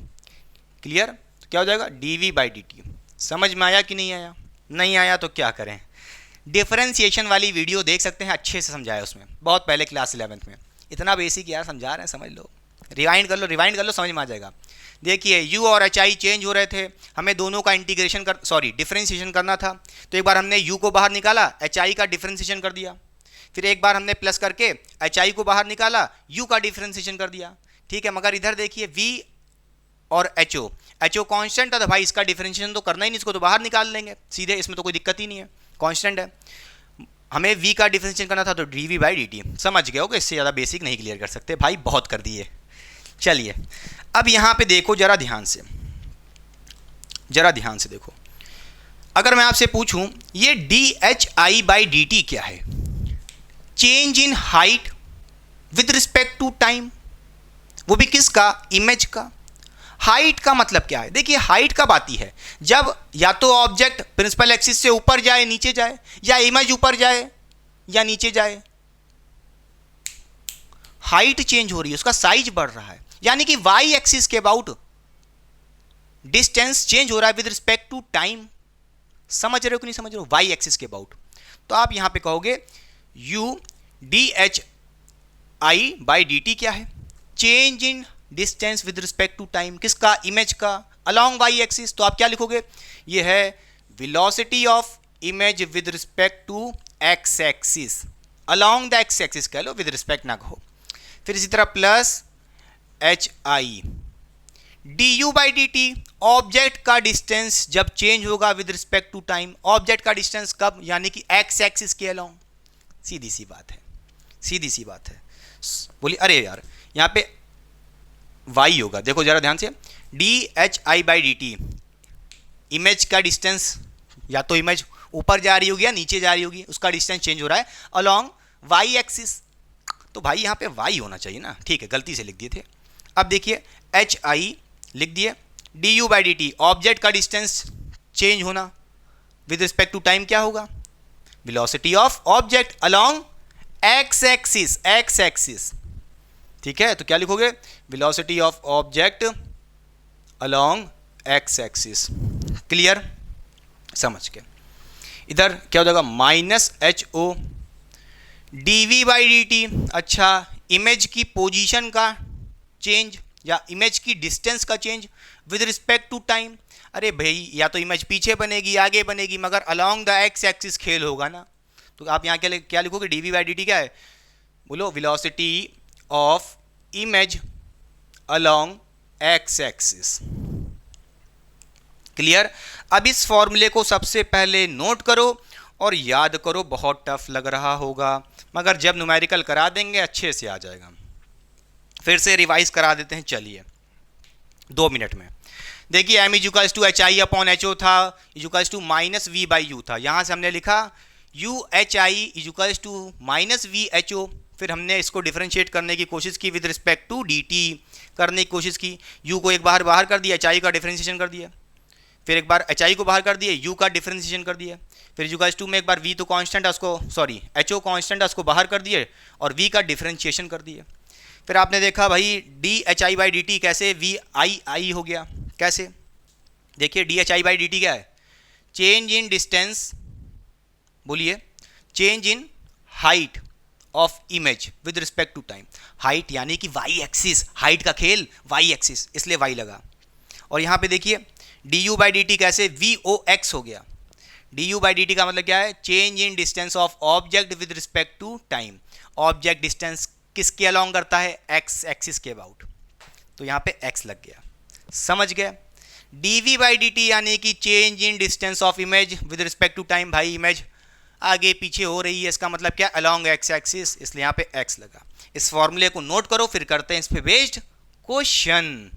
Clear, तो क्या हो जाएगा D V by D T. समझ में आया कि नहीं आया, नहीं आया तो क्या करें, डिफरेंशिएशन वाली वीडियो देख सकते हैं, अच्छे से समझाया उसमें, बहुत पहले क्लास 11th में, इतना बेसिक यार समझा रहे हैं, समझ लो, रिवाइंड कर लो समझ में आ जाएगा। देखिए u और एच आई चेंज हो रहे थे, हमें दोनों का इंटीग्रेशन डिफरेंशिएशन करना था, तो एक बार हमने u को बाहर निकाला, एच आई का डिफरेंशिएशन कर दिया, फिर एक बार हमने प्लस करके एच आई को बाहर निकाला, u का डिफरेंशिएशन कर दिया, ठीक है। मगर इधर देखिए v और एच ओ कॉन्स्टेंट है, तो भाई इसका डिफरेंशिएशन तो करना ही नहीं, इसको तो बाहर निकाल लेंगे सीधे, इसमें तो कोई दिक्कत ही नहीं है, कॉन्स्टेंट है। हमें v का डिफरेंशिएशन करना था, तो D V by D T. समझ गए होगे, इससे ज़्यादा बेसिक नहीं क्लियर कर सकते भाई, बहुत कर दिए। चलिए अब यहाँ पे देखो जरा ध्यान से, देखो, अगर मैं आपसे पूछूं ये D H I by D T क्या है, change in height with respect to time, वो भी किसका, इमेज का। हाइट का मतलब क्या है, देखिए हाइट कब आती है, जब या तो ऑब्जेक्ट प्रिंसिपल एक्सिस से ऊपर जाए नीचे जाए, या इमेज ऊपर जाए या नीचे जाए, हाइट चेंज हो रही है, उसका साइज बढ़ रहा है। यानी कि वाई एक्सिस के अबाउट डिस्टेंस चेंज हो रहा है विद रिस्पेक्ट टू टाइम। समझ रहे हो कि नहीं समझ रहे हो? वाई एक्सिस के अबाउट। तो आप यहां पे कहोगे U D H I by D T क्या है? Change in distance with respect to time. किसका? इमेज का, अलोंग वाई एक्सिस। तो आप क्या लिखोगे? ये है velocity of image with respect to X axis, along the X axis कह लो, विद रिस्पेक्ट ना कहो। फिर इसी तरह plus H I D U by D T, object का डिस्टेंस जब चेंज होगा with respect to time. Object का डिस्टेंस कब? यानी कि एक्स एक्सिस के अलोंग। सीधी सी बात है, सीधी सी बात है। बोलिए अरे यार यहाँ पे वाई होगा, देखो जरा ध्यान से, D H I by D T, image का डिस्टेंस, या तो इमेज ऊपर जा रही होगी या नीचे जा रही होगी, उसका डिस्टेंस चेंज हो रहा है अलोंग वाई एक्सिस। तो भाई यहाँ पे वाई होना चाहिए ना, ठीक है, गलती से लिख दिए थे। अब देखिए एच आई लिख दिए, D U by D T, object का डिस्टेंस चेंज होना विद रिस्पेक्ट टू टाइम क्या होगा? Velocity of object along X axis, X axis. ठीक है, तो क्या लिखोगे? Velocity of object along X axis. Clear? समझ के। इधर क्या हो जाएगा? Minus H O D V by D T. अच्छा, इमेज की पोजीशन का चेंज या इमेज की डिस्टेंस का change with respect to time. अरे भाई या तो इमेज पीछे बनेगी, आगे बनेगी, मगर अलोंग द एक्स एक्सिस खेल होगा ना। तो आप यहाँ क्या लिखोगे? D V by D T क्या है? बोलो, velocity of image along X axis. Clear? अब इस फॉर्मूले को सबसे पहले नोट करो और याद करो। बहुत टफ लग रहा होगा, मगर जब न्यूमेरिकल करा देंगे अच्छे से आ जाएगा। फिर से रिवाइज करा देते हैं, चलिए 2 मिनट में। देखिए M equals to H I upon H O था, equals to minus V by U था। यहाँ से हमने लिखा U H I equals to minus V H O. फिर हमने इसको डिफरेंशिएट करने की कोशिश की with respect to D T करने की कोशिश की। यू को एक बाहर कर दिया, एच आई का डिफरेंशिएशन कर दिया। फिर एक बार एच आई को बाहर कर दिए, यू का डिफरेंशिएशन कर दिया। फिर इजुकल्स टू में एक बार वी तो कांस्टेंट है उसको, सॉरी एच ओ कांस्टेंट है उसको बाहर कर दिए और वी का डिफरेंशिएशन कर दिया। फिर आपने देखा भाई D H I by D T कैसे वी आई आई हो गया। कैसे? देखिए D H I by D T क्या है? चेंज इन डिस्टेंस, बोलिए, change in height of image with respect to time. Height यानी कि वाई एक्सिस, हाइट का खेल वाई एक्सिस, इसलिए वाई लगा। और यहाँ पे देखिए D U by D T कैसे वी ओ एक्स हो गया। D U by D T का मतलब क्या है? Change in distance of object with respect to time. Object distance किसके अलोंग करता है? एक्स एक्सिस के अबाउट। तो यहाँ पे एक्स लग गया, समझ गए? D V by D T यानी कि change in distance of image with respect to time. भाई इमेज आगे पीछे हो रही है, इसका मतलब क्या? अलोंग एक्स एक्सिस, इसलिए यहाँ पे एक्स लगा। इस फॉर्मूले को नोट करो, फिर करते हैं इस पे बेस्ड क्वेश्चन।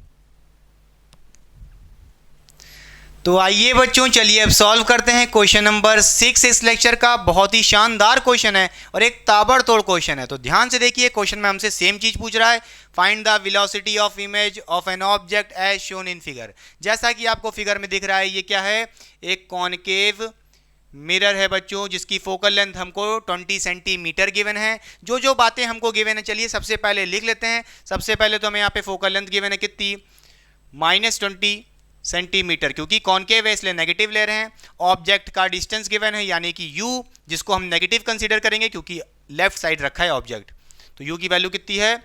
तो आइए बच्चों, चलिए अब सॉल्व करते हैं क्वेश्चन नंबर 6 इस लेक्चर का। बहुत ही शानदार क्वेश्चन है और एक ताबड़तोड़ क्वेश्चन है। तो ध्यान से देखिए, क्वेश्चन में हमसे सेम चीज पूछ रहा है, find the velocity of image of an object as shown in figure. जैसा कि आपको फिगर में दिख रहा है, ये क्या है? एक कॉनकेव मिरर है बच्चों, जिसकी फोकल लेंथ हमको 20 सेंटीमीटर गिवन है। जो जो बातें हमको गिवन है, चलिए सबसे पहले लिख लेते हैं। सबसे पहले तो हमें यहाँ पे फोकल लेंथ गिवन है कितनी? -20 सेंटीमीटर, क्योंकि कॉनकेव है इसलिए नेगेटिव ले रहे हैं। ऑब्जेक्ट का डिस्टेंस गिवन है यानी कि u, जिसको हम नेगेटिव कंसीडर करेंगे क्योंकि लेफ्ट साइड रखा है ऑब्जेक्ट। तो u की वैल्यू कितनी है?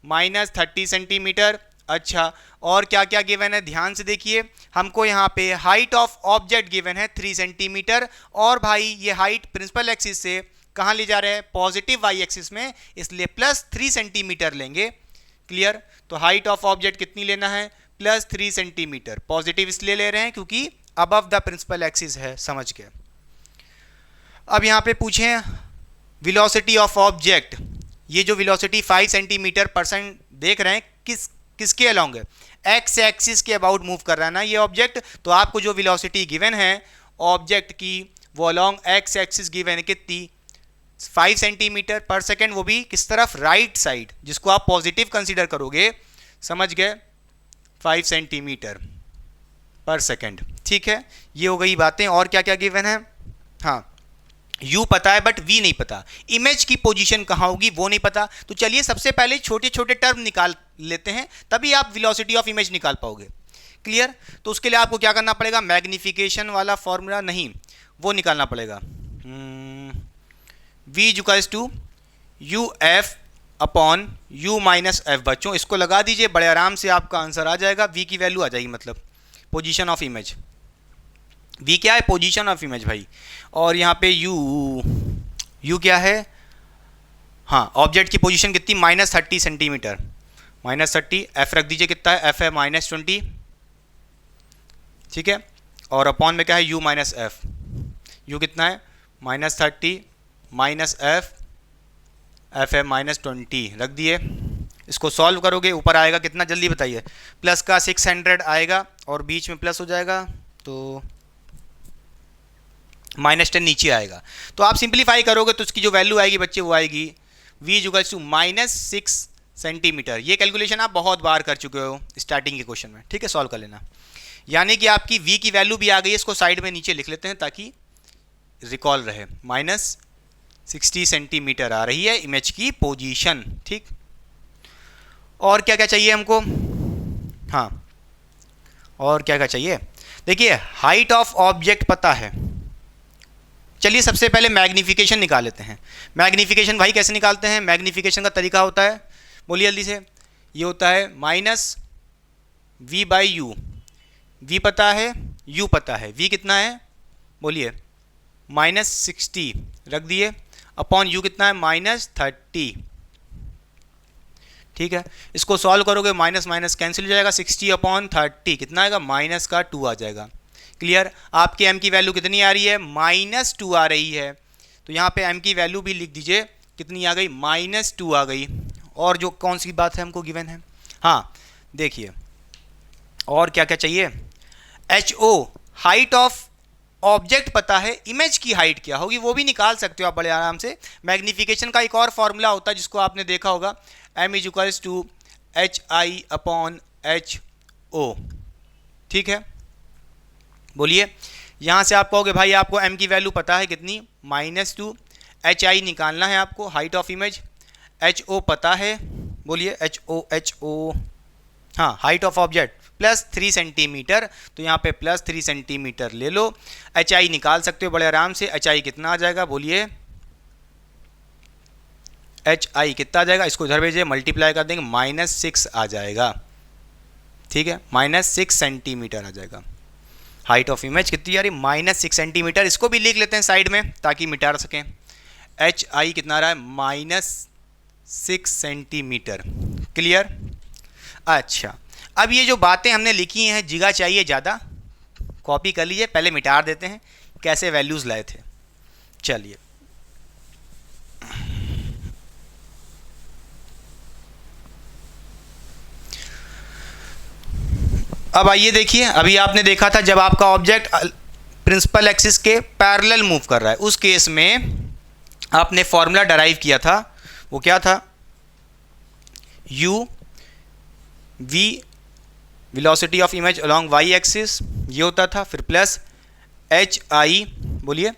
-30 सेंटीमीटर। अच्छा, और क्या क्या गिवन है? ध्यान से देखिए, हमको यहाँ पे हाइट ऑफ ऑब्जेक्ट गिवन है 3 सेंटीमीटर। और भाई ये हाइट प्रिंसिपल एक्सिस से कहाँ ले जा रहे हैं? पॉजिटिव वाई एक्सिस में, इसलिए +3 सेंटीमीटर लेंगे। क्लियर? तो हाइट ऑफ ऑब्जेक्ट कितनी लेना है? +3 सेंटीमीटर। पॉजिटिव इसलिए ले रहे हैं क्योंकि अबव द प्रिंसिपल एक्सिस है, समझ गए? अब यहाँ पे पूछें वेलोसिटी ऑफ ऑब्जेक्ट। ये जो वेलोसिटी 5 सेंटीमीटर परसेंट देख रहे हैं, किसके अलोंग है? एक्स एक्सिस के अबाउट मूव कर रहा है ना ये ऑब्जेक्ट। तो आपको जो वेलोसिटी गिवन है ऑब्जेक्ट की, वो अलोंग एक्स एक्सिस गिवन है कितनी? 5 सेंटीमीटर पर सेकेंड, वो भी किस तरफ? राइट साइड, जिसको आप पॉजिटिव कंसीडर करोगे, समझ गए? 5 सेंटीमीटर पर सेकेंड। ठीक है, ये हो गई बातें। और क्या क्या गिवन है? हाँ, u पता है बट v नहीं पता। इमेज की पोजीशन कहाँ होगी वो नहीं पता। तो चलिए सबसे पहले छोटे छोटे टर्म लेते हैं तभी आप वेलोसिटी ऑफ इमेज निकाल पाओगे। क्लियर? तो उसके लिए आपको क्या करना पड़ेगा, मैग्निफिकेशन वाला फॉर्मूला नहीं, वो निकालना पड़ेगा। v equals to U F upon U minus F. बच्चों इसको लगा दीजिए, बड़े आराम से आपका आंसर आ जाएगा। v की वैल्यू आ जाएगी, मतलब पोजीशन ऑफ इमेज। v क्या है, पोजीशन ऑफ इमेज भाई। और यहाँ पे u क्या है, हाँ ऑब्जेक्ट की पोजीशन कितनी, -30 सेंटीमीटर, -30। f रख दीजिए, कितना है, f है -20, ठीक है। और अपॉन में क्या है, u माइनस एफ। u कितना है, -30 माइनस एफ है -20 रख दिए। इसको सॉल्व करोगे ऊपर आएगा कितना, जल्दी बताइए। प्लस का 600 आएगा और बीच में प्लस हो जाएगा, तो -10 नीचे आएगा। तो आप सिंप्लीफाई करोगे तो उसकी जो वैल्यू आएगी बच्चे वो आएगी v इक्वल्स टू -6 सेंटीमीटर। ये कैलकुलेशन आप बहुत बार कर चुके हो स्टार्टिंग के क्वेश्चन में, ठीक है, सॉल्व कर लेना। यानी कि आपकी v की वैल्यू भी आ गई है, इसको साइड में नीचे लिख लेते हैं ताकि रिकॉल रहे। -60 सेंटीमीटर आ रही है इमेज की पोजीशन, ठीक। और क्या क्या चाहिए हमको, हाँ और क्या क्या चाहिए, देखिए हाइट ऑफ ऑब्जेक्ट पता है। चलिए सबसे पहले मैग्निफिकेशन निकाल लेते हैं। मैग्निफिकेशन भाई कैसे निकालते हैं, मैग्निफिकेशन का तरीका होता है, बोलिए जल्दी से। ये होता है -v/u। v पता है, u पता है। v कितना है, बोलिए -60 रख दिए, अपॉन u कितना है, -30, ठीक है। इसको सॉल्व करोगे माइनस माइनस कैंसिल हो जाएगा, 60/30 कितना आएगा, -2 आ जाएगा। क्लियर? आपके m की वैल्यू कितनी आ रही है, -2 आ रही है। तो यहाँ पे m की वैल्यू भी लिख दीजिए, कितनी आ गई, -2 आ गई। और जो कौन सी बात है हमको गिवन है, हाँ देखिए और क्या क्या चाहिए, HO हाइट ऑफ ऑब्जेक्ट पता है, इमेज की हाइट क्या होगी वो भी निकाल सकते हो आप बड़े आराम से। मैग्निफिकेशन का एक और फॉर्मूला होता है जिसको आपने देखा होगा, m इक्वल्स टू HI/HO, ठीक है। बोलिए, यहाँ से आप कहोगे भाई आपको m की वैल्यू पता है कितनी, -2, HI निकालना है आपको, हाइट ऑफ इमेज। HO पता है, बोलिए HO, हाँ हाइट ऑफ ऑब्जेक्ट +3 सेंटीमीटर, तो यहाँ पे +3 सेंटीमीटर ले लो। HI निकाल सकते हो बड़े आराम से, HI कितना आ जाएगा, बोलिए HI कितना आ जाएगा, इसको इधर भेजिए, मल्टीप्लाई कर देंगे, -6 आ जाएगा, ठीक है, -6 सेंटीमीटर आ जाएगा। हाइट ऑफ इमेज कितनी आ रही, -6 सेंटीमीटर। इसको भी लिख लेते हैं साइड में ताकि मिटा सकें। HI कितना आ रहा है, -6 सेंटीमीटर। क्लियर? अच्छा, अब ये जो बातें हमने लिखी हैं, जगह चाहिए ज़्यादा, कॉपी कर लीजिए, पहले मिटा देते हैं कैसे वैल्यूज़ लाए थे। चलिए अब आइए देखिए, अभी आपने देखा था जब आपका ऑब्जेक्ट प्रिंसिपल एक्सिस के पैरेलल मूव कर रहा है, उस केस में आपने फॉर्मूला डराइव किया था, वो क्या था, u v velocity of image along y axis, ये होता था, फिर प्लस HI, बोलिए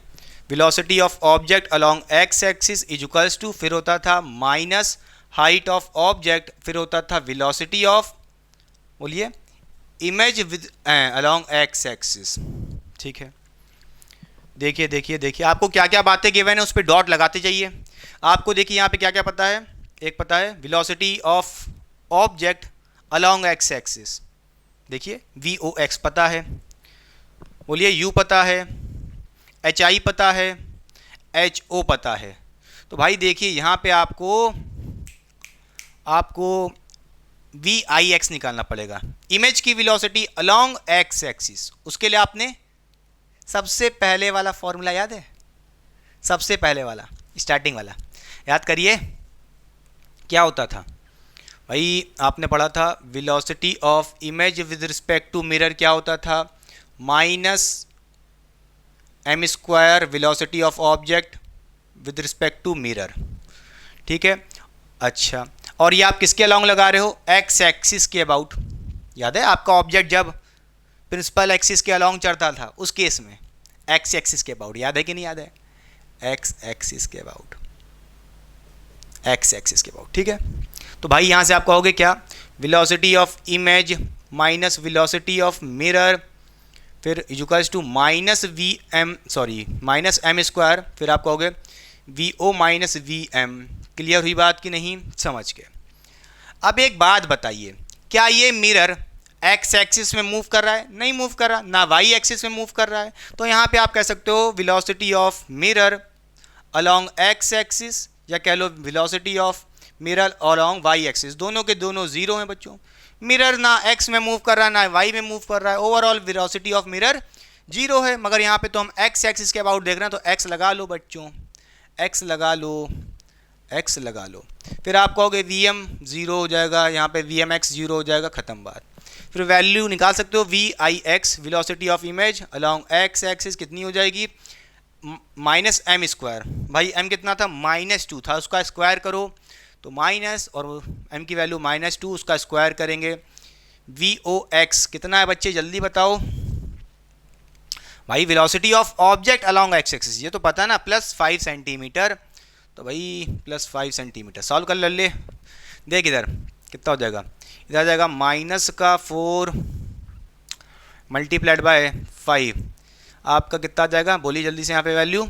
velocity of object along x axis is equals to, फिर होता था माइनस हाइट ऑफ ऑब्जेक्ट, फिर होता था वेलोसिटी ऑफ, बोलिए image with along x axis, ठीक है। देखिए देखिए देखिए आपको क्या क्या बातें गिवन है, उस पर डॉट लगाते जाइए। आपको देखिए यहाँ पे क्या क्या पता है, एक पता है velocity of object along x axis, देखिए VOX पता है, बोलिए U पता है, HI पता है, HO पता है। तो भाई देखिए यहाँ पे आपको VIX निकालना पड़ेगा, इमेज की वेलोसिटी अलोंग x एक्सिस। उसके लिए आपने सबसे पहले वाला फॉर्मूला याद है, सबसे पहले वाला स्टार्टिंग वाला याद करिए, क्या होता था भाई, आपने पढ़ा था velocity of image with respect to mirror क्या होता था, -m² velocity of object with respect to mirror, ठीक है। अच्छा, और ये आप किसके अलोंग लगा रहे हो, x एक्सिस के अबाउट। याद है आपका ऑब्जेक्ट जब प्रिंसिपल एक्सिस के अलोंग चढ़ता था उस केस में x एक्सिस के अबाउट, याद है कि नहीं याद है, x एक्सिस के अबाउट, x एक्सिस के अबाउट, ठीक है। तो भाई यहाँ से आप कहोगे क्या, velocity of image minus velocity of mirror, फिर equals to minus V M, sorry minus M square, फिर आप कहोगे V O minus V M. Clear हुई बात कि नहीं? समझ के। अब एक बात बताइए, क्या ये मिरर एक्स एक्सिस में मूव कर रहा है? नहीं मूव कर रहा, ना वाई एक्सिस में मूव कर रहा है। तो यहाँ पे आप कह सकते हो velocity of mirror along X axis, या कह लो velocity of mirror along Y axis, दोनों के दोनों जीरो हैं बच्चों। मिरर ना एक्स में मूव कर रहा है ना वाई में मूव कर रहा है, overall velocity of mirror zero है। मगर यहाँ पे तो हम एक्स एक्सिस के अबाउट देख रहे हैं, तो एक्स लगा लो बच्चों, एक्स लगा लो, एक्स लगा लो। फिर आप कहोगे वी एम जीरो हो जाएगा, यहाँ पे वी एम एक्स जीरो हो जाएगा, खत्म बात। फिर वैल्यू निकाल सकते हो V I X, velocity of image along X axis कितनी हो जाएगी? Minus M square. भाई एम कितना था? -2 था, उसका स्क्वायर करो तो माइनस, और एम की वैल्यू -2, उसका स्क्वायर करेंगे। वी ओ एक्स कितना है बच्चे, जल्दी बताओ। भाई velocity of object along X axis, ये तो पता है ना, +5 सेंटीमीटर। तो भाई +5 सेंटीमीटर सॉल्व कर ले। देख इधर कितना हो जाएगा, इधर आ जाएगा -4 मल्टीप्लाइड बाय 5, आपका कितना आ जाएगा? बोलिए जल्दी से यहाँ पे वैल्यू,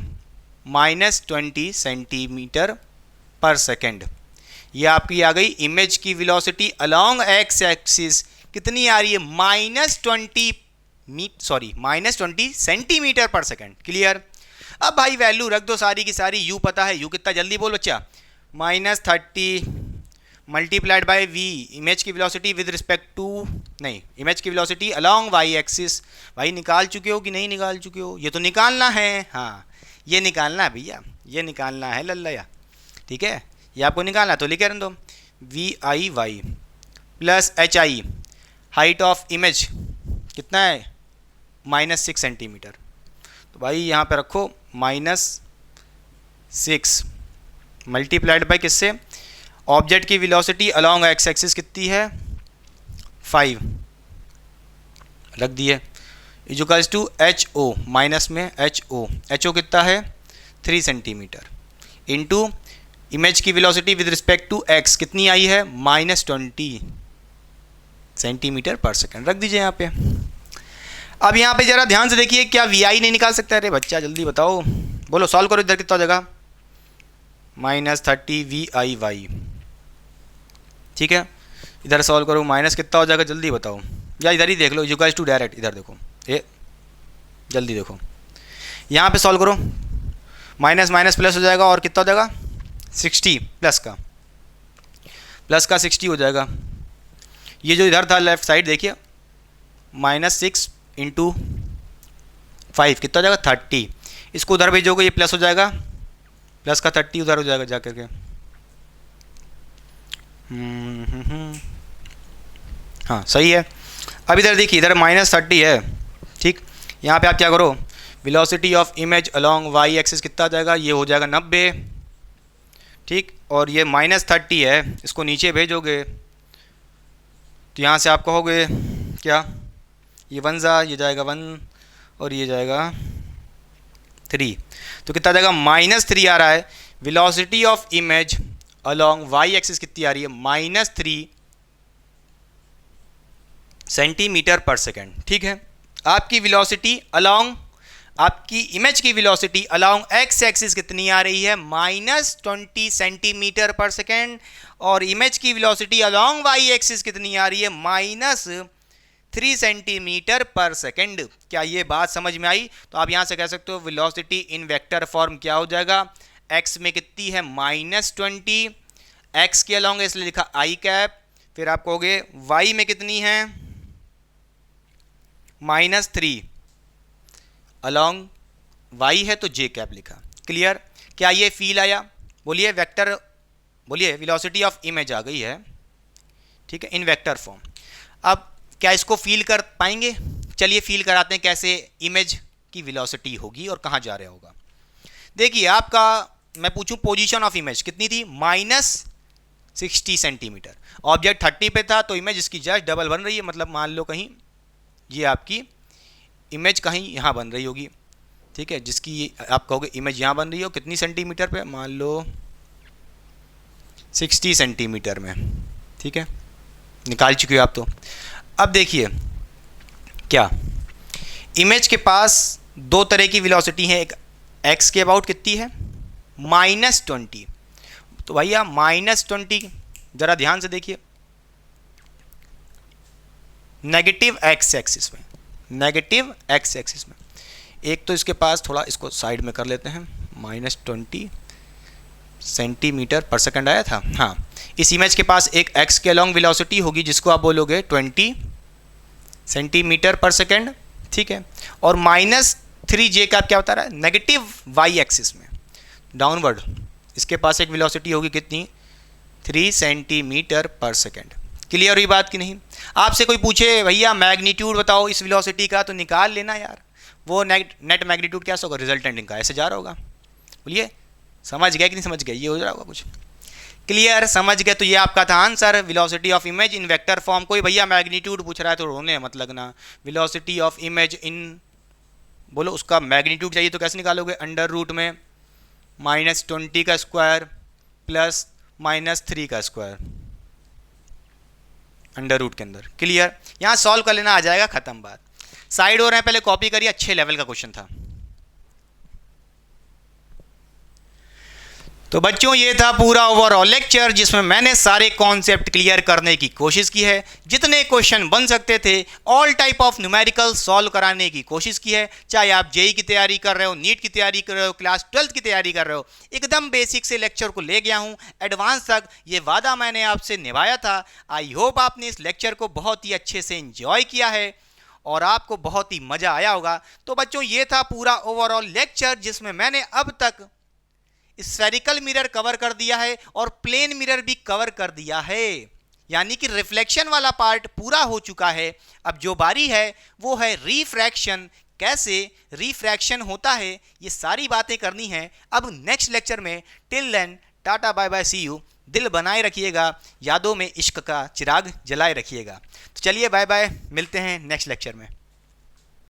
-20 सेंटीमीटर पर सेकेंड। ये आपकी आ गई इमेज की वेलोसिटी अलोंग एक्स एक्सिस, कितनी आ रही है? -20 सेंटीमीटर पर सेकेंड। क्लियर? अब भाई वैल्यू रख दो सारी की सारी, यू पता है, यू कितना, जल्दी बोल बच्चा, -30 मल्टीप्लाइड बाय वी, इमेज की वेलोसिटी विद रिस्पेक्ट टू, नहीं इमेज की वेलोसिटी अलोंग वाई एक्सिस। भाई निकाल चुके हो कि नहीं निकाल चुके हो? ये तो निकालना है, हाँ ये निकालना है भैया, ये निकालना है लल्लया, ठीक है, ये आपको निकालना है तो लिखे रहने दो। V I Y plus H I, height of image कितना है? -6 सेंटीमीटर। तो भाई यहाँ पे रखो -6 मल्टीप्लाइड बाय किससे? ऑब्जेक्ट की वेलोसिटी अलोंग एक्स एक्सिस कितनी है? 5 रख दिए, equals to H O, minus में एच ओ कितना है? 3 सेंटीमीटर, इनटू इमेज की velocity with respect to X कितनी आई है? -20 सेंटीमीटर पर सेकेंड, रख दीजिए यहाँ पे। अब यहाँ पे जरा ध्यान से देखिए, क्या वी आई नहीं निकाल सकता? अरे बच्चा जल्दी बताओ, बोलो सॉल्व करो, इधर कितना हो जाएगा? -30 वी आई वाई, ठीक है, इधर सॉल्व करो, माइनस कितना हो जाएगा जल्दी बताओ, या इधर ही देख लो, इक्वल्स टू डायरेक्ट, इधर देखो, ये जल्दी देखो, यहाँ पे सॉल्व करो, माइनस माइनस प्लस हो जाएगा, और कितना हो जाएगा? 60 प्लस का 60 हो जाएगा। ये जो इधर था लेफ्ट साइड देखिए, -6 इंटू 5 कितना हो जाएगा? 30, इसको उधर भेजोगे ये प्लस हो जाएगा, प्लस का 30 उधर हो जाएगा जा करके। हाँ सही है। अब इधर देखिए, इधर -30 है, ठीक, यहाँ पे आप क्या करो, velocity of image along Y axis कितना आ जाएगा? ये हो जाएगा 90, ठीक, और ये -30 है, इसको नीचे भेजोगे तो यहाँ से आप कहोगे क्या? ये 1 ये जाएगा 1 और ये जाएगा 3, तो कितना जाएगा? -3 आ रहा है। Velocity of image along Y axis कितनी आ रही है? -3 सेंटीमीटर पर सेकेंड, ठीक है। आपकी वेलोसिटी अलोंग, आपकी इमेज की वेलोसिटी अलोंग एक्स एक्सिस कितनी आ रही है? -20 सेंटीमीटर पर सेकेंड, और इमेज की वेलोसिटी अलोंग वाई एक्सिस कितनी आ रही है? -3 सेंटीमीटर पर सेकेंड। क्या ये बात समझ में आई? तो आप यहाँ से कह सकते हो वेलोसिटी इन वेक्टर फॉर्म क्या हो जाएगा? x में कितनी है? -20, x के अलोंग इसलिए लिखा i कैप, फिर आप कहोगे y में कितनी है? -3, अलोंग y है तो j कैप लिखा। क्लियर? क्या ये फील आया? बोलिए वेक्टर, बोलिए वेलोसिटी ऑफ इमेज आ गई है, ठीक है, इन वेक्टर फॉर्म। अब क्या इसको फील कर पाएंगे? चलिए फील कराते हैं कैसे इमेज की वेलोसिटी होगी और कहाँ जा रहा होगा। देखिए आपका, मैं पूछूं पोजीशन ऑफ इमेज कितनी थी? -60 सेंटीमीटर। ऑब्जेक्ट 30 पे था, तो इमेज इसकी जस्ट डबल बन रही है, मतलब मान लो कहीं ये आपकी इमेज कहीं यहाँ बन रही होगी, ठीक है, जिसकी आप कहोगे इमेज यहाँ बन रही हो, कितनी सेंटीमीटर पे? मान लो 60 सेंटीमीटर में, ठीक है, निकाल चुके हो आप तो। अब देखिए क्या, इमेज के पास दो तरह की वेलोसिटी है, एक एक्स के अबाउट कितनी है -20, तो भैया -20 जरा ध्यान से देखिए नेगेटिव एक्स एक्सिस में, नेगेटिव एक्स एक्सिस में। एक तो इसके पास थोड़ा इसको साइड में कर लेते हैं, -20 सेंटीमीटर पर सेकंड आया था। हाँ, इस इमेज के पास एक एक्स के अलॉन्ग वेलोसिटी होगी जिसको आप बोलोगे 20 सेंटीमीटर पर सेकंड, ठीक है। और -3j का क्या बता रहा है, नेगेटिव वाई एक्सिस में डाउनवर्ड इसके पास एक वेलोसिटी होगी कितनी, 3 सेंटीमीटर पर सेकंड। क्लियर हुई बात कि नहीं? आपसे कोई पूछे भैया मैग्नीट्यूड बताओ इस वेलोसिटी का, तो निकाल लेना यार, वो नेट मैग्नीट्यूड क्या होगा, रिजल्टेंट इनका ऐसे जा रहा होगा। बोलिए समझ गए कि नहीं समझ गए, ये हो रहा होगा कुछ। क्लियर, समझ गए? तो ये आपका था answer, velocity of image in vector form. कोई भैया मैग्नीट्यूड पूछ रहा है तो रोने मत लगना, वेलोसिटी ऑफ इमेज इन, बोलो उसका मैग्नीट्यूड चाहिए तो कैसे निकालोगे, अंडर रूट में -20 का स्क्वायर प्लस -3 का स्क्वायर अंडर रूट के अंदर। क्लियर, यहाँ सॉल्व कर लेना, आ जाएगा, खत्म बात। साइड हो रहे हैं, पहले कॉपी करिए, अच्छे लेवल का क्वेश्चन था। तो बच्चों ये था पूरा ओवरऑल लेक्चर जिसमें मैंने सारे कॉन्सेप्ट क्लियर करने की कोशिश की है, जितने क्वेश्चन बन सकते थे all type of numerical solve कराने की कोशिश की है। चाहे आप जेई की तैयारी कर रहे हो, नीट की तैयारी कर रहे हो, क्लास 12 की तैयारी कर रहे हो, एकदम बेसिक से लेक्चर को ले गया हूँ एडवांस तक, ये वादा मैंने आपसे निभाया था। आई होप आपने इस लेक्चर को बहुत ही अच्छे से एंजॉय किया है और आपको बहुत ही मज़ा आया होगा। तो बच्चों ये था पूरा ओवरऑल लेक्चर जिसमें मैंने अब तक स्फेरिकल मिरर कवर कर दिया है और प्लेन मिरर भी कवर कर दिया है, यानी कि रिफ्लेक्शन वाला पार्ट पूरा हो चुका है। अब जो बारी है वो है रिफ्रैक्शन, कैसे रिफ्रैक्शन होता है, ये सारी बातें करनी है अब नेक्स्ट लेक्चर में। Till then tata bye bye, see you. दिल बनाए रखिएगा, यादों में इश्क का चिराग जलाए रखिएगा। तो चलिए बाय बाय, मिलते हैं नेक्स्ट लेक्चर में।